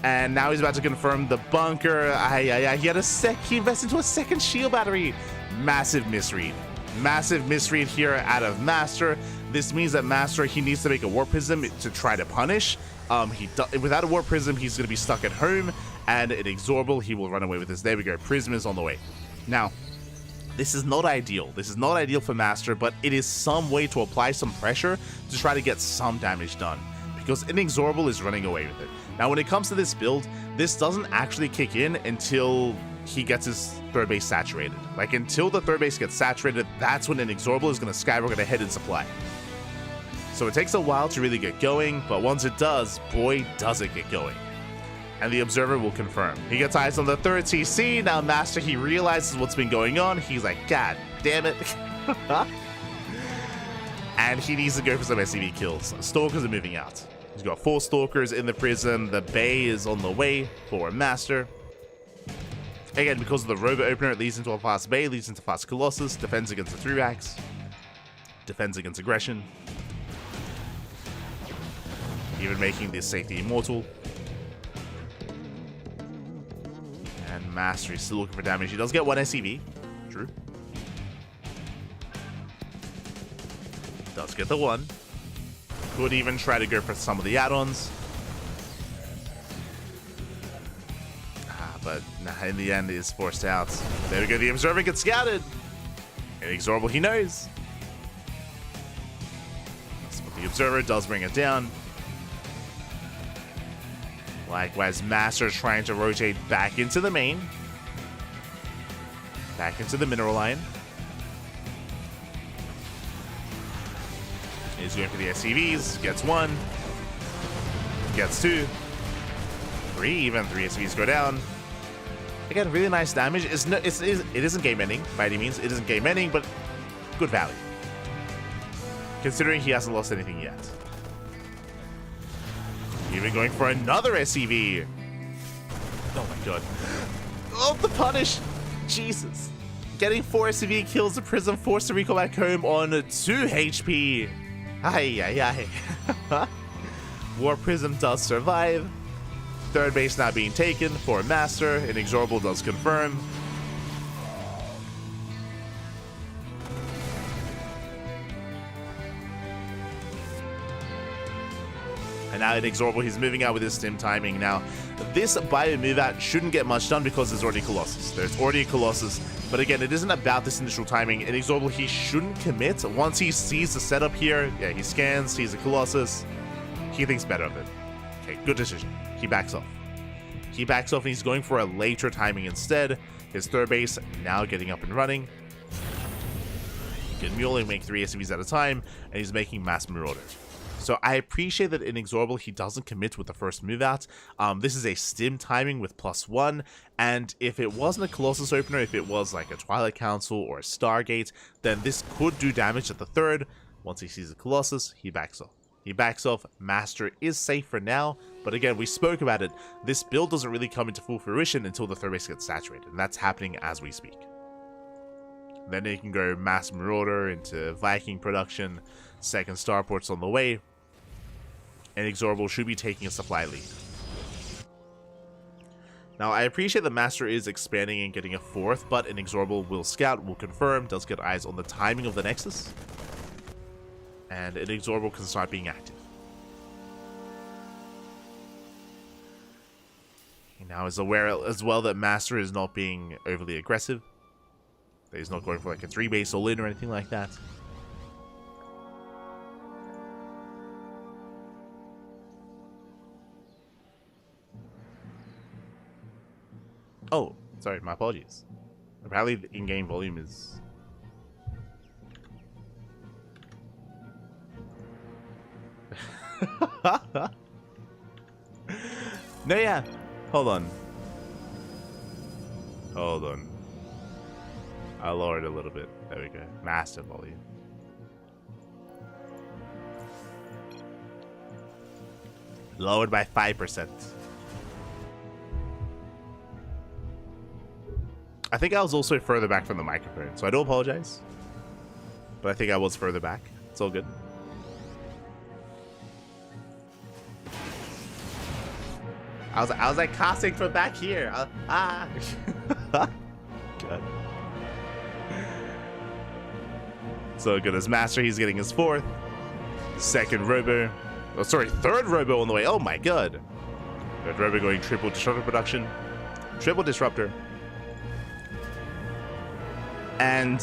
And now he's about to confirm the bunker. He invests into a 2nd Shield Battery. Massive misread. Massive misread here out of Master. This means that Master, he needs to make a Warp Prism to try to punish. Without a Warp Prism, he's going to be stuck at home, and Inexorable, he will run away with this. There we go. Prism is on the way. Now, this is not ideal. This is not ideal for Master, but it is some way to apply some pressure to try to get some damage done, because Inexorable is running away with it. Now, when it comes to this build, this doesn't actually kick in until he gets his 3rd base saturated. Like, until the 3rd base gets saturated, that's when Inexorable is going to skyrocket ahead in supply. So it takes a while to really get going, but once it does, boy, does it get going. And the Observer will confirm. He gets eyes on the 3rd CC. Now Master, he realizes what's been going on. He's like, god damn it. And he needs to go for some SCV kills. Stalkers are moving out. He's got 4 Stalkers in the Prism. The Bay is on the way for Master. Again, because of the Robo Opener, it leads into a Fast Bay, leads into Fast Colossus, defends against the 3 racks, defends against aggression, even making this safety Immortal. And Master is still looking for damage. He does get 1 SCV, true. Does get the 1. Could even try to go for some of the add-ons. But nah, in the end, is forced out. There we go. The Observer gets scouted. Inexorable, he knows. But the Observer does bring it down. Likewise, Master trying to rotate back into the main. Back into the mineral line. He's going for the SCVs. Gets one. Gets two. Three. Even three SCVs go down. Again, really nice damage. It isn't game ending by any means. It isn't game ending, but good value. Considering he hasn't lost anything yet. Even going for another SCV. Oh my god. Oh, the punish. Jesus. Getting 4 SCV kills the Prism, forced to recall back home on 2 HP. Ay, ay, ay. War Prism does survive. Third base now being taken for Master. Inexorable does confirm. And now Inexorable, he's moving out with his stim timing. Now, this bio move out shouldn't get much done because there's already Colossus. There's already a Colossus. But again, it isn't about this initial timing. Inexorable, he shouldn't commit. Once he sees the setup here, yeah, he scans, sees a Colossus. He thinks better of it. Okay, good decision. He backs off. He backs off and he's going for a later timing instead. His third base now getting up and running. He can only make 3 SCVs at a time, and he's making mass Marauder. So I appreciate that Inexorable, he doesn't commit with the first move out. This is a stim timing with +1, and if it wasn't a Colossus opener, if it was like a Twilight Council or a Stargate, then this could do damage at the third. Once he sees a Colossus, he backs off. He backs off. Master is safe for now, but again, we spoke about it. This build doesn't really come into full fruition until the third base gets saturated, and that's happening as we speak. Then he can go Mass Marauder into Viking production, second starport's on the way, and Inexorable should be taking a supply lead. Now, I appreciate the Master is expanding and getting a fourth, but Inexorable will scout, will confirm, does get eyes on the timing of the Nexus, and Inexorable can start being active. He now is aware as well that Master is not being overly aggressive. That he's not going for like a 3-base all-in or anything like that. Oh, sorry, my apologies. Apparently the in-game volume is... No, yeah. Hold on. Hold on. I'll lower it a little bit. There we go. Master volume. Lowered by 5%. I think I was also further back from the microphone, so I do apologize. But I think I was further back. It's all good. I was like casting from back here. God. So good as Master, he's getting his fourth. Second Robo. Oh, sorry, third Robo on the way. Oh my god. Third Robo going triple Disruptor production. Triple Disruptor. And,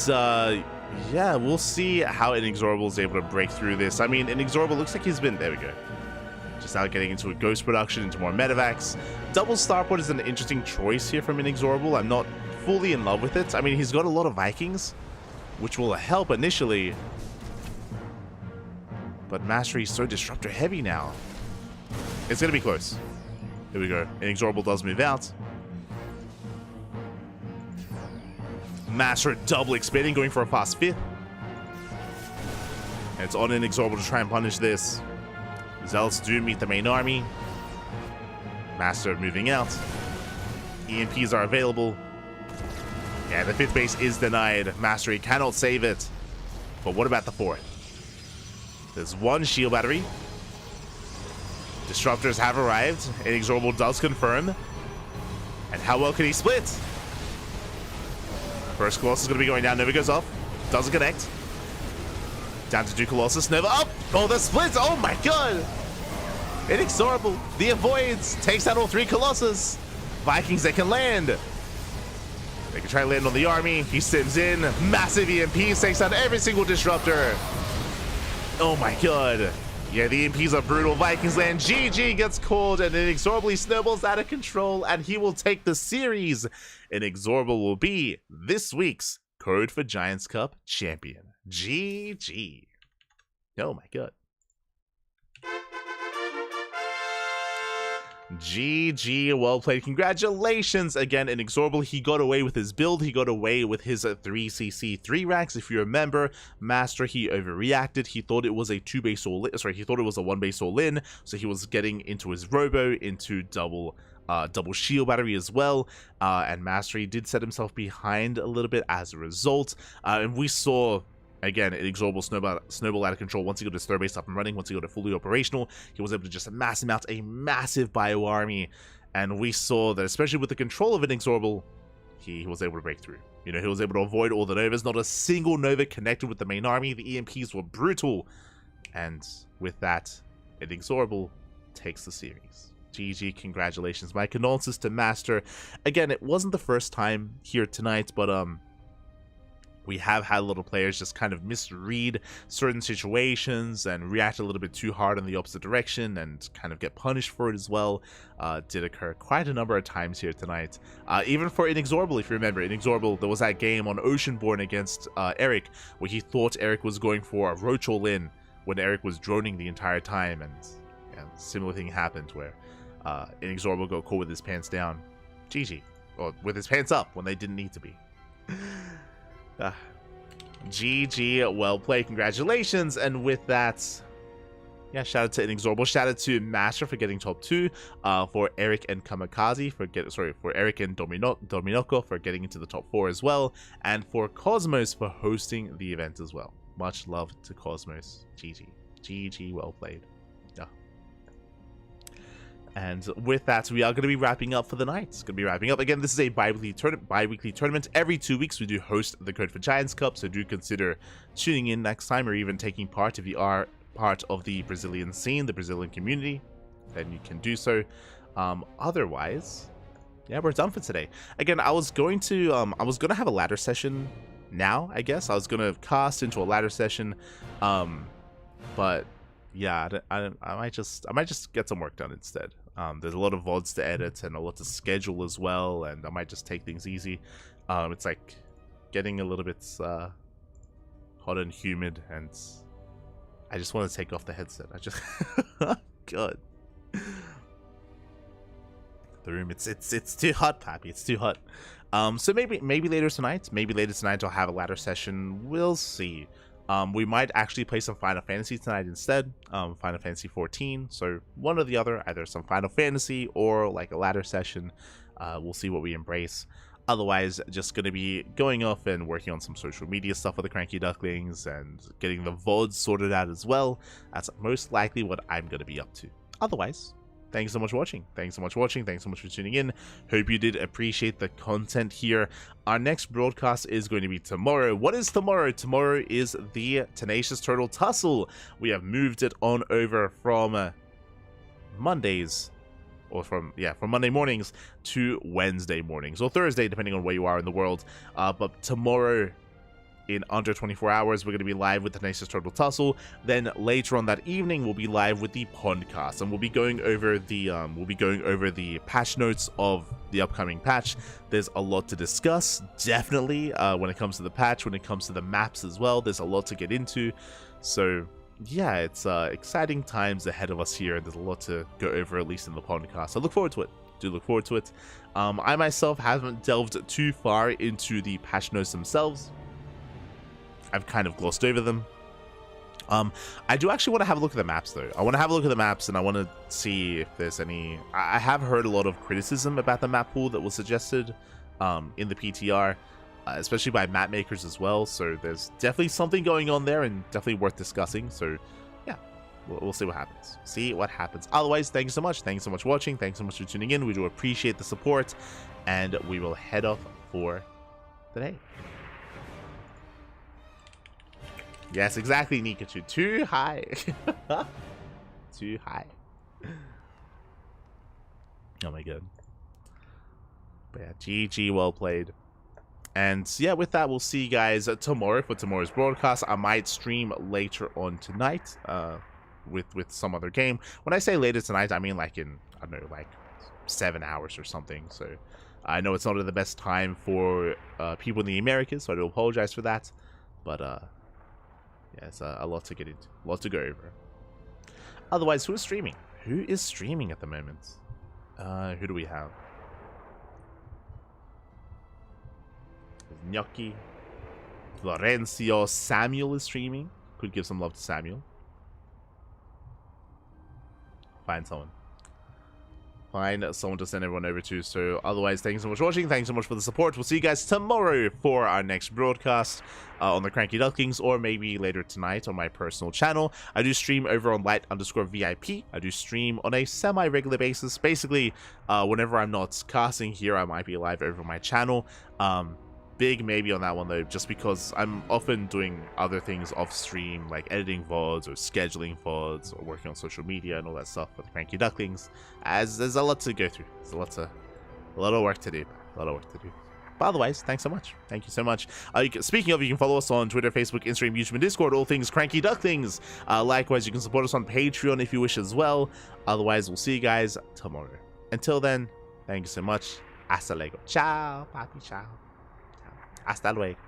yeah, we'll see how Inexorable is able to break through this. I mean, Inexorable looks like he's been... There we go. Just now getting into a Ghost production, into more Medivacs. Double Starport is an interesting choice here from Inexorable. I'm not fully in love with it. I mean, he's got a lot of Vikings, which will help initially. But Mastery is so Disruptor heavy now. It's going to be close. Here we go. Inexorable does move out. Master double expanding, going for a fast fifth. And it's on Inexorable to try and punish this. Zealots do meet the main army. Master moving out. EMPs are available. Yeah, the fifth base is denied. Mastery cannot save it. But what about the fourth? There's one shield battery. Disruptors have arrived. Inexorable does confirm. And how well can he split? First Colossus is going to be going down. Never goes off. Doesn't connect. Down to 2 Colossus. Nova up. Oh, the splits. Oh my god. Inexorable. The avoids. Takes out all 3 Colossus. Vikings, they can land. They can try to land on the army. He sims in. Massive EMP. Takes out every single disruptor. Oh my god. Yeah, the EMPs are brutal. Vikings land. GG gets called and Inexorably snowballs out of control, and he will take the series. Inexorable will be this week's Code for Giants Cup champion. GG. Oh my god. GG, well played. Congratulations again, Inexorable. He got away with his build. He got away with his 3cc 3 racks. If you remember, Master, he overreacted. He thought it was a 2 base all in. Sorry, he thought it was a 1 base all in. So he was getting into his Robo, into double shield battery as well. And Master, he did set himself behind a little bit as a result. And we saw, again, Inexorable snowball out of control. Once he got his third base up and running, once he got it fully operational, he was able to just mass him out a massive bio army. And we saw that, especially with the control of Inexorable, he was able to break through. You know, he was able to avoid all the Novas. Not a single Nova connected with the main army. The EMPs were brutal. And with that, Inexorable takes the series. GG, congratulations. My condolences to Master. Again, it wasn't the first time here tonight, but we have had little players just kind of misread certain situations and react a little bit too hard in the opposite direction and kind of get punished for it as well. Did occur quite a number of times here tonight. Even for Inexorable, if you remember, Inexorable, there was that game on Oceanborn against Eric where he thought Eric was going for a roach all in when Eric was droning the entire time, and similar thing happened where Inexorable got caught with his pants down. GG. Or with his pants up when they didn't need to be. GG, well played, congratulations. And with that, yeah, shout out to Inexorable, shout out to Master for getting top 2, for Eric and Kamikaze for Eric and Dominoko for getting into the top 4 as well, and for Cosmos for hosting the event as well. Much love to Cosmos. GG, well played. And with that, we are going to be wrapping up for the night. It's going to be wrapping up. Again, this is a bi-weekly tournament. Every 2 weeks, we do host the Code for Giants Cup, so do consider tuning in next time or even taking part if you are part of the Brazilian scene, the Brazilian community. Then you can do so. Otherwise, yeah, we're done for today. Again, I was going to have a ladder session now, I guess. I was going to cast into a ladder session, but yeah, I might just get some work done instead. There's a lot of VODs to edit and a lot to schedule as well, and I might just take things easy. It's like getting a little bit hot and humid, and I just want to take off the headset. I just God, the room, it's too hot, Pappy. It's too hot. So maybe later tonight. Maybe later tonight I'll have a ladder session. We'll see. We might actually play some Final Fantasy tonight instead, Final Fantasy 14, so one or the other, either some Final Fantasy or like a ladder session. We'll see what we embrace. Otherwise, just going to be going off and working on some social media stuff with the CranKy Ducklings and getting the VODs sorted out as well. That's most likely what I'm going to be up to. Otherwise, thanks so much for watching. Thanks so much for tuning in. Hope you did appreciate the content here. Our next broadcast is going to be tomorrow. What is tomorrow? Tomorrow is the Tenacious Turtle Tussle. We have moved it on over from Mondays, or from Monday mornings to Wednesday mornings, or Thursday, depending on where you are in the world. But tomorrow, in under 24 hours, we're going to be live with the Tenacious Turtle Tussle. Then later on that evening, we'll be live with the podcast, and we'll be going over the patch notes of the upcoming patch. There's a lot to discuss, definitely, when it comes to the patch, when it comes to the maps as well. There's a lot to get into. So yeah, it's exciting times ahead of us here, and there's a lot to go over, at least in the podcast. I look forward to it. Do look forward to it. I myself haven't delved too far into the patch notes themselves. I've kind of glossed over them. I do actually want to have a look at the maps, though. I want to have a look at the maps, and I want to see if there's any... I have heard a lot of criticism about the map pool that was suggested in the PTR, especially by map makers as well. So there's definitely something going on there, and definitely worth discussing. So yeah, we'll see what happens. Otherwise, thanks so much. Thanks so much for watching. Thanks so much for tuning in. We do appreciate the support, and we will head off for the day. Yes, exactly, Nikachu. Too high. Too high. Oh my god. But yeah, GG, well played. And yeah, with that, we'll see you guys tomorrow for tomorrow's broadcast. I might stream later on tonight with some other game. When I say later tonight, I mean like in, I don't know, like 7 hours or something. So I know it's not the best time for people in the Americas, so I do apologize for that. But yeah, it's a lot to get into, a lot to go over. Otherwise, who is streaming? Who is streaming at the moment? Who do we have? Gnocchi. Florencio. Samuel is streaming. Could give some love to Samuel. Find someone. Find someone to send everyone over to. So otherwise, thank you so much for watching. Thank you so much for the support. We'll see you guys tomorrow for our next broadcast on the CranKy Ducklings, or maybe later tonight on my personal channel. I do stream over on light_VIP. I do stream on a semi-regular basis. Basically, whenever I'm not casting here, I might be live over my channel. Big maybe on that one though, just because I'm often doing other things off stream, like editing VODs or scheduling VODs or working on social media and all that stuff with CranKy Ducklings, as there's a lot to go through. There's a lot of work to do. But otherwise, thanks so much. Thank you so much. Speaking of, you can follow us on Twitter, Facebook, Instagram, YouTube, and Discord, all things CranKy Ducklings. Likewise, you can support us on Patreon if you wish as well. Otherwise, we'll see you guys tomorrow. Until then, thank you so much. Hasta luego. Ciao, papi, ciao. Hasta luego.